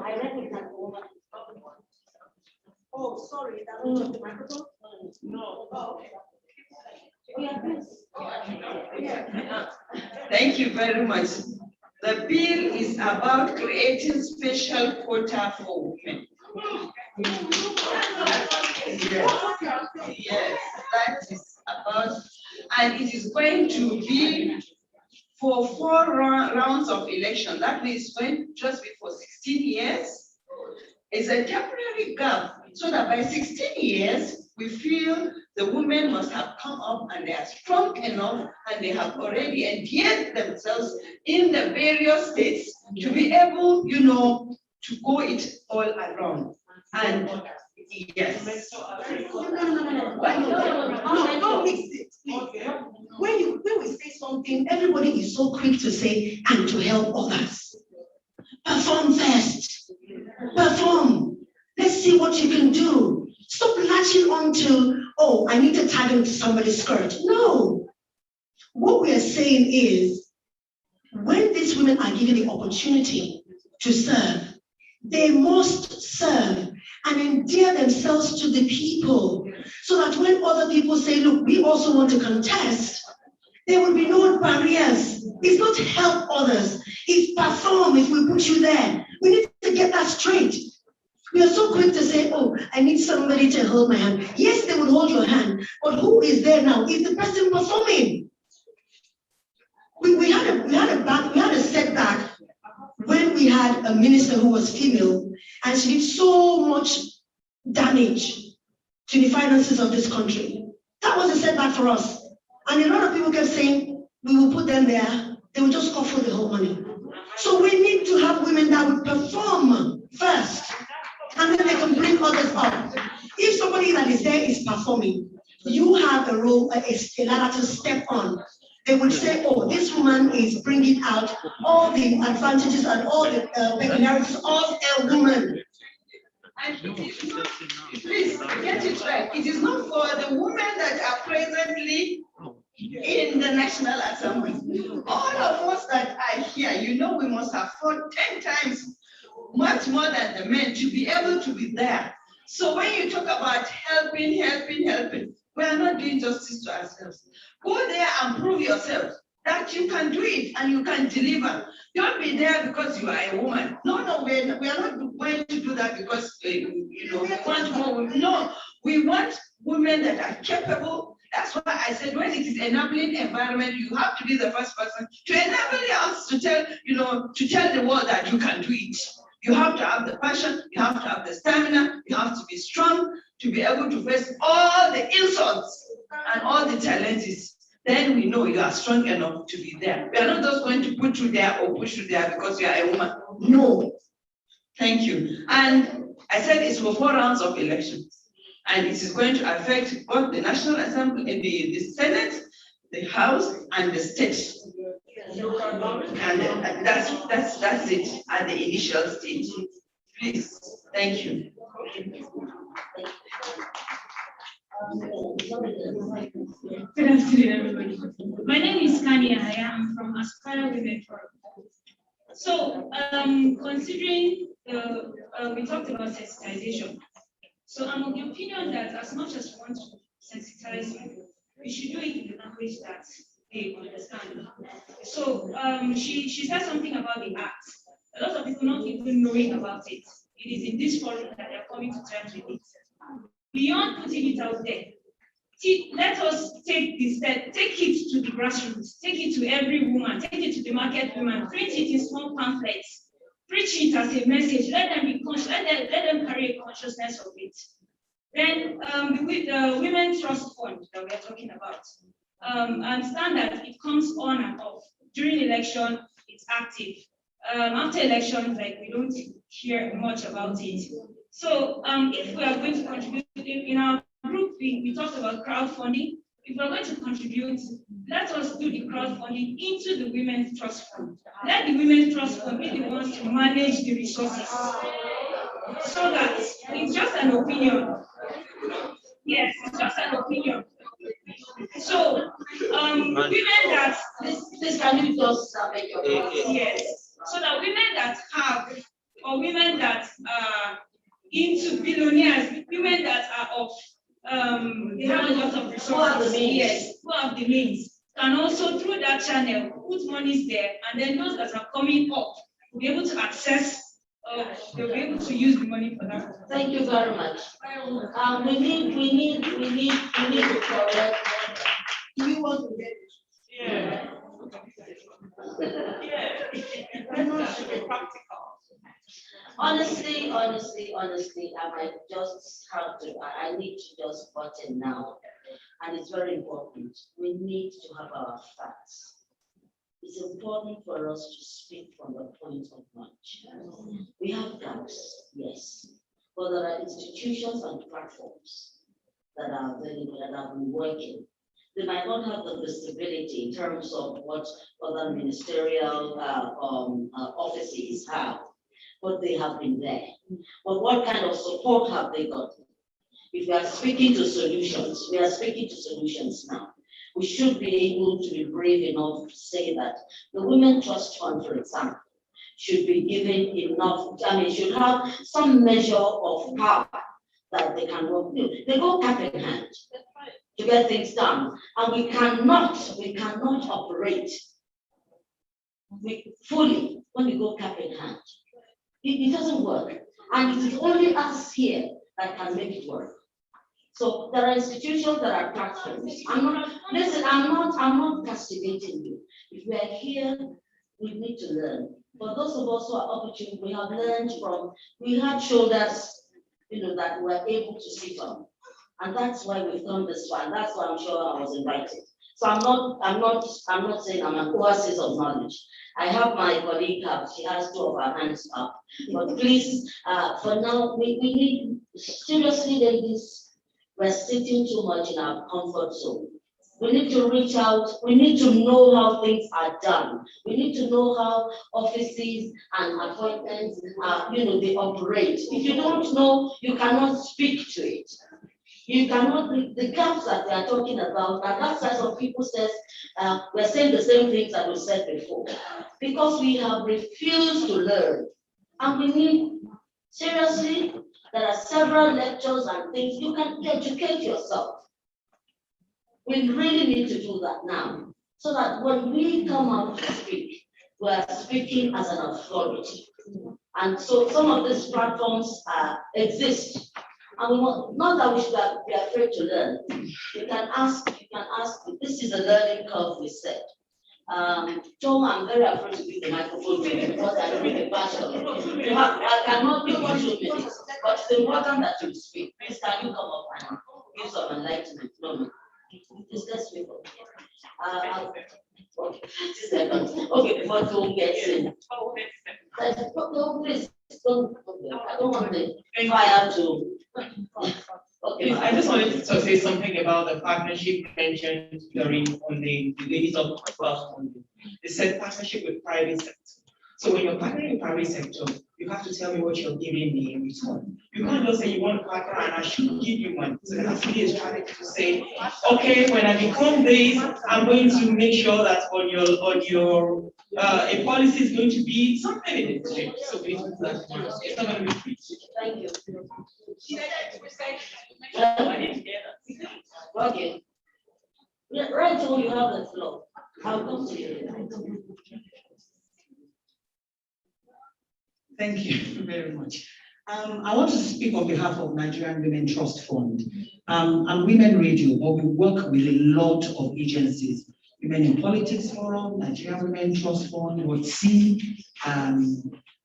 I recognize the woman. Oh, sorry, that was the microphone? No. Oh, okay. Thank you very much. The bill is about creating special quota for women. Yes, that is about, and it is going to be for 4 rounds of election. That means it's going to just be for 16 years. It's a temporary gap, so that by 16 years, we feel the women must have come up and they are strong enough and they have already endeared themselves in the various states to be able, to go it all around. And yes. Don't mix it, please. When we say something, everybody is so quick to say, and to help others. Perform first. Perform. Let's see what you can do. Stop latching on to, oh, I need to tag into somebody's skirt. No. What we are saying is, when these women are given the opportunity to serve, they must serve and endear themselves to the people, so that when other people say, look, we also want to contest, there will be no barriers. It's not help others, it's perform. If we put you there, we need to get that straight. We are so quick to say, oh, I need somebody to hold my hand. Yes, they would hold your hand, but who is there now? Is the person performing? We had a setback when we had a minister who was female, and she did so much damage to the finances of this country. That was a setback for us. And a lot of people kept saying, we will put them there, they will just offer the whole money. So we need to have women that would perform first, and then they can bring others up. If somebody that is there is performing, you have a role, a ladder to step on. They will say, oh, this woman is bringing out all the advantages and all the peculiarities of a woman. And it is not, please get it right, it is not for the women that are presently in the National Assembly. All of us that are here, we must have fought 10 times much more than the men to be able to be there. So when you talk about helping, we are not doing justice to ourselves. Go there and prove yourself that you can do it and you can deliver. Don't be there because you are a woman. No, we are not going to do that because we want more women. No, we want women that are capable. That's why I said when it is enabling environment, you have to be the first person to enable us to tell, to tell the world that you can do it. You have to have the passion, you have to have the stamina, you have to be strong to be able to face all the insults and all the challenges. Then we know you are strong enough to be there. We are not just going to put you there or push you there because you are a woman. No. Thank you. And I said it's for 4 rounds of elections. And it is going to affect both the National Assembly, the Senate, the House, and the state. And that's it at the initial stage. Please, thank you. Good afternoon, everybody. My name is Kania. I am from Aspire Women Forum. So, considering we talked about sensitization. So I'm of the opinion that as much as we want to sensitize people, we should do it in the language that they understand. So she said something about the act. A lot of people not even knowing about it. It is in this forum that they are coming to terms with it. Beyond putting it out there, let us take this step, take it to the grassroots, take it to every woman, take it to the market woman, print it in small pamphlets, preach it as a message, let them be conscious, let them carry a consciousness of it. Then the Women's Trust Fund that we are talking about, understand that it comes on and off. During election, it's active. After elections, like we don't hear much about it. So if we are going to contribute in our group, we talked about crowdfunding. If we're going to contribute, let us do the crowdfunding into the Women's Trust Fund. Let the Women's Trust Fund be the ones to manage the resources. So that it's just an opinion. Yes, it's just an opinion. So women that this can you just make your point? Yes. So that women that have, or women that are into billionaires, women that are of they have a lot of resources. Who have the means? Yes, who have the means can also through that channel put monies there, and then those that are coming up will be able to access. They'll be able to use the money for that. Thank you very much. We need to correct. Do you want to get it? Yeah. Honestly, I might just have to, I need to just button now. And it's very important. We need to have our facts. It's important for us to speak from the point of knowledge. We have gaps, yes, but there are institutions and platforms that are available that have been working. They might not have the visibility in terms of what other ministerial offices have, but they have been there. But what kind of support have they got? If we are speaking to solutions, we are speaking to solutions now. We should be able to be brave enough to say that the Women Trust Fund, for example, should be given enough, should have some measure of power that they can work with. They go cap in hand to get things done. And we cannot operate fully when we go cap in hand. It doesn't work. And it is only us here that can make it work. So there are institutions that are platforms. I'm not castigating you. If we are here, we need to learn. For those of us who are opportune, we have learned from, we had shoulders, that we were able to sit on. And that's why we've come this far. And that's why I'm sure I was invited. So I'm not saying I'm an oasis of knowledge. I have my colleague up, she has 2 of her hands up. But please, for now, we need, seriously, ladies, we're sitting too much in our comfort zone. We need to reach out. We need to know how things are done. We need to know how offices and appointments, they operate. If you don't know, you cannot speak to it. You cannot, the gaps that they are talking about, and that's why some people says, we're saying the same things that we said before. Because we have refused to learn. And we need, seriously, There are several lectures and things you can educate yourself. We really need to do that now, so that when we come out to speak, we are speaking as an authority. And so some of these platforms exist. And we want, not that we should be afraid to learn. You can ask, this is a learning curve, we said. Tom, I'm very afraid to give the microphone to you because I don't really passion. I cannot give you 2 minutes, but it's important that you speak. Please, can you come up and give some enlightenment? No. Please, let's speak up. Okay, before Tom gets in. No, please, don't, I don't want the fire to. Okay. Please, I just wanted to say something about the partnership mentioned during on the ladies of funding. They said partnership with private sector. So when you're partnering with private sector, you have to tell me what you're giving me in return. You can't just say you want to partner and I should give you money. So there has to be a strategy to say, okay, when I become this, I'm going to make sure that on your a policy is going to be something in exchange. So it's not going to be free. Thank you. Okay. Yeah, right, so you have the floor. I'll come to you. Thank you very much. I want to speak on behalf of Nigerian Women Trust Fund. I'm Women Radio, but we work with a lot of agencies. Women in Politics Forum, Nigerian Women Trust Fund, WOTC,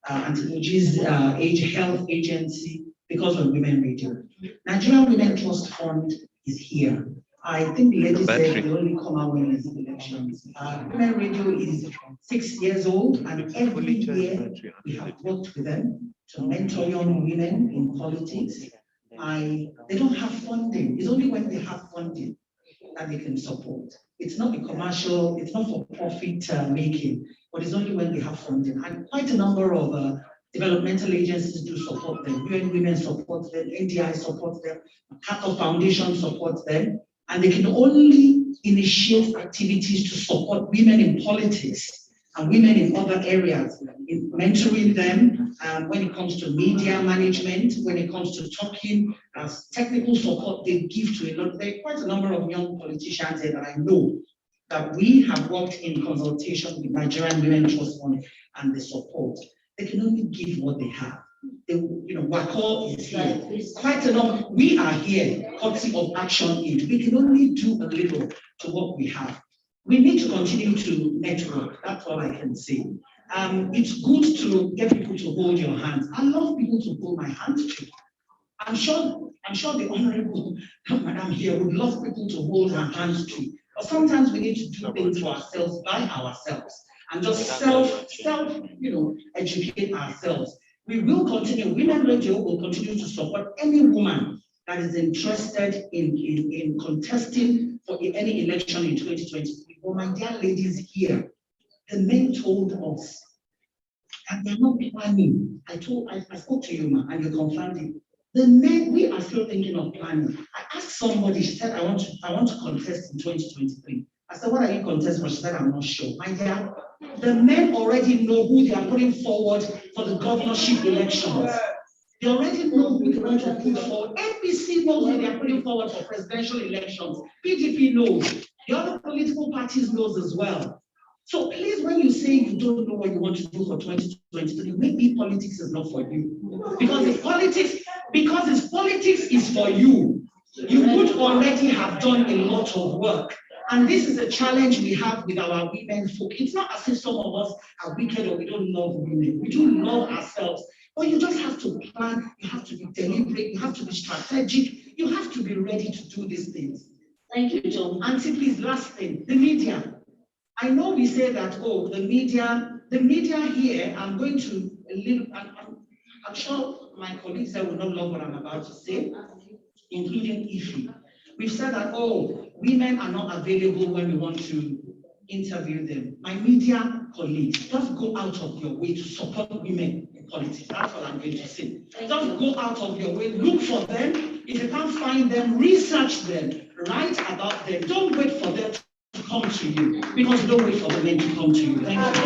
Anti-Age's Age Health Agency, because of Women Radio. Nigerian Women Trust Fund is here. I think the lady said we only come out when there's elections. Women Radio is 6 years old, and every year we have worked with them to mentor young women in politics. They don't have funding. It's only when they have funding that they can support. It's not a commercial, it's not for profit making, but it's only when they have funding. And quite a number of developmental agencies do support them. UN Women support them, NDI supports them, Capital Foundation supports them. And they can only initiate activities to support women in politics and women in other areas, in mentoring them when it comes to media management, when it comes to talking, as technical support they give to a lot. There are quite a number of young politicians there that I know that we have worked in consultation with Nigerian Women Trust Fund and the support. They can only give what they have. Wako is here. Quite a number. We are here, courtesy of Action Aid. We can only do a little to what we have. We need to continue to network. That's all I can say. It's good to get people to hold your hands. I love people to hold my hand too. I'm sure the honorable madam here would love people to hold her hands too. But sometimes we need to do things for ourselves by ourselves and just educate ourselves. We will continue, Women Radio will continue to support any woman that is interested in contesting for any election in 2023. But my dear ladies here, the men told us that they're not planning. I spoke to you, ma, and you confirmed it. The men, we are still thinking of planning. I asked somebody, she said, I want to contest in 2023. I said, what are you contesting for? She said, I'm not sure. My dear, the men already know who they are putting forward for the governorship elections. They already know who they want to put forward. NBC knows who they are putting forward for presidential elections. PDP knows. The other political parties knows as well. So please, when you say you don't know what you want to do for 2023, maybe politics is not for you. Because if politics is for you, you would already have done a lot of work. And this is a challenge we have with our women folk. It's not as if some of us are wicked or we don't love women. We do love ourselves. But you just have to plan, you have to be deliberate, you have to be strategic, you have to be ready to do these things. Thank you, John. Auntie, please, last thing, the media. I know we say that, oh, the media here, I'm going to a little, I'm sure my colleagues there will not love what I'm about to say, including Ify. We've said that, oh, women are not available when we want to interview them. My media colleagues, just go out of your way to support women in politics. That's all I'm going to say. Just go out of your way, look for them. If you can't find them, research them, write about them. Don't wait for them to come to you, because you don't wait for the men to come to you. Thank you.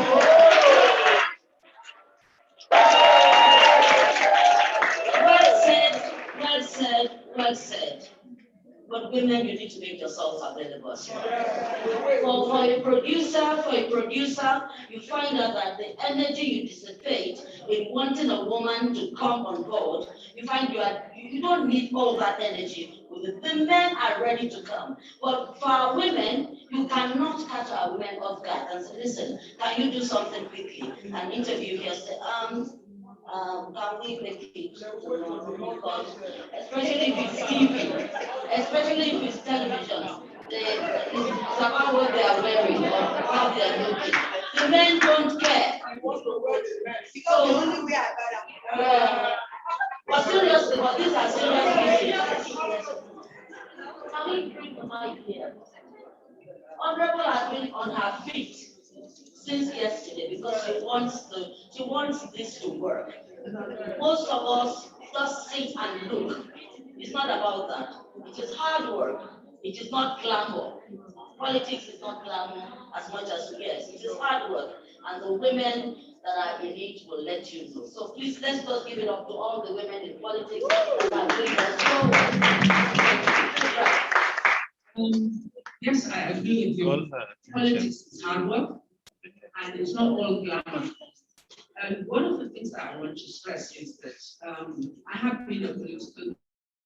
Well said, women, you need to make yourself available as well. For a producer, you find out that the energy you dissipate in wanting a woman to come on board, you find you don't need all that energy. The men are ready to come. But for our women, you cannot catch our women off guard and say, listen, can you do something quickly? An interview here, say, can we make it? Oh God. Especially if it's TV, especially if it's television. It's about what they are wearing or how they are looking. The men don't care. So, but seriously, but these are serious issues. Can we bring the mic here? Honorable has been on her feet since yesterday because she wants this to work. Most of us just sit and look. It's not about that. It is hard work. It is not glamour. Politics is not glamour as much as yes. It is hard work. And the women that are in it will let you know. So please let's just give it up to all the women in politics that are doing us forward. Yes, I agree with you. Politics is hard work and it's not all glamour. And one of the things that I want to stress is that I have been a political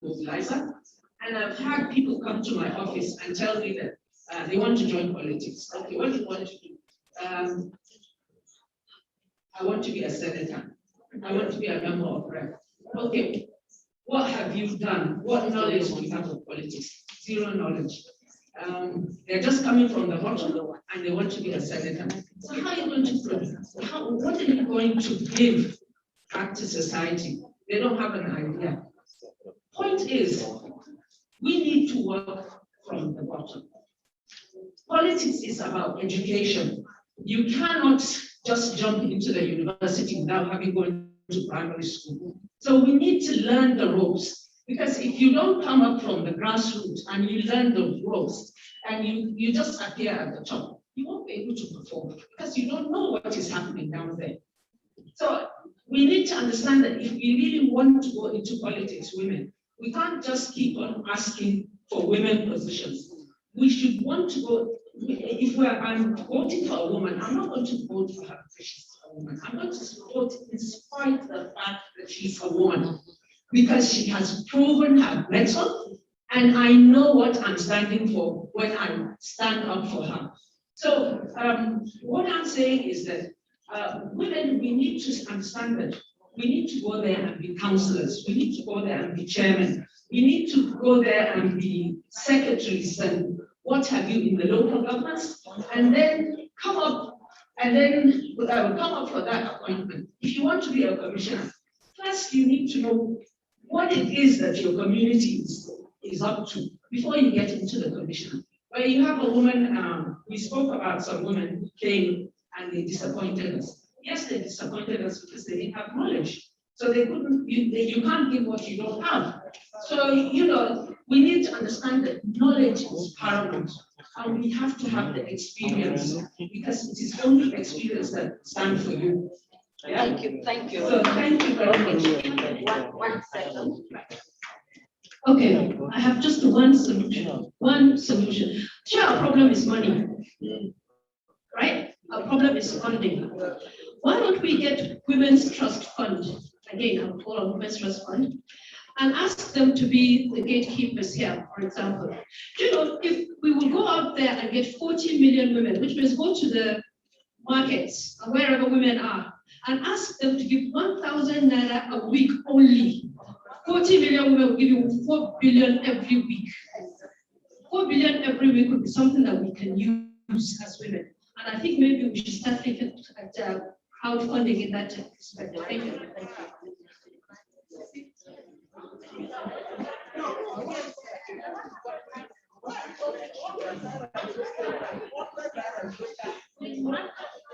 mobilizer, and I've had people come to my office and tell me that they want to join politics. Okay, what do you want to do? I want to be a senator. I want to be a member of rep. Okay, what have you done? What knowledge do you have of politics? Zero knowledge. They're just coming from the bottom and they want to be a senator. So how are you going to produce? What are you going to give back to society? They don't have an idea. Point is, we need to work from the bottom. Politics is about education. You cannot just jump into the university without having gone to primary school. So we need to learn the ropes. Because if you don't come up from the grassroots and you learn the ropes and you just appear at the top, you won't be able to perform because you don't know what is happening down there. So we need to understand that if we really want to go into politics, women, we can't just keep on asking for women positions. We should want to go, if I'm voting for a woman, I'm not going to vote for her because she's a woman. I'm going to vote in spite of the fact that she's a woman. Because she has proven her mettle, and I know what I'm standing for when I stand up for her. So what I'm saying is that women, we need to understand that we need to go there and be councillors. We need to go there and be chairmen. We need to go there and be secretaries and what have you in the local governments, and then come up for that appointment. If you want to be a commissioner, first you need to know what it is that your community is up to before you get into the commission. Where you have a woman, we spoke about some women who came and they disappointed us. Yes, they disappointed us because they didn't have knowledge. So they couldn't, you can't give what you don't have. So, we need to understand that knowledge is paramount. And we have to have the experience because it is only experience that stands for you. Yeah. Thank you. So thank you very much. One second. Okay, I have just one solution. Sure, our problem is money, right? Our problem is funding. Why don't we get Women's Trust Fund, again, I'll call a Women's Trust Fund, and ask them to be the gatekeepers here, for example. If we will go out there and get 40 million women, which means go to the markets, wherever women are, and ask them to give 1,000 naira a week only. 40 million women will give you 4 billion every week. 4 billion every week would be something that we can use as women. And I think maybe we should start thinking at crowdfunding in that perspective. Thank you.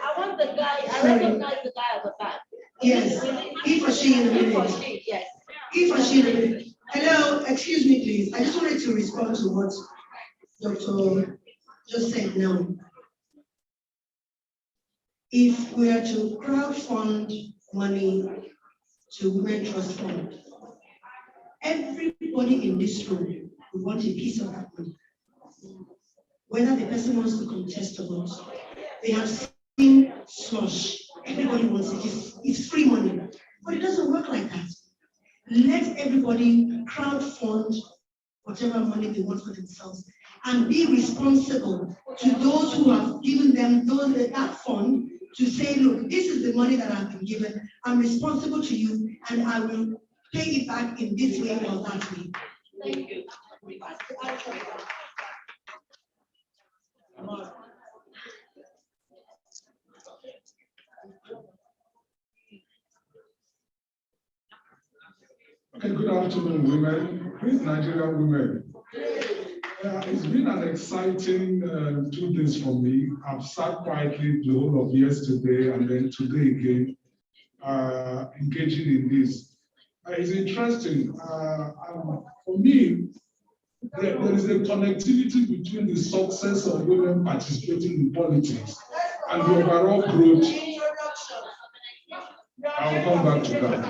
I want the guy, I recognize the guy at the back. Yes, he for she in a minute. Yes. He for she in a minute. Hello, excuse me, please. I just wanted to respond to what Dr. just said now. If we are to crowdfund money to Women Trust Fund, everybody in this room we want a piece of that money. Whether the person wants to contest or not, they have seen slush. Everybody wants it. It's free money. But it doesn't work like that. Let everybody crowd fund whatever money they want for themselves and be responsible to those who have given them that fund to say, look, this is the money that I've been given. I'm responsible to you and I will pay it back in this way or that way. Thank you. Okay, good afternoon, women. Please, Nigerian women. It's been an exciting 2 days for me. I've sat quietly the whole of yesterday and then today again, engaging in this. It's interesting. For me, there is a connectivity between the success of women participating in politics and the overall growth. I'll come back to that.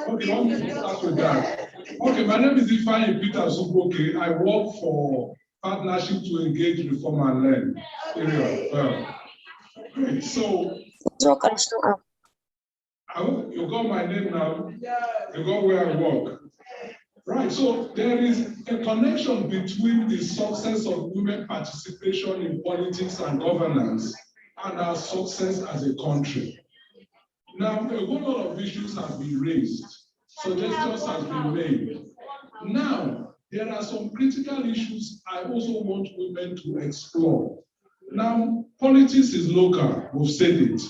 Okay, let me start with that. Okay, my name is Ifeanyi Peter Suboke. I work for Partnership to Engage, Reform and Learn. Great. So, you got my name now. You got where I work. Right, so there is a connection between the success of women participation in politics and governance and our success as a country. Now, a whole lot of issues have been raised, suggestions have been made. Now, there are some critical issues I also want women to explore. Now, politics is local, we've said it.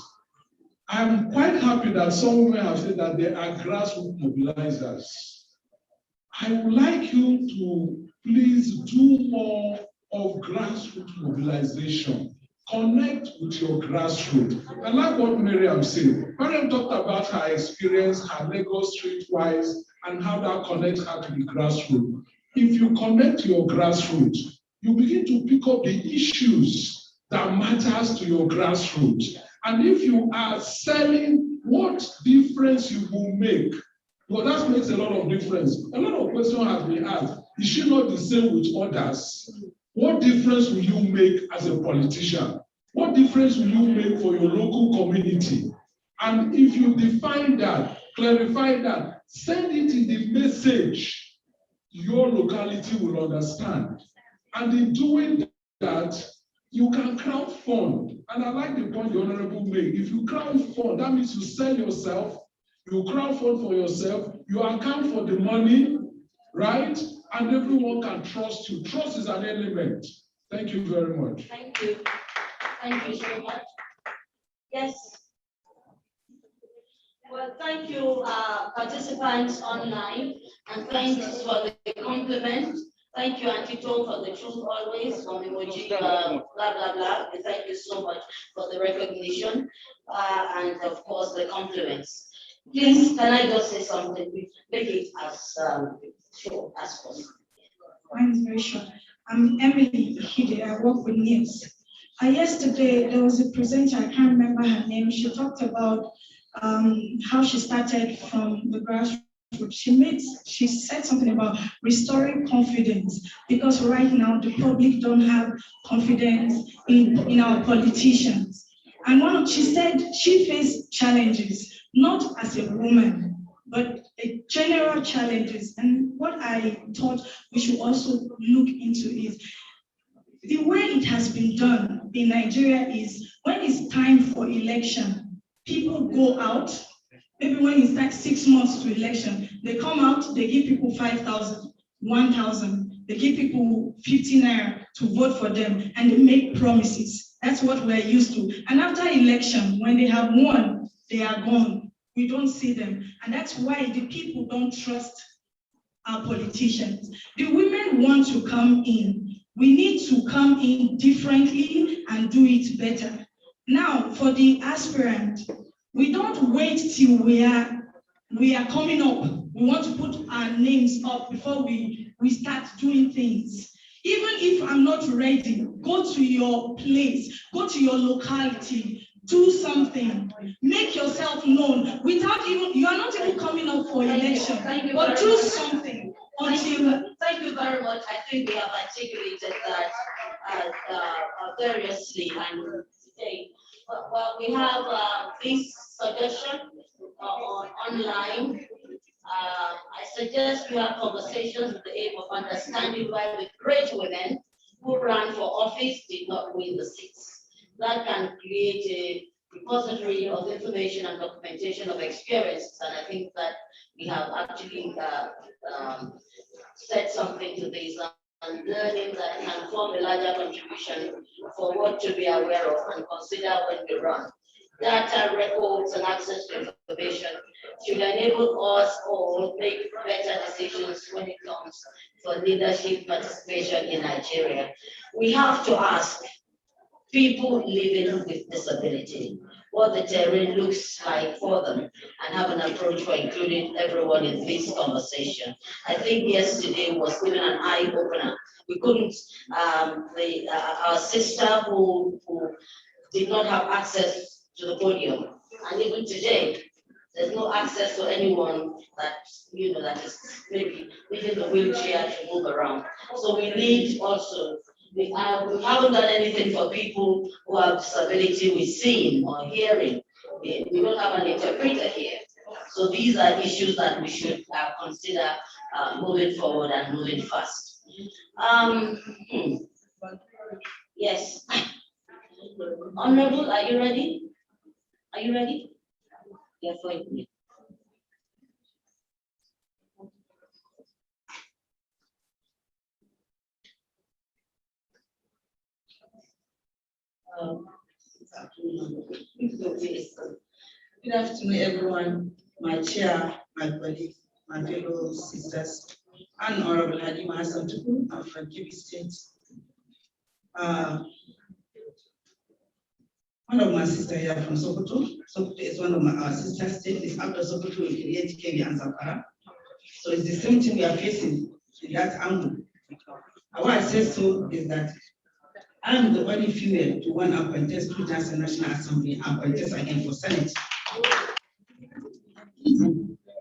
I'm quite happy that some women have said that they are grassroots mobilizers. I would like you to please do more of grassroots mobilization. Connect with your grassroots. I like what Miriam said. Miriam talked about her experience, her Lagos streetwise, and how that connects her to the grassroots. If you connect to your grassroots, you begin to pick up the issues that matters to your grassroots. And if you are selling what difference you will make, well, that makes a lot of difference. A lot of questions have been asked. Is she not the same with others? What difference will you make as a politician? What difference will you make for your local community? And if you define that, clarify that, send it in the message, your locality will understand. And in doing that, you can crowdfund. And I like the point the Honorable made. If you crowdfund, that means you sell yourself, you crowdfund for yourself, you account for the money, right? And everyone can trust you. Trust is an element. Thank you very much. Thank you. Thank you so much. Yes. Well, thank you, participants online, and thanks for the compliment. Thank you, Auntie Tom, for the truth always, from emoji, blah, blah, blah. Thank you so much for the recognition, and of course, the compliments. Please, can I just say something? Make it as short as possible. Mine is very short. I'm Emily Hide. I work with NIMS. Yesterday, there was a presenter, I can't remember her name. She talked about how she started from the grassroots. She said something about restoring confidence, because right now the public don't have confidence in our politicians. And she said she faced challenges, not as a woman, but general challenges. And what I thought we should also look into is the way it has been done in Nigeria is when it's time for election, people go out. Maybe when it's like 6 months to election, they come out, they give people 5,000, 1,000, they give people 50 naira to vote for them, and they make promises. That's what we're used to. And after election, when they have won, they are gone. We don't see them. And that's why the people don't trust our politicians. The women want to come in. We need to come in differently and do it better. Now, for the aspirant, we don't wait till we are coming up. We want to put our names up before we start doing things. Even if I'm not ready, go to your place, go to your locality, do something. Make yourself known without even, you are not even coming up for election, but do something. Thank you very much. I think we have articulated that variously and today. Well, we have this suggestion online. I suggest we have conversations with the aim of understanding why the great women who ran for office did not win the seats. That can create a repository of information and documentation of experience, and I think that we have actually said something to this and learning that can form a larger contribution for what to be aware of and consider when we run. Data, records, and access to information should enable us all make better decisions when it comes for leadership participation in Nigeria. We have to ask people living with disability what the terrain looks like for them and have an approach for including everyone in this conversation. I think yesterday was even an eye-opener. We couldn't, our sister who did not have access to the podium, and even today, there's no access to anyone that, that is maybe needing the wheelchair to move around. So we need also, we haven't done anything for people who have disability with seeing or hearing. We don't have an interpreter here. So these are issues that we should consider moving forward and moving fast. Yes. Honorable, are you ready? Are you ready? Yes, wait. Good afternoon, everyone. My chair, my colleagues, my fellow sisters, and Honorable Halima Hassan Tuku. I'm from Kebbi State. One of my sisters here from Sokoto. Sokoto is one of our sister states. It's after Sokoto, we create Kebbi and Zamfara. So it's the same thing we are facing in that angle. And why I say so is that I'm the only female to want to contest to the National Assembly and contest again for Senate.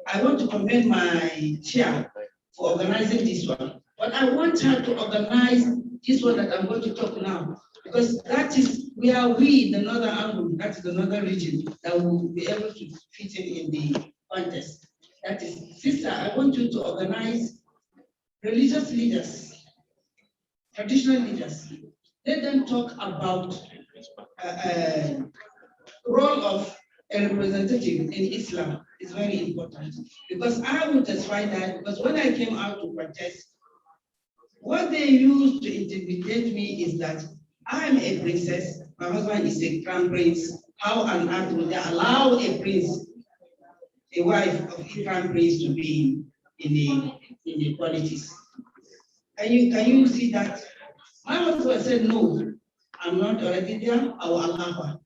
I want to commend my chair for organizing this one, but I want her to organize this one that I'm going to talk now, because that is where we, the northern angle, that is the northern region, that will be able to fit in the contest. That is, sister, I want you to organize religious leaders, traditional leaders. Let them talk about role of a representative in Islam is very important, because I would testify that, because when I came out to protest, what they used to intimidate me is that I am a princess, my husband is a crown prince. How on earth would they allow a prince, a wife of a crown prince, to be in the politics? Can you see that? My husband said, no, I'm not already there, I will allow her.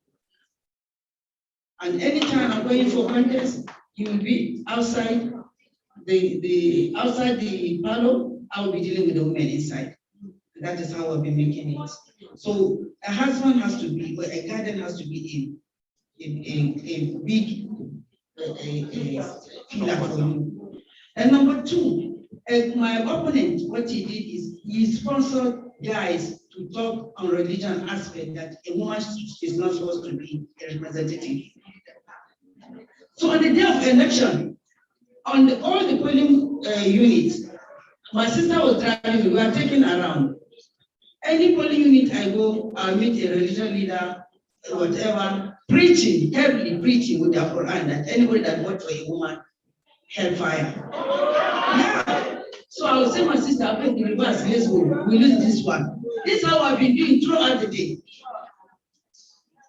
And anytime I'm going for contest, he will be outside outside the parlor. I will be dealing with the women inside. That is how I've been making it. So a husband has to be, or a garden has to be a big pillar for you. And number two, my opponent, what he did is he sponsored guys to talk on religion aspect, that a woman is not supposed to be a representative. So on the day of election, on all the polling units, my sister was driving, we were taking around. Any polling unit I go, I'll meet a religious leader, whatever, preaching, heavily preaching with the Quran, that anybody that votes for a woman, hellfire. Yeah. So I will say, my sister, I'll take the reverse, let's go, we lose this one. This is how I've been doing throughout the day.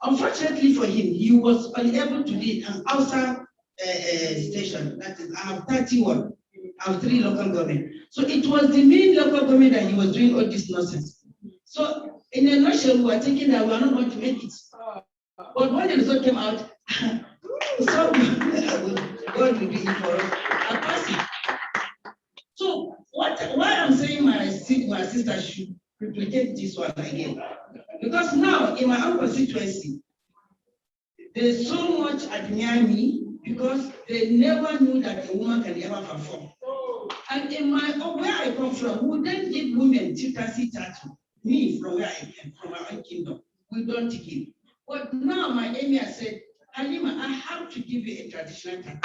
Unfortunately for him, he was unable to lead an outside station. That is, I have 31. I have 3 local government. So it was the main local government that he was doing all this nonsense. So in a nutshell, we were thinking that we are not going to make it. But when the result came out, so God will be in for us. So why I'm saying my sister should replicate this one again? Because now in my own constituency, They so much admire me because they never knew that a woman can ever perform. And in where I come from, we don't give women title. Me, from where I came, from our own kingdom, we don't give. But now my emir said, Halima, I have to give you a traditional title.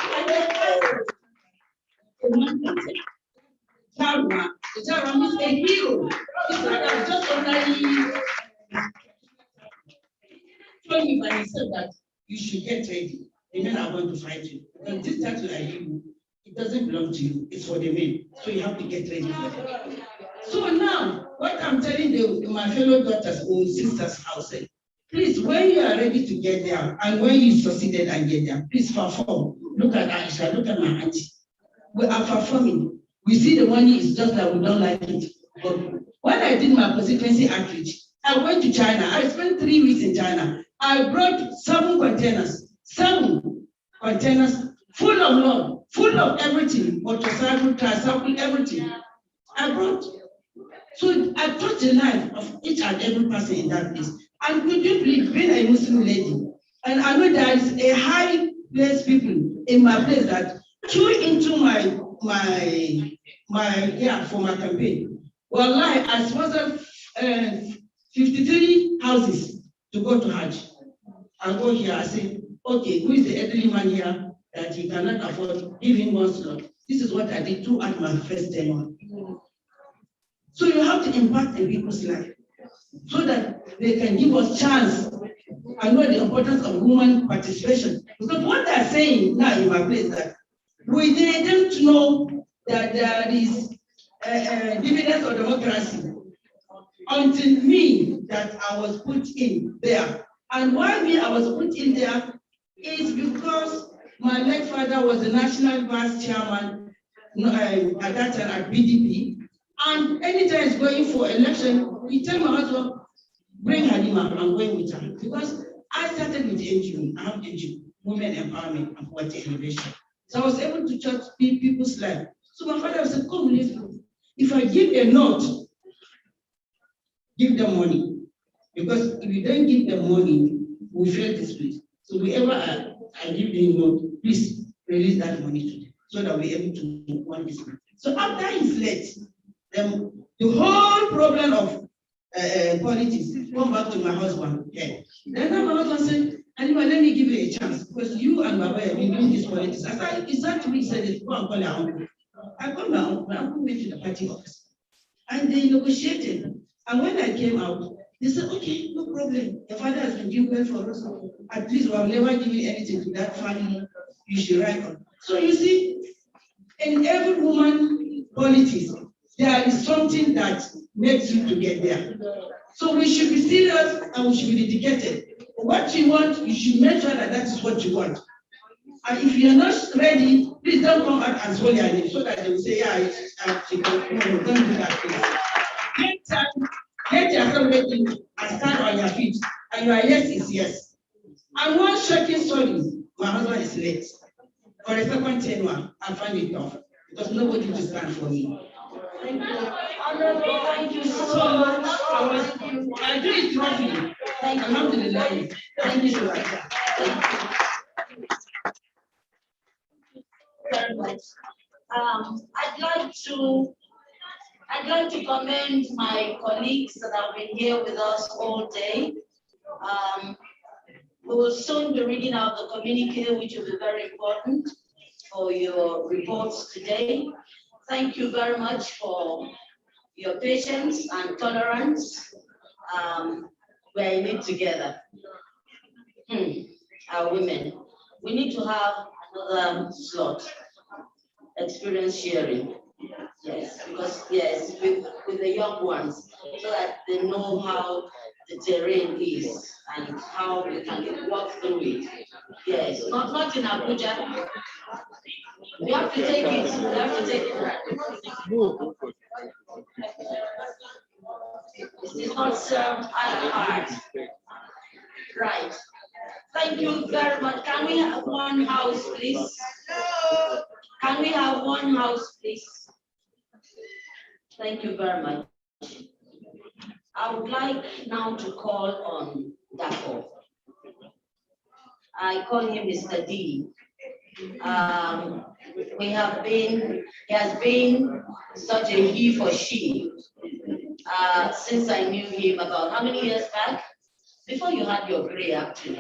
Jarwa is a hero. It's not just ordinary. Told me by himself that you should get ready. The men are going to fight you. Because this title I give you, it doesn't belong to you. It's for the men. So you have to get ready for it. So now, what I'm telling my fellow daughters or sisters outside, please, when you are ready to get there, and when you succeeded and get there, please perform. Look at Aisha, look at my auntie. We are performing. We see the money is just that we don't like it. But when I did my constituency outreach, I went to China. I spent 3 weeks in China. I brought 7 containers full of love, full of everything, motorcycle, tricycle, everything. I brought. So I touched the life of each and every person in that place. And could you please, being a Muslim lady, and I know there is a high place people in my place that queue into my for my campaign. Well, I sponsored 53 houses to go to Hajj. I go here, I say, okay, who is the elderly man here that he cannot afford, give him 1 slot. This is what I did throughout my first tenure. So you have to impact in people's life so that they can give us chance. I know the importance of women participation. Because what they're saying now in my place that we didn't know that there is dividends of democracy until me that I was put in there. And why me I was put in there is because my late father was the national vice chairman at that time at PDP. And anytime he's going for election, we tell my husband, bring Halima, I'm going with her. Because I started with NGO, I have NGO, Women Empowerment and Poverty Elevation. So I was able to touch people's life. So my father said, come, let's go. If I give a note, give them money. Because if you don't give them money, we fail this place. So whoever I give them note, please release that money to them so that we're able to run this place. So after he's late, the whole problem of politics come back to my husband. Yeah. Then my husband said, Anyway, let me give you a chance because you and Baba have been doing this politics. I said, is that me? He said, go and call your uncle. I called my uncle. My uncle went to the party office and they negotiated. And when I came out, they said, okay, no problem. Your father has been doing well for us. At least we have never given anything to that family. You should write on. So you see, in every woman politics, there is something that makes you to get there. So we should be serious and we should be dedicated. What you want, you should make sure that that is what you want. And if you're not ready, please don't come out and swallow your name so that they will say, yeah, don't do that, please. Get yourself ready and stand on your feet. And your yes is yes. And one shocking story, my husband is late. For the second tenure, I find it tough because nobody will stand for me. Thank you. Honorable, thank you so much. I do it roughly. Alhamdulillah. Thank you so much. Very much. I'd like to commend my colleagues that have been here with us all day. We will soon be reading out the communique, which will be very important for your reports today. Thank you very much for your patience and tolerance. We're in it together. Our women. We need to have another slot, experience sharing. Yes, because yes, with the young ones, so that they know how the terrain is and how we can walk through it. Yes, not in Abuja. We have to take it. We have to take it right. This is not served at heart. Right. Thank you very much. Can we have one house, please? Can we have one house, please? Thank you very much. I would like now to call on Dapo. I call him Mr. D. He has been such a he for she since I knew him about how many years back? Before you had your gray, actually.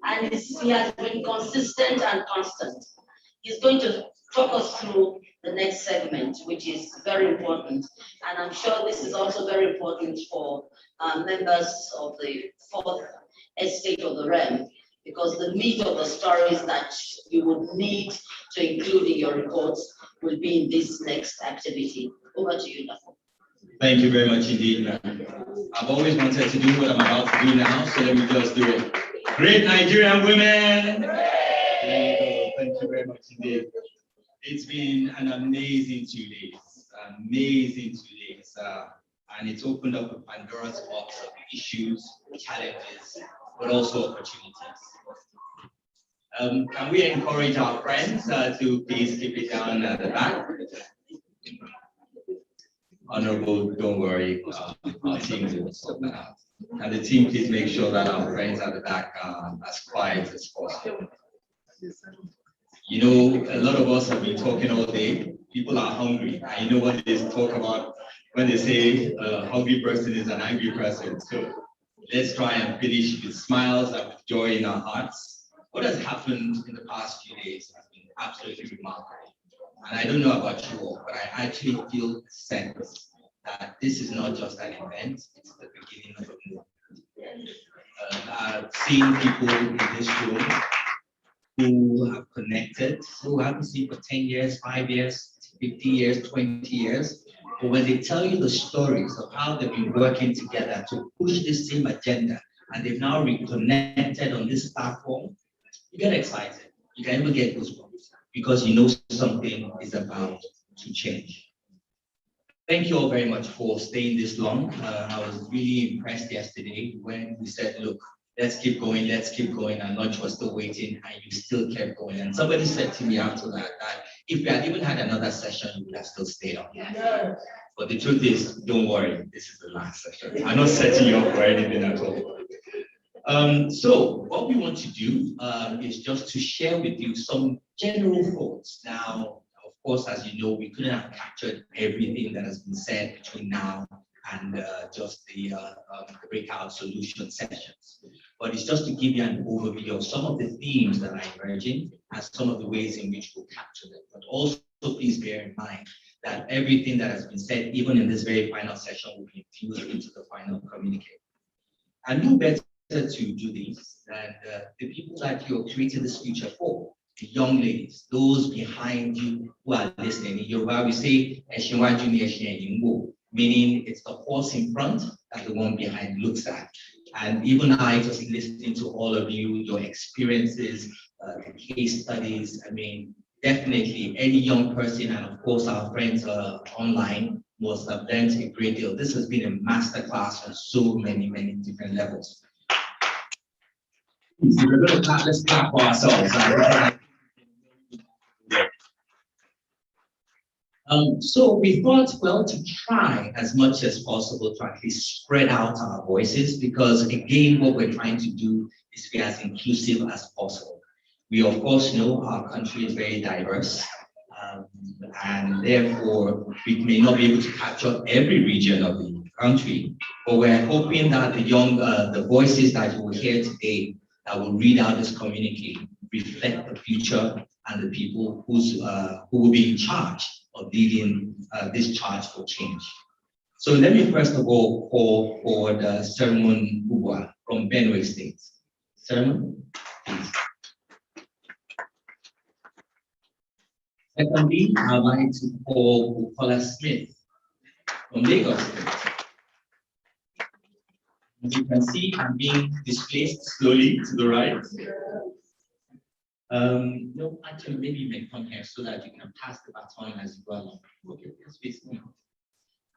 And he has been consistent and constant. He's going to talk us through the next segment, which is very important. And I'm sure this is also very important for members of the fourth estate of the realm, because the meat of the stories that you would need to include in your reports will be in this next activity. Over to you, Nafo. Thank you very much indeed, ma'am. I've always wanted to do what I'm about to do now, so let me just do it. Great Nigerian women! There you go. Thank you very much indeed. It's been an amazing 2 days, and it's opened up a Pandora's box of issues, challenges, but also opportunities. Can we encourage our friends to please keep it down at the back? Honorable, don't worry, our team will sort that out. And the team, please make sure that our friends at the back are as quiet as possible. You know, a lot of us have been talking all day. People are hungry. And you know what they talk about when they say a hungry person is an angry person. So let's try and finish with smiles and with joy in our hearts. What has happened in the past few days has been absolutely remarkable. And I don't know about you all, but I actually feel a sense that this is not just an event, it's the beginning of a movement. I've seen people in this room who have connected, who haven't seen for 10 years, 5 years, 50 years, 20 years. But when they tell you the stories of how they've been working together to push this same agenda, and they've now reconnected on this platform, you get excited. You can even get goosebumps because you know something is about to change. Thank you all very much for staying this long. I was really impressed yesterday when we said, look, let's keep going, and lunch was still waiting, and you still kept going. And somebody said to me after that, if we had even had another session, we would have still stayed on. Yeah. But the truth is, don't worry, this is the last session. I'm not setting you up for anything at all. So what we want to do is just to share with you some general thoughts. Now, of course, as you know, we couldn't have captured everything that has been said between now and just the breakout solution sessions. But it's just to give you an overview of some of the themes that are emerging and some of the ways in which we'll capture them. But also, please bear in mind that everything that has been said, even in this very final session, will be infused into the final communique. And who better to do this than the people that you're creating this future for, the young ladies, those behind you who are listening. In Yoruba, we say, meaning it's the horse in front that the one behind looks at. And even I, just listening to all of you, your experiences, the case studies, I mean, definitely any young person, and of course our friends online must have learned a great deal. This has been a masterclass on so many, many different levels. Let's clap for ourselves. So we thought, well, to try as much as possible to at least spread out our voices, because again, what we're trying to do is be as inclusive as possible. We of course know our country is very diverse, and therefore we may not be able to capture every region of the country, but we're hoping that the voices that you will hear today that will read out this communique reflect the future and the people who will be in charge of leading this charge for change. So let me first of all call forward Sermon Ubwa from Benue State. Sermon, please. Secondly, I'd like to call Bukola Smith from Lagos State. As you can see, I'm being displaced slowly to the right. No, actually, maybe you may come here so that you can pass the baton as you go along. Okay, let's face me.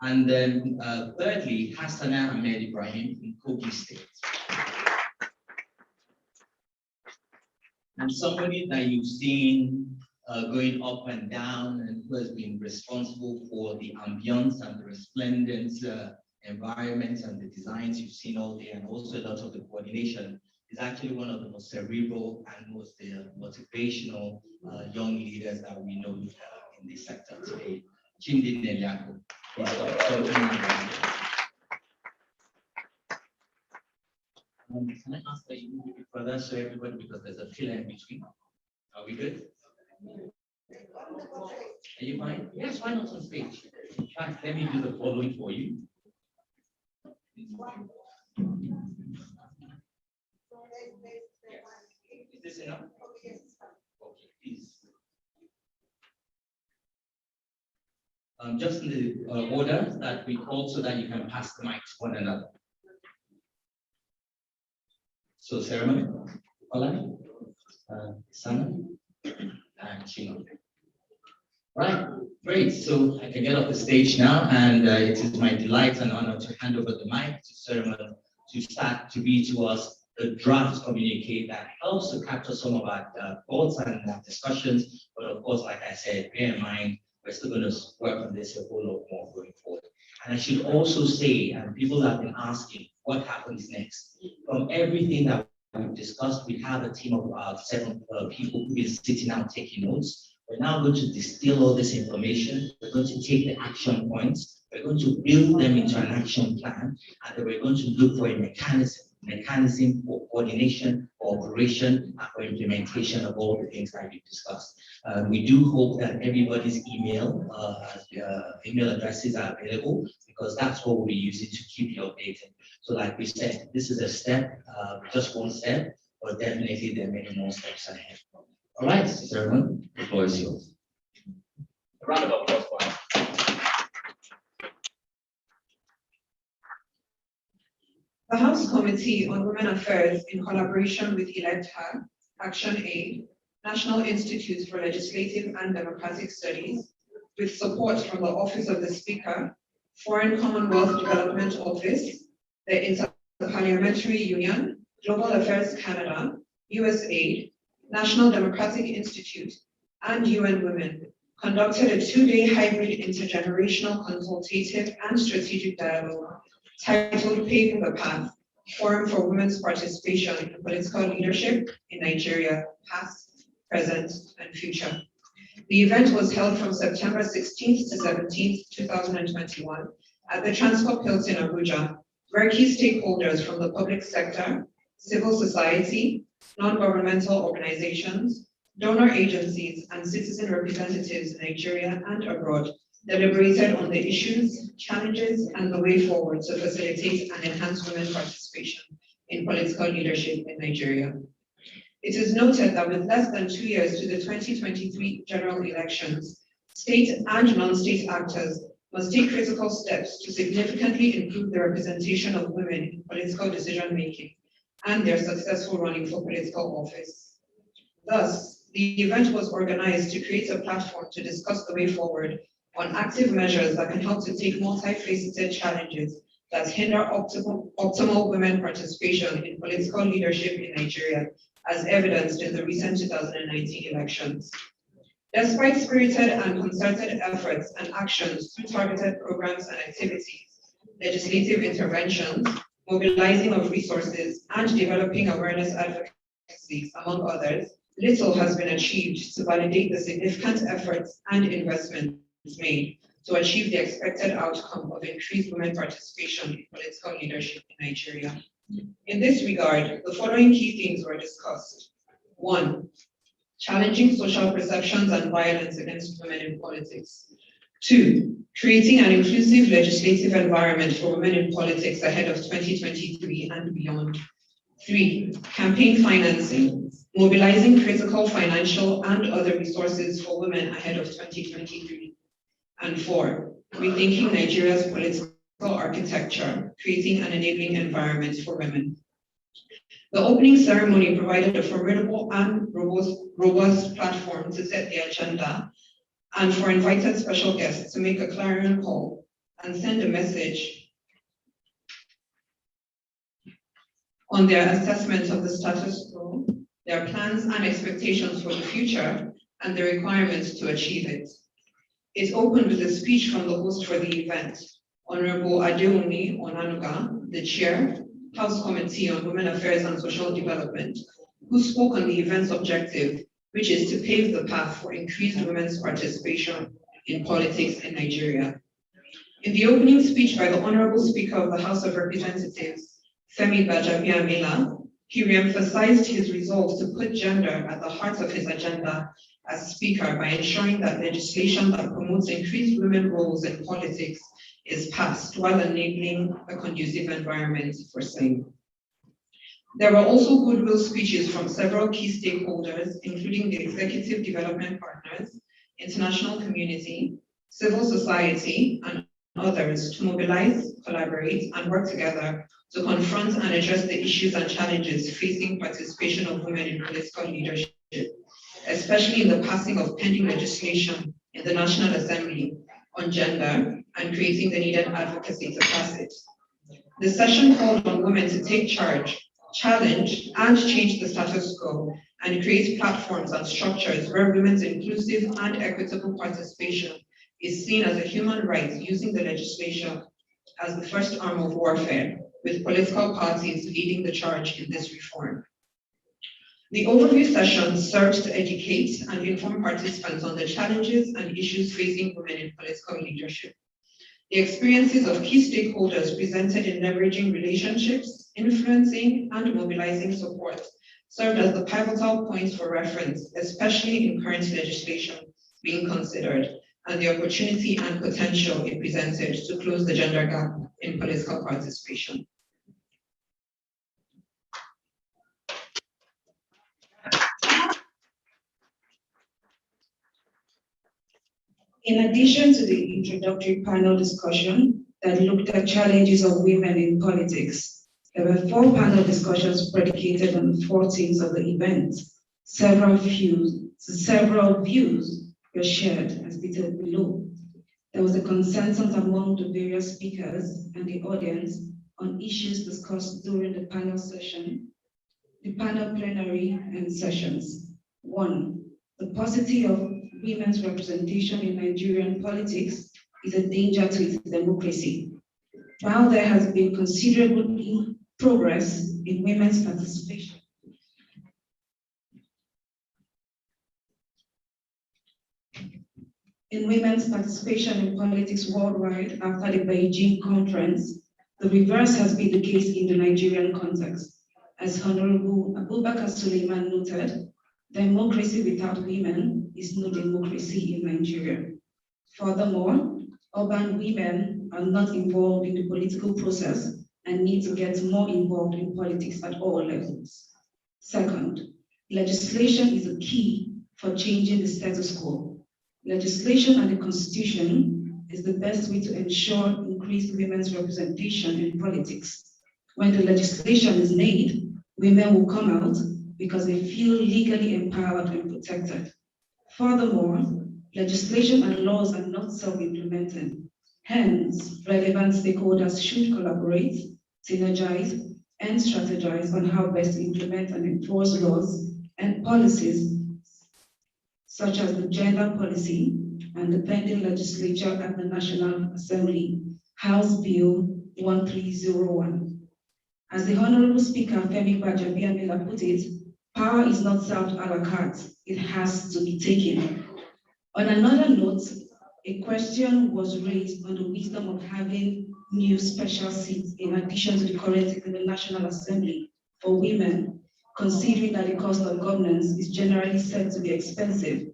And then thirdly, Hassana Ahmed Ibrahim from Kogi State. And somebody that you've seen going up and down and who has been responsible for the ambience and the resplendent environment and the designs you've seen all day, and also a lot of the coordination, is actually one of the most cerebral and most motivational young leaders that we know in this sector today. Chindi Neliako. Can I ask that you move a bit further so everybody, because there's a pillar in between. Are we good? Are you fine? Yes, why not on stage? In fact, let me do the following for you. Is this enough? Okay, please. Just in the order that we call so that you can pass the mic to one another. So ceremony, Ola, Sana, and Chino. Right, great. So I can get off the stage now, and it is my delight and honor to hand over the mic to Ceremony to start to read to us the draft communique that helps to capture some of our thoughts and discussions. But of course, like I said, bear in mind, we're still going to work on this a whole lot more going forward. And I should also say, and people have been asking, what happens next? From everything that we've discussed, we have a team of 7 people who've been sitting down taking notes. We're now going to distill all this information. We're going to take the action points. We're going to build them into an action plan, and then we're going to look for a mechanism for coordination, for operation, and for implementation of all the things that we've discussed. We do hope that everybody's email addresses are available, because that's what we'll be using to keep you updated. So like we said, this is a step, just one step, but definitely there are many more steps ahead. All right, everyone, the floor is yours. A round of applause for us. The House Committee on Women Affairs, in collaboration with ELECTA, Action Aid, National Institute for Legislative and Democratic Studies, with support from the Office of the Speaker, Foreign Commonwealth Development Office, the Interparliamentary Union, Global Affairs Canada, USAID, National Democratic Institute, and UN Women, conducted a 2-day hybrid intergenerational consultative and strategic dialogue titled Paving the Path, Forum for Women's Participation in Political Leadership in Nigeria, Past, Present, and Future. The event was held from September 16th to 17th, 2021 at the Transcorp Hilton, Abuja, where key stakeholders from the public sector, civil society, non-governmental organizations, donor agencies, and citizen representatives in Nigeria and abroad deliberated on the issues, challenges, and the way forward to facilitate and enhance women's participation in political leadership in Nigeria. It is noted that with less than 2 years to the 2023 general elections, state and non-state actors must take critical steps to significantly improve the representation of women in political decision-making and their successful running for political office. Thus, the event was organized to create a platform to discuss the way forward on active measures that can help to take multifaceted challenges that hinder optimal women participation in political leadership in Nigeria, as evidenced in the recent 2019 elections. Despite spirited and concerted efforts and actions through targeted programs and activities, legislative interventions, mobilizing of resources, and developing awareness advocacy, among others, little has been achieved to validate the significant efforts and investments made to achieve the expected outcome of increased women participation in political leadership in Nigeria. In this regard, the following key themes were discussed. 1, challenging social perceptions and violence against women in politics. 2, creating an inclusive legislative environment for women in politics ahead of 2023 and beyond. 3, campaign financing, mobilizing critical financial and other resources for women ahead of 2023. And 4, rethinking Nigeria's political architecture, creating an enabling environment for women. The opening ceremony provided a formidable and robust platform to set the agenda and for invited special guests to make a clarion call and send a message on their assessment of the status quo, their plans and expectations for the future, and the requirements to achieve it. It opened with a speech from the host for the event Honorable Adeoni Onanuga, the Chair, House Committee on Women Affairs and Social Development, who spoke on the event's objective, which is to pave the path for increased women's participation in politics in Nigeria. In the opening speech by the Honorable Speaker of the House of Representatives, Femi Gbajabiamila, he re-emphasized his resolve to put gender at the heart of his agenda as Speaker by ensuring that legislation that promotes increased women roles in politics is passed while enabling a conducive environment for same. There were also goodwill speeches from several key stakeholders, including the executive development partners, international community, civil society, and others to mobilize, collaborate, and work together to confront and address the issues and challenges facing participation of women in political leadership, especially in the passing of pending legislation in the National Assembly on gender and creating the needed advocacy to pass it. The session called on women to take charge, challenge, and change the status quo, and create platforms and structures where women's inclusive and equitable participation is seen as a human right, using the legislation as the first arm of warfare, with political parties leading the charge in this reform. The overview session serves to educate and inform participants on the challenges and issues facing women in political leadership. The experiences of key stakeholders presented in leveraging relationships, influencing, and mobilizing support served as the pivotal points for reference, especially in current legislation being considered, and the opportunity and potential it presented to close the gender gap in political participation. In addition to the introductory panel discussion that looked at challenges of women in politics, there were 4 panel discussions predicated on the 4 themes of the event. Several views were shared as detailed below. There was a consensus among the various speakers and the audience on issues discussed during the panel session, the panel plenary and sessions. 1, the paucity of women's representation in Nigerian politics is a danger to its democracy. While there has been considerable progress in women's participation in politics worldwide after the Beijing conference, the reverse has been the case in the Nigerian context. As Honorable Abubakar Suleiman noted, democracy without women is no democracy in Nigeria. Furthermore, urban women are not involved in the political process and need to get more involved in politics at all levels. Second, legislation is a key for changing the status quo. Legislation and the Constitution is the best way to ensure increased women's representation in politics. When the legislation is made, women will come out because they feel legally empowered and protected. Furthermore, legislation and laws are not self-implementing. Hence, relevant stakeholders should collaborate, synergize, and strategize on how best to implement and enforce laws and policies, such as the gender policy and the pending legislature at the National Assembly, House Bill 1301. As the Honorable Speaker Femi Gbajabiamila put it, power is not served a la carte, it has to be taken. On another note, a question was raised on the wisdom of having new special seats in addition to the current in the National Assembly for women, considering that the cost of governance is generally said to be expensive.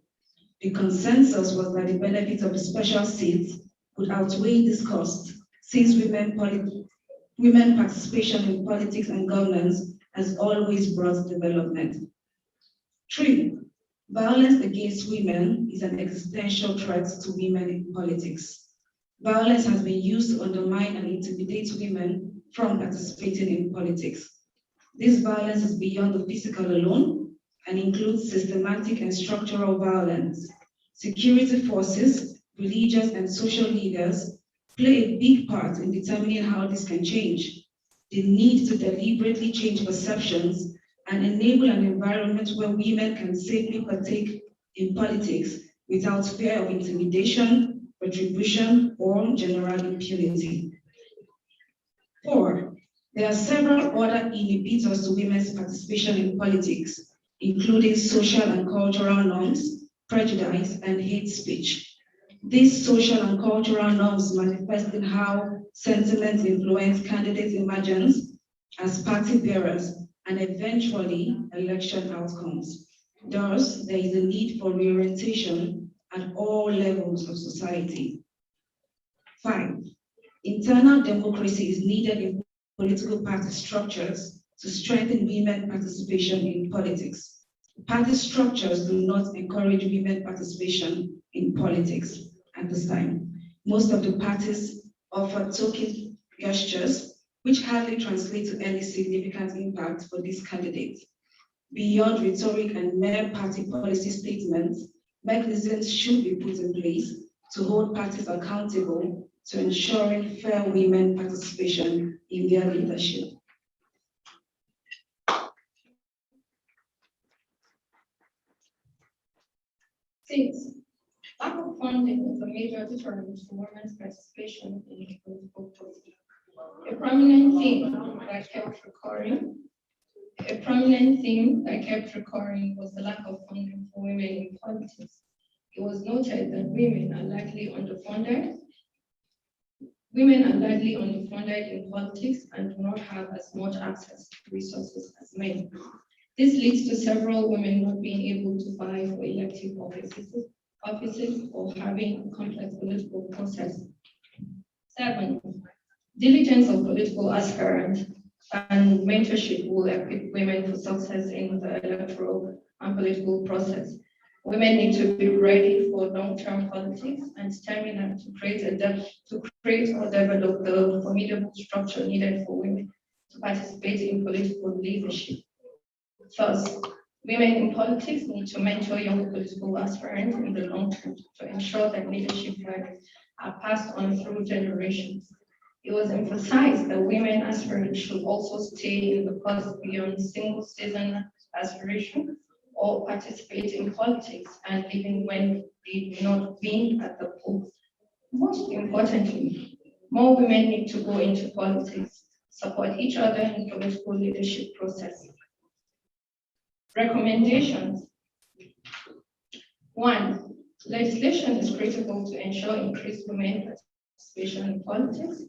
The consensus was that the benefits of the special seats would outweigh this cost, since women participation in politics and governance has always brought development. 3, violence against women is an existential threat to women in politics. Violence has been used to undermine and intimidate women from participating in politics. This violence is beyond the physical alone and includes systematic and structural violence. Security forces, religious and social leaders play a big part in determining how this can change. The need to deliberately change perceptions and enable an environment where women can safely partake in politics without fear of intimidation, retribution, or general impunity. 4. There are several other inhibitors to women's participation in politics, including social and cultural norms, prejudice, and hate speech. These social and cultural norms manifest in how sentiments influence candidate emergence as party bearers and eventually election outcomes. Thus, there is a need for reorientation at all levels of society. 5. Internal democracy is needed in political party structures to strengthen women participation in politics. Party structures do not encourage women participation in politics at this time. Most of the parties offer token gestures which hardly translate to any significant impact for these candidates. Beyond rhetoric and mere party policy statements, mechanisms should be put in place to hold parties accountable to ensuring fair women participation in their leadership. Six, lack of funding is a major deterrent to women's participation in political process. A prominent theme that kept recurring was the lack of funding for women in politics. It was noted that women are largely underfunded in politics and do not have as much access to resources as men. This leads to several women not being able to vie for elective offices or having a complex political process. 7, diligence of political aspirants and mentorship will equip women for success in the electoral and political process. Women need to be ready for long-term politics and stamina to create or develop the formidable structure needed for women to participate in political leadership. Thus, women in politics need to mentor young political aspirants in the long term to ensure that leadership values are passed on through generations. It was emphasized that women aspirants should also stay in the post beyond single-season aspiration or participate in politics and even when they do not win at the polls. Most importantly, more women need to go into politics, support each other in political leadership process. Recommendations. 1, legislation is critical to ensure increased women participation in politics.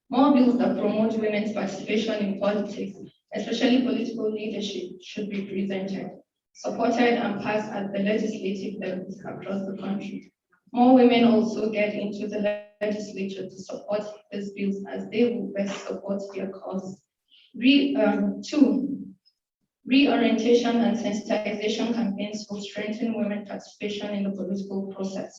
More bills that promote women's participation in politics, especially political leadership, should be presented, supported and passed at the legislative levels across the country. More women also get into the legislature to support these bills as they will best support their cause. 2, reorientation and sensitization campaigns will strengthen women participation in the political process.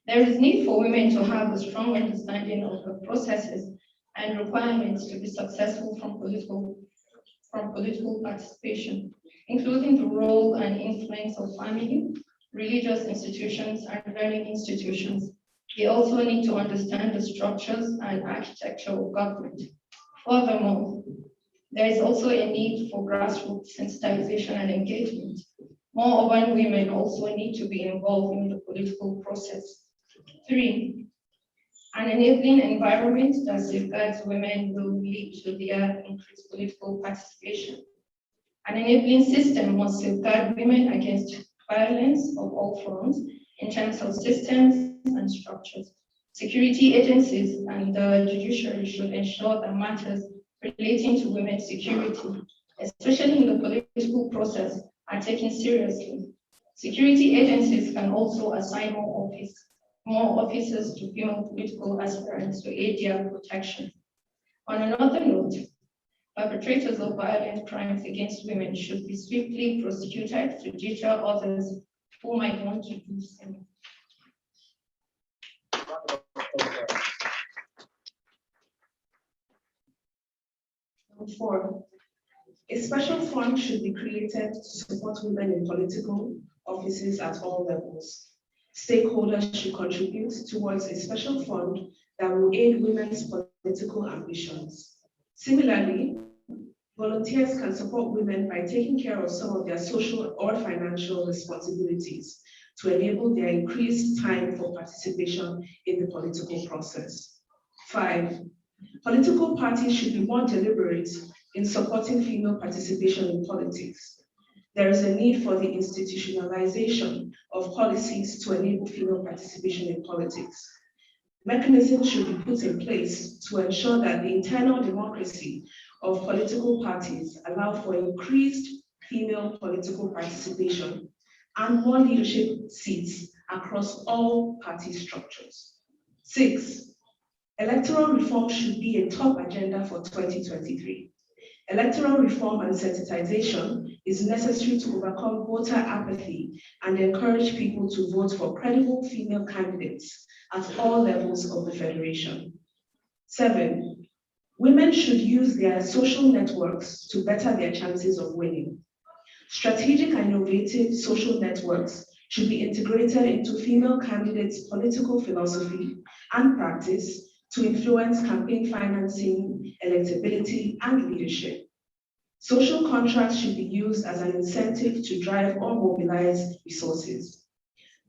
There is need for women to have a strong understanding of the processes and requirements to be successful from political participation, including the role and influence of family, religious institutions, and learning institutions. They also need to understand the structures and architecture of government. Furthermore, there is also a need for grassroots sensitization and engagement. More urban women also need to be involved in the political process. 3, an enabling environment that safeguards women will lead to their increased political participation. An enabling system must safeguard women against violence of all forms in terms of systems and structures. Security agencies and the judiciary should ensure that matters relating to women's security, especially in the political process, are taken seriously. Security agencies can also assign more officers to female political aspirants to aid their protection. On another note, perpetrators of violent crimes against women should be swiftly prosecuted to deter others who might want to do the same. 4, a special fund should be created to support women in political offices at all levels. Stakeholders should contribute towards a special fund that will aid women's political ambitions. Similarly, volunteers can support women by taking care of some of their social or financial responsibilities. to enable their increased time for participation in the political process. 5, political parties should be more deliberate in supporting female participation in politics. There is a need for the institutionalization of policies to enable female participation in politics. Mechanisms should be put in place to ensure that the internal democracy of political parties allow for increased female political participation and more leadership seats across all party structures. 6, electoral reform should be a top agenda for 2023. Electoral reform and sensitization is necessary to overcome voter apathy and encourage people to vote for credible female candidates at all levels of the Federation. 7, women should use their social networks to better their chances of winning. Strategic and innovative social networks should be integrated into female candidates' political philosophy and practice to influence campaign financing, electability, and leadership. Social contracts should be used as an incentive to drive or mobilize resources.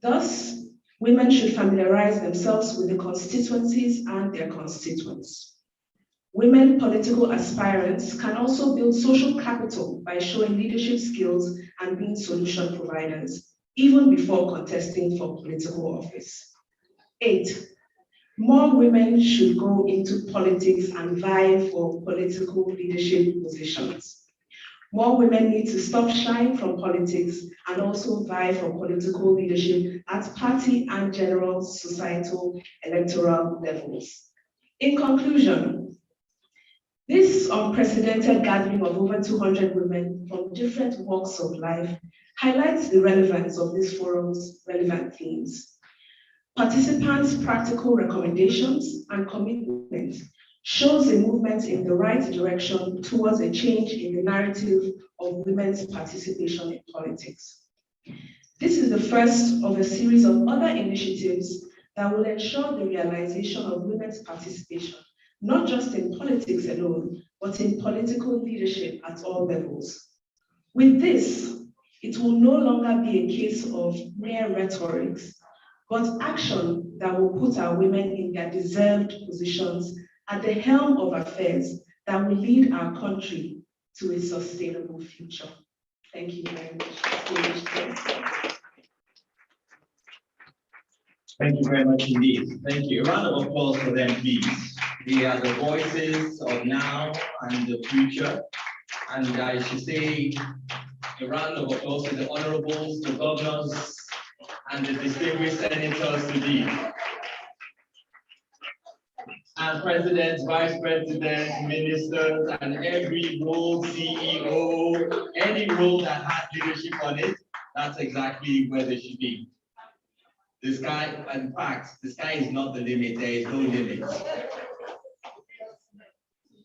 Thus, women should familiarize themselves with the constituencies and their constituents. Women political aspirants can also build social capital by showing leadership skills and being solution providers, even before contesting for political office. 8, more women should go into politics and vie for political leadership positions. More women need to stop shying from politics and also vie for political leadership at party and general societal electoral levels. In conclusion, this unprecedented gathering of over 200 women from different walks of life highlights the relevance of this forum's relevant themes. Participants' practical recommendations and commitment shows a movement in the right direction towards a change in the narrative of women's participation in politics. This is the first of a series of other initiatives that will ensure the realization of women's participation, not just in politics alone, but in political leadership at all levels. With this, it will no longer be a case of mere rhetoric, but action that will put our women in their deserved positions at the helm of affairs that will lead our country to a sustainable future. Thank you very much. Thank you very much indeed. Thank you. A round of applause for them, please. They are the voices of now and the future. And I should say a round of applause to the honorables, the governors, and the distinguished senators to be. And presidents, vice presidents, ministers, and every role, CEO, any role that has leadership on it, that's exactly where they should be. The sky, in fact, the sky is not the limit, there is no limit.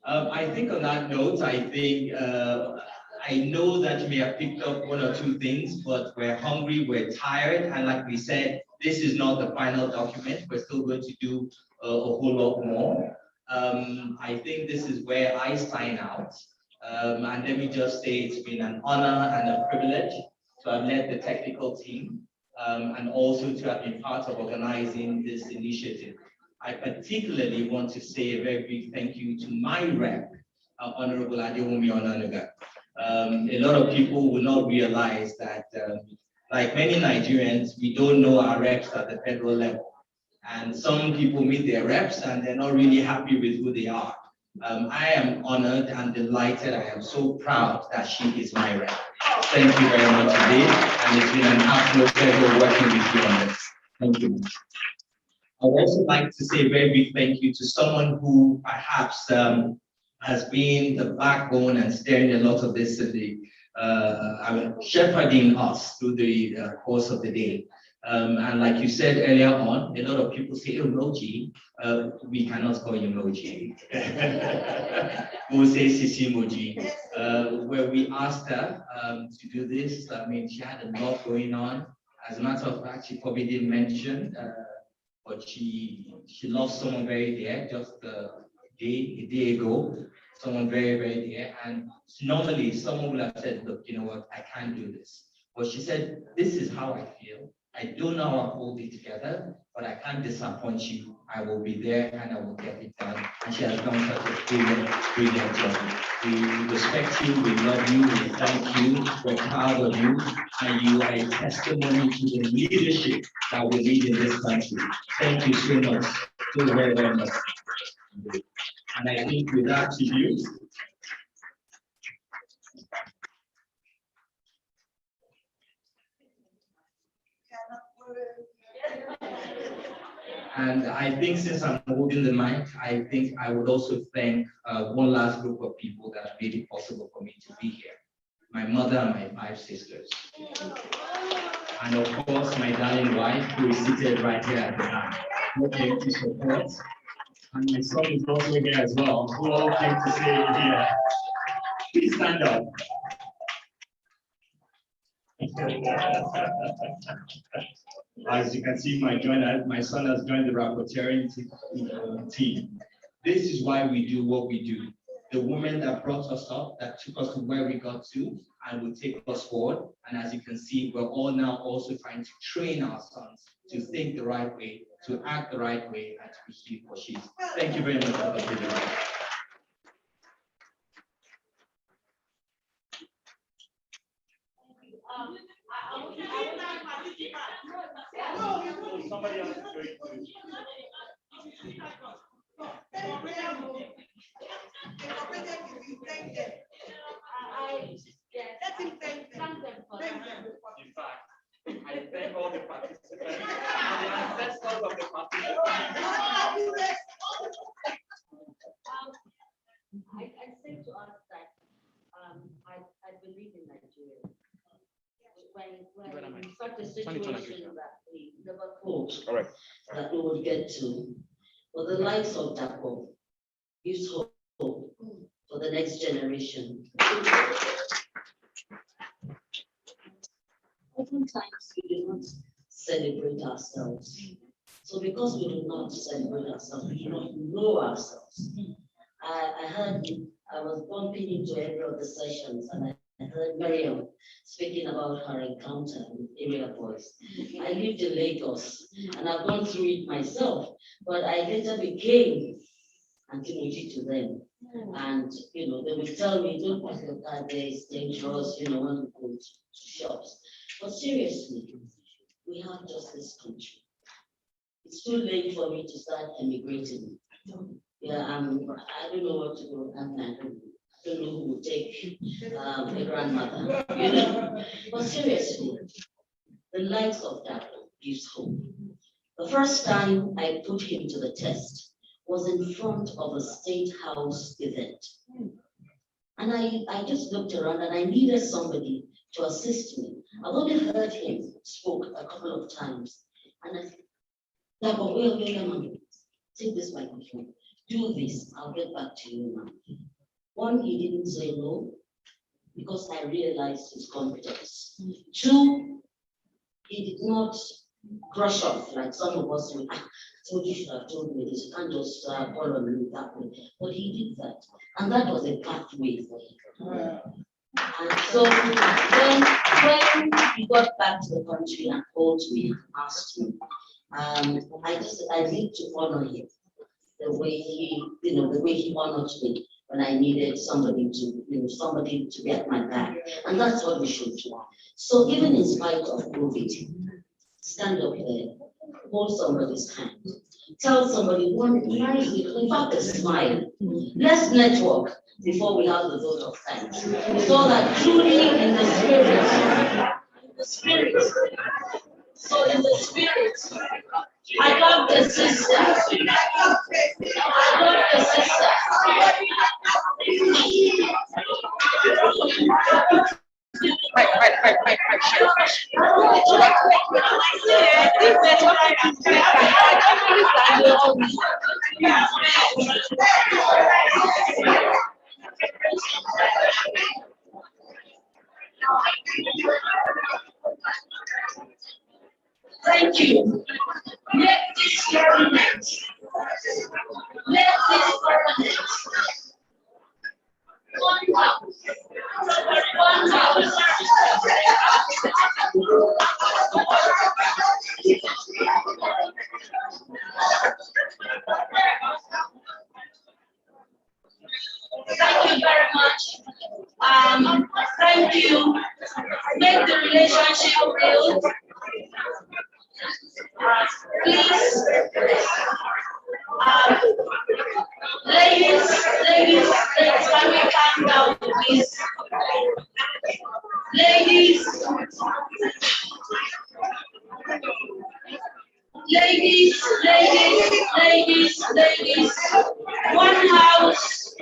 I think on that note, I know that you may have picked up one or two things, but we're hungry, we're tired, and like we said, this is not the final document. We're still going to do a whole lot more. I think this is where I sign out. And let me just say it's been an honor and a privilege to have led the technical team and also to have been part of organizing this initiative. I particularly want to say a very big thank you to my rep, Honorable Adewumi Onanuga. A lot of people will not realize that, like many Nigerians, we don't know our reps at the federal level. And some people meet their reps and they're not really happy with who they are. I am honored and delighted. I am so proud that she is my rep. Thank you very much indeed. And it's been an absolute pleasure working with you on this. Thank you. I would also like to say a very big thank you to someone who perhaps has been the backbone and steering a lot of this in the, shepherding us through the course of the day. And like you said earlier on, a lot of people say emoji. We cannot call emoji. We'll say Sisi emoji. Where we asked her to do this, I mean, she had a lot going on. As a matter of fact, she probably didn't mention, but she lost someone very dear just a day ago. Someone very, very dear. And normally someone would have said, look, you know what, I can't do this. But she said, this is how I feel. I don't know how I'll hold it together, but I can't disappoint you. I will be there and I will get it done. And she has done such a brilliant job. We respect you, we love you, we thank you, we're proud of you, and you are a testimony to the leadership that we need in this country. Thank you so much, so very, very much. And I think with that to you. And I think since I'm holding the mic, I think I would also thank one last group of people that made it possible for me to be here. My mother and my 5 sisters. And of course, my darling wife, who is seated right here at the back, who came to support. And my son is also here as well, who all came to say here. Please stand up. As you can see, my son has joined the rapporteuring team. This is why we do what we do. The women that brought us up, that took us to where we got to, and will take us forward. And as you can see, we're all now also trying to train our sons to think the right way, to act the right way, and to be he or she. Thank you very much for the video. Somebody else is going to. In fact, I thank all the participants and the ancestors of the participants. I say to us that I believe in Nigeria. When such a situation that we never thought that we would get to, for the likes of Dapo, gives hope for the next generation. Oftentimes we do not celebrate ourselves. So because we do not celebrate ourselves, we do not know ourselves. I was bumping into every of the sessions and I heard Miriam speaking about her encounter with area boys. I lived in Lagos and I've gone through it myself, but I later became Antimoji to them. And they would tell me, don't put your car there, it's dangerous, when we go to shops. But seriously, we have just this country. It's too late for me to start emigrating. Yeah, I don't know what to do. I don't know who will take a grandmother. But seriously, the likes of that gives hope. The first time I put him to the test was in front of a state house event. And I just looked around and I needed somebody to assist me. I've only heard him spoke a couple of times. And I said, take this microphone, do this, I'll get back to you now. One, he didn't say no, because I realized his competence. Two, he did not brush off like some of us would. So you should have told me this, you can't just call on me that way. But he did that. And that was a pathway for him. And so when he got back to the country and called me and asked me, I need to honor him the way he honored me when I needed somebody to be at my back. And that's what we should do. So even in spite of COVID, stand up there, hold somebody's hand, tell somebody one nice, in fact, a smile. Let's network before we have the vote of thanks. So that truly in the spirit, so in the spirit, I love the sisters. I love the sisters. Thank you. Let this government, one house, one house. Thank you. Make the relationship build. Please. Ladies, can we calm down, please? Ladies, one house,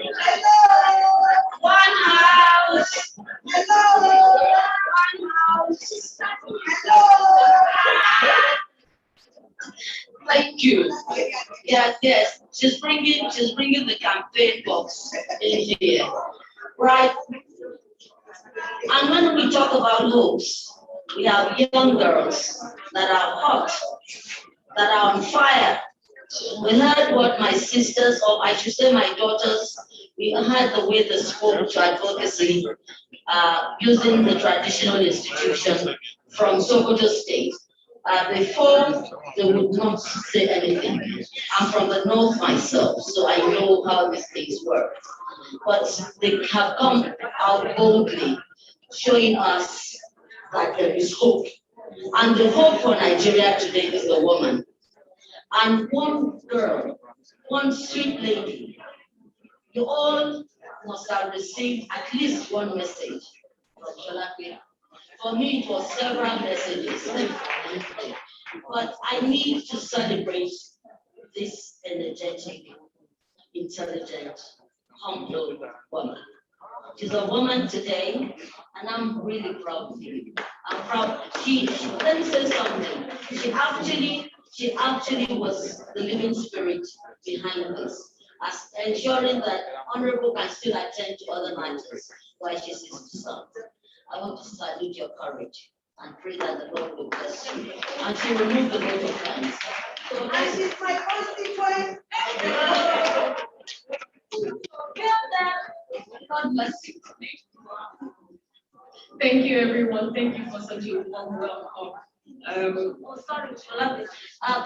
one house, one house. Thank you. Yes, she's bringing the campaign box in here, right? And when we talk about hopes, we have young girls that are hot, that are on fire. We heard what my sisters, or I should say my daughters, we heard the way they spoke to advocacy using the traditional institution from Sokoto State. Before, they would not say anything. I'm from the north myself, so I know how these things work. But they have come out boldly, showing us that there is hope. And the hope for Nigeria today is the woman. And one girl, one sweet lady, you all must have received at least one message from Sholakwe. For me, it was several messages. But I need to celebrate this energetic, intelligent, humble woman. She's a woman today, and I'm really proud of you. I'm proud. Let me say something. She actually was the living spirit behind this, as ensuring that Honorable can still attend to other matters while she sits to serve. I want to salute your courage and pray that the Lord will bless you. And she removed the vote of thanks. And she's my constituent. God bless you. Thank you, everyone. Thank you for such a warm welcome.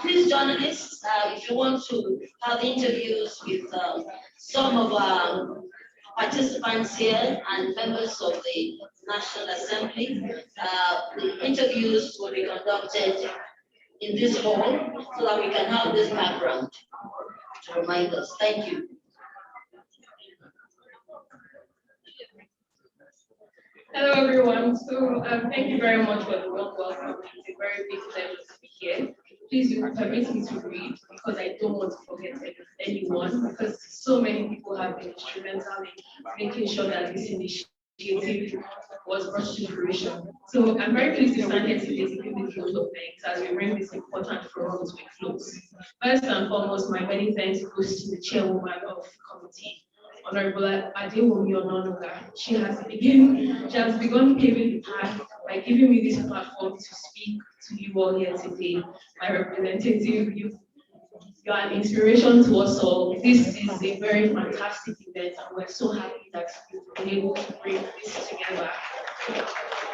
Please, journalists, if you want to have interviews with some of our participants here and members of the National Assembly, the interviews will be conducted in this hall so that we can have this background to remind us. Thank you. Hello, everyone. So thank you very much for the warm welcome. It's a very big pleasure to be here. Please do permit me to read because I don't want to forget anyone, because so many people have been instrumental in making sure that this initiative was brought to fruition. So I'm very pleased to stand here today to give this note of thanks as we bring this important forum to a close. First and foremost, my many thanks goes to the chairwoman of the committee, Honorable Adewomi Ononuga. She has begun paving the path by giving me this platform to speak to you all here today. My representative, you are an inspiration to us all. This is a very fantastic event, and we're so happy that you've been able to bring this together.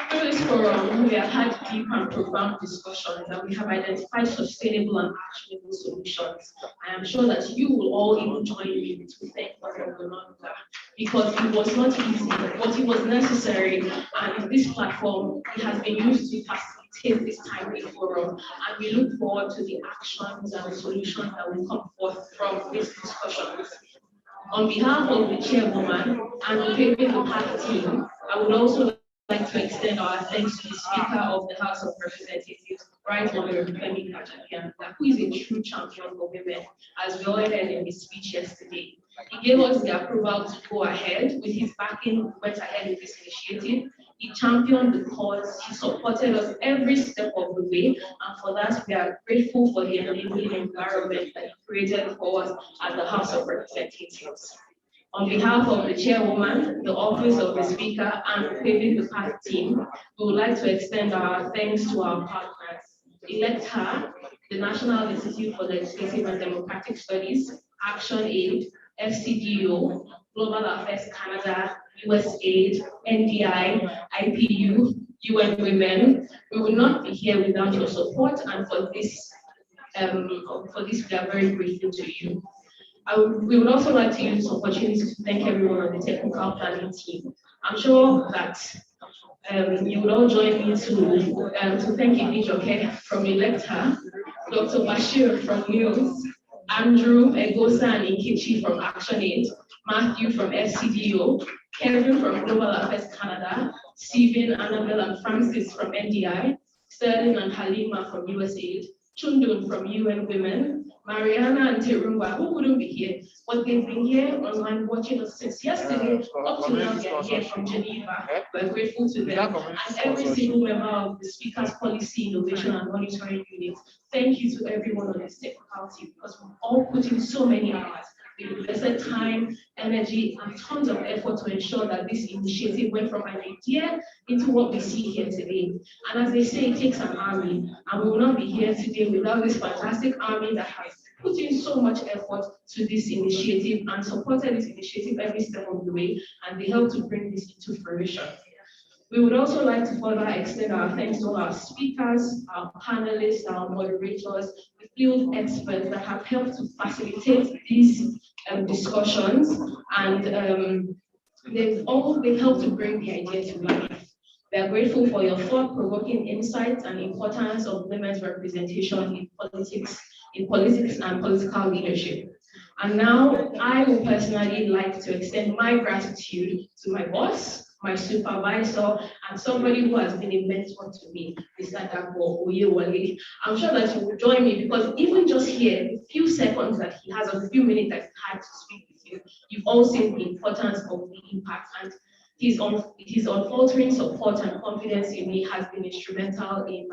Through this forum, we have had deep and profound discussions, and we have identified sustainable and actionable solutions. I am sure that you will all even join me to thank Honorable Ononuga, because it was not easy, but it was necessary, and this platform has been used to facilitate this timely forum, and we look forward to the actions and the solutions that will come forth from these discussions. On behalf of the chairwoman and the Paving the Path team, I would also like to extend our thanks to the Speaker of the House of Representatives, Right Honorable Femi Kajakian, who is a true champion for women, as we all heard in his speech yesterday. He gave us the approval to go ahead. With his backing, we went ahead with this initiative. He championed the cause. He supported us every step of the way, and for that, we are grateful for the enabling environment that he created for us at the House of Representatives. On behalf of the chairwoman, the office of the speaker, and the Paving the Path team, we would like to extend our thanks to our partners. ElectHer, the National Institute for Legislative and Democratic Studies, ActionAid, FCDO, Global Affairs Canada, USAID, NDI, IPU, UN Women. We will not be here without your support, and for this we are very grateful to you. We would also like to use this opportunity to thank everyone on the technical planning team. I'm sure that you will all join me to thank Ibijoke from Electa, Dr. Bashir from News, Andrew Egosa and Inkichi from ActionAid, Matthew from FCDO, Kevin from Global Affairs Canada, Stephen, Annabelle, and Francis from NDI, Sterling and Halima from USAID, Chundun from UN Women, Mariana and Terumba, who couldn't be here, but they've been here online watching us since yesterday, up to now they're here from Geneva. We're grateful to them. And every single member of the Speakers Policy, Innovation and Monitoring Unit, thank you to everyone on the state faculty, because we've all put in so many hours. We invested time, energy, and tons of effort to ensure that this initiative went from an idea into what we see here today. And as they say, it takes an army, and we will not be here today without this fantastic army that has put in so much effort to this initiative and supported this initiative every step of the way, and they helped to bring this into fruition. We would also like to further extend our thanks to our speakers, our panelists, our moderators, the field experts that have helped to facilitate these discussions, and they've helped to bring the idea to life. We are grateful for your thought-provoking insights and importance of women's representation in politics and political leadership. And now I would personally like to extend my gratitude to my boss, my supervisor, and somebody who has been a mentor to me, Mr. Dapo Oyewale. I'm sure that you will join me, because even just here, the few seconds that he has, or the few minutes that he had to speak with you, you've all seen the importance of the impact, and his unfaltering support and confidence in me has been instrumental in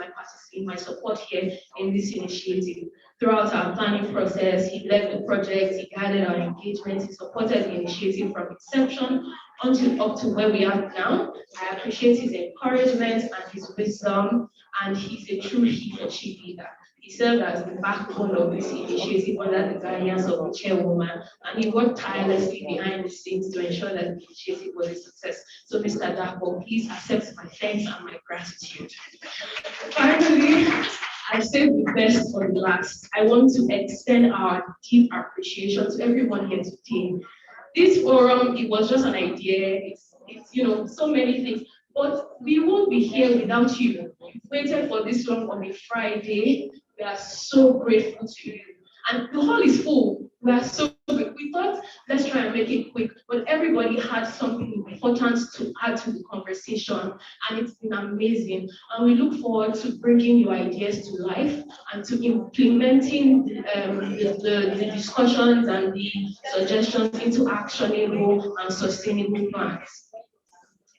my support here in this initiative. Throughout our planning process, he led the project, he guided our engagement, he supported the initiative from inception until up to where we are now. I appreciate his encouragement and his wisdom, and he's a true he-for-she leader. He served as the backbone of this initiative under the guidance of the chairwoman, and he worked tirelessly behind the scenes to ensure that the initiative was a success. So, Mr. Dapo, please accept my thanks and my gratitude. Finally, I saved the best for the last. I want to extend our deep appreciation to everyone here today. This forum, it was just an idea. It's so many things, but we won't be here without you. You've waited for this long on a Friday. We are so grateful to you. And the hall is full. We thought, let's try and make it quick, but everybody had something important to add to the conversation, and it's been amazing. And we look forward to bringing your ideas to life and to implementing the discussions and the suggestions into actionable and sustainable plans.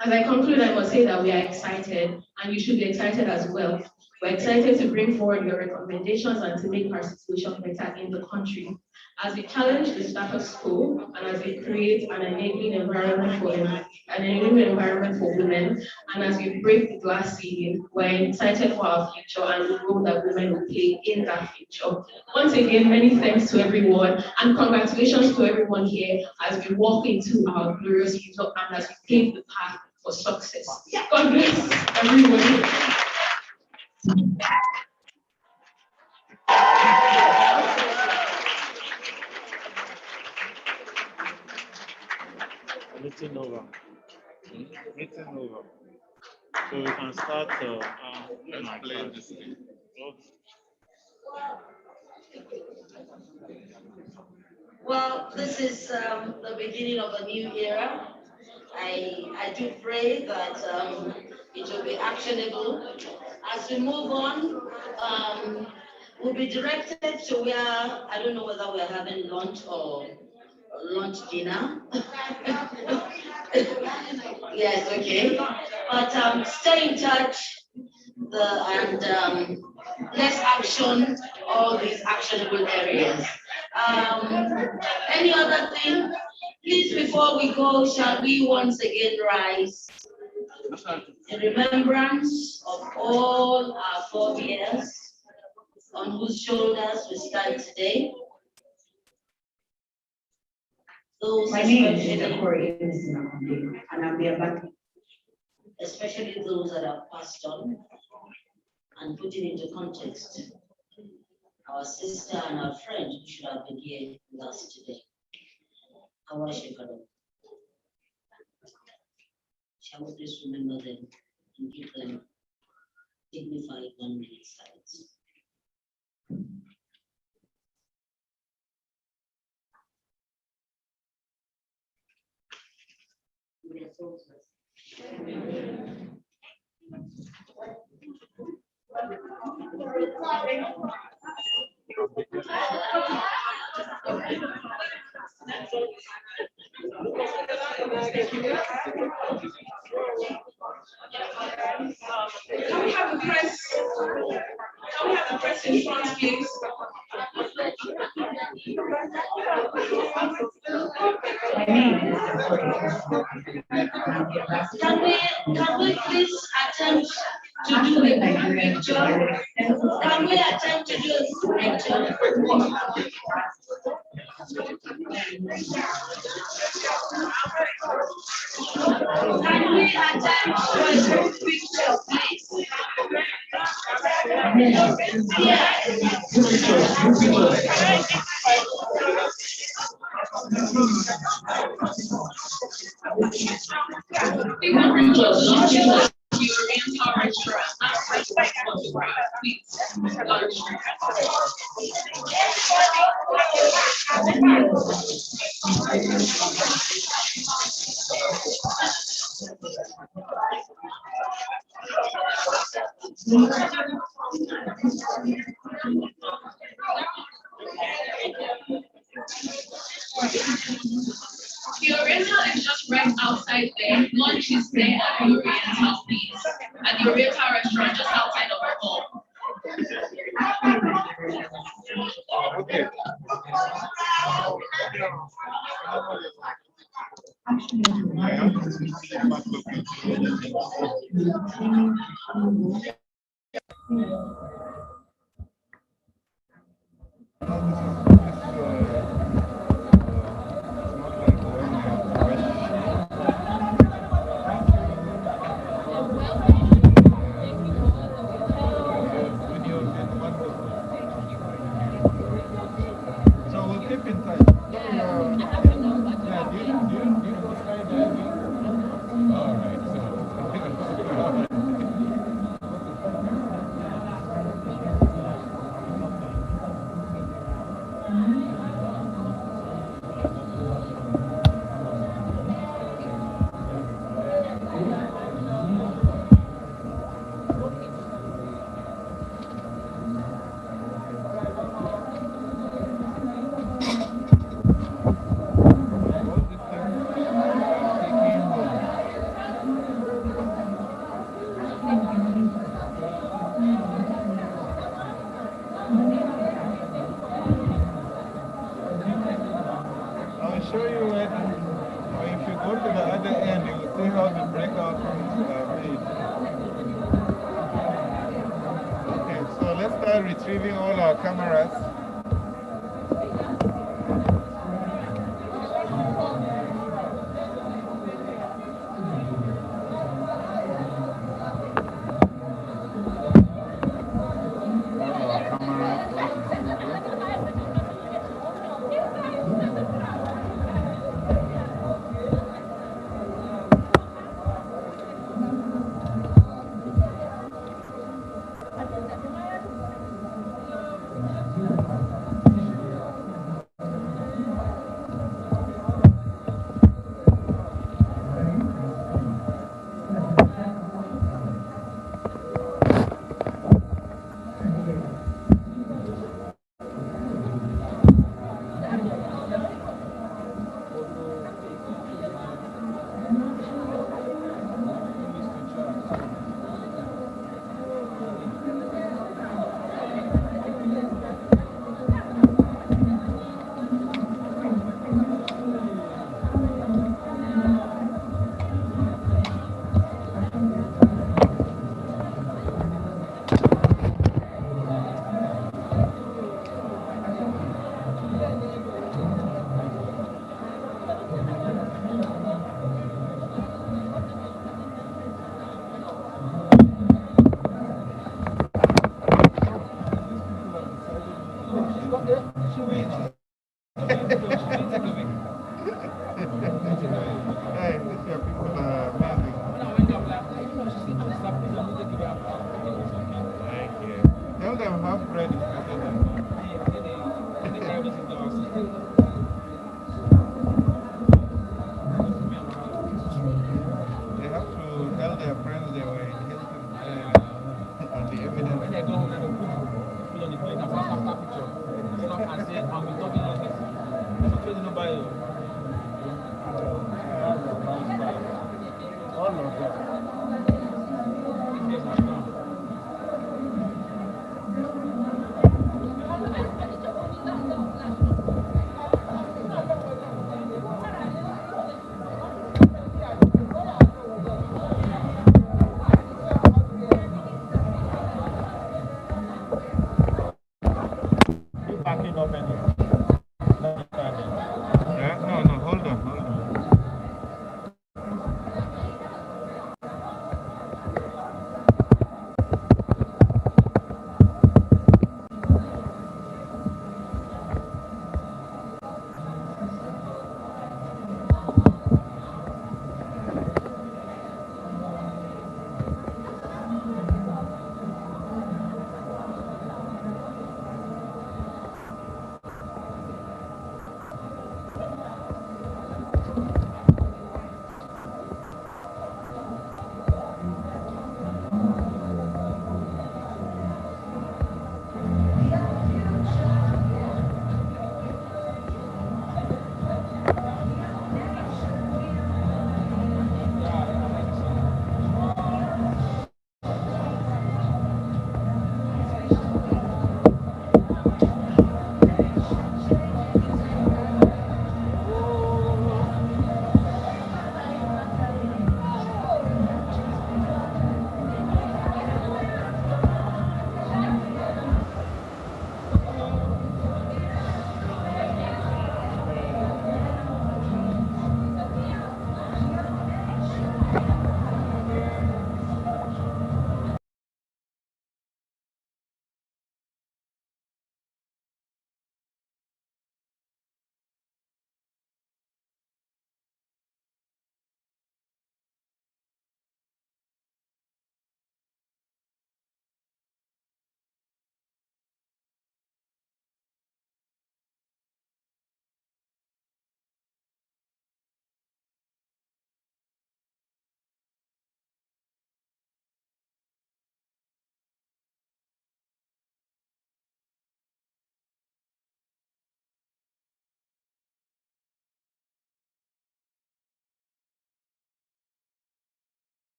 As I conclude, I must say that we are excited, and you should be excited as well. We're excited to bring forward your recommendations and to make our situation better in the country. As we challenge the status quo and as we create an enabling environment for women, and as we break the glass ceiling, we're excited for our future and the role that women will play in that future. Once again, many thanks to everyone, and congratulations to everyone here as we walk into our glorious future and as we pave the path for success. God bless everyone. Meeting over. Meeting over. So we can start. Let's play this thing. Well, this is the beginning of a new era. I do pray that it will be actionable. As we move on, we'll be directed to where, I don't know whether we're having lunch or lunch dinner. Yes, okay. But stay in touch and let's action all these actionable areas. Any other thing? Please, before we go, shall we once again rise in remembrance of all our forebears on whose shoulders we stand today? My name is Corey, and I'm the abacus. Especially those that have passed on, and put it into context. Our sister and our friend who should have been here with us today. I worship God. I will just remember them and give them dignified 1 minute silence. Can we have the press? Can we have the press in front, please? Can we please attempt to do a picture? Can we attempt to do a picture? Can we attempt to do a picture, please? The Oriental is just right outside there. Lunch is there at the Oriental, please. At the Oriental restaurant just outside of our hall. Okay. So we'll keep in touch. Yeah, do you go skydiving? All right, so. I'll show you it. If you go to the other end, you will see how the breakout rooms are made. Okay, so let's start retrieving all our cameras. You backing up anyway. Yeah, no, hold on, hold on.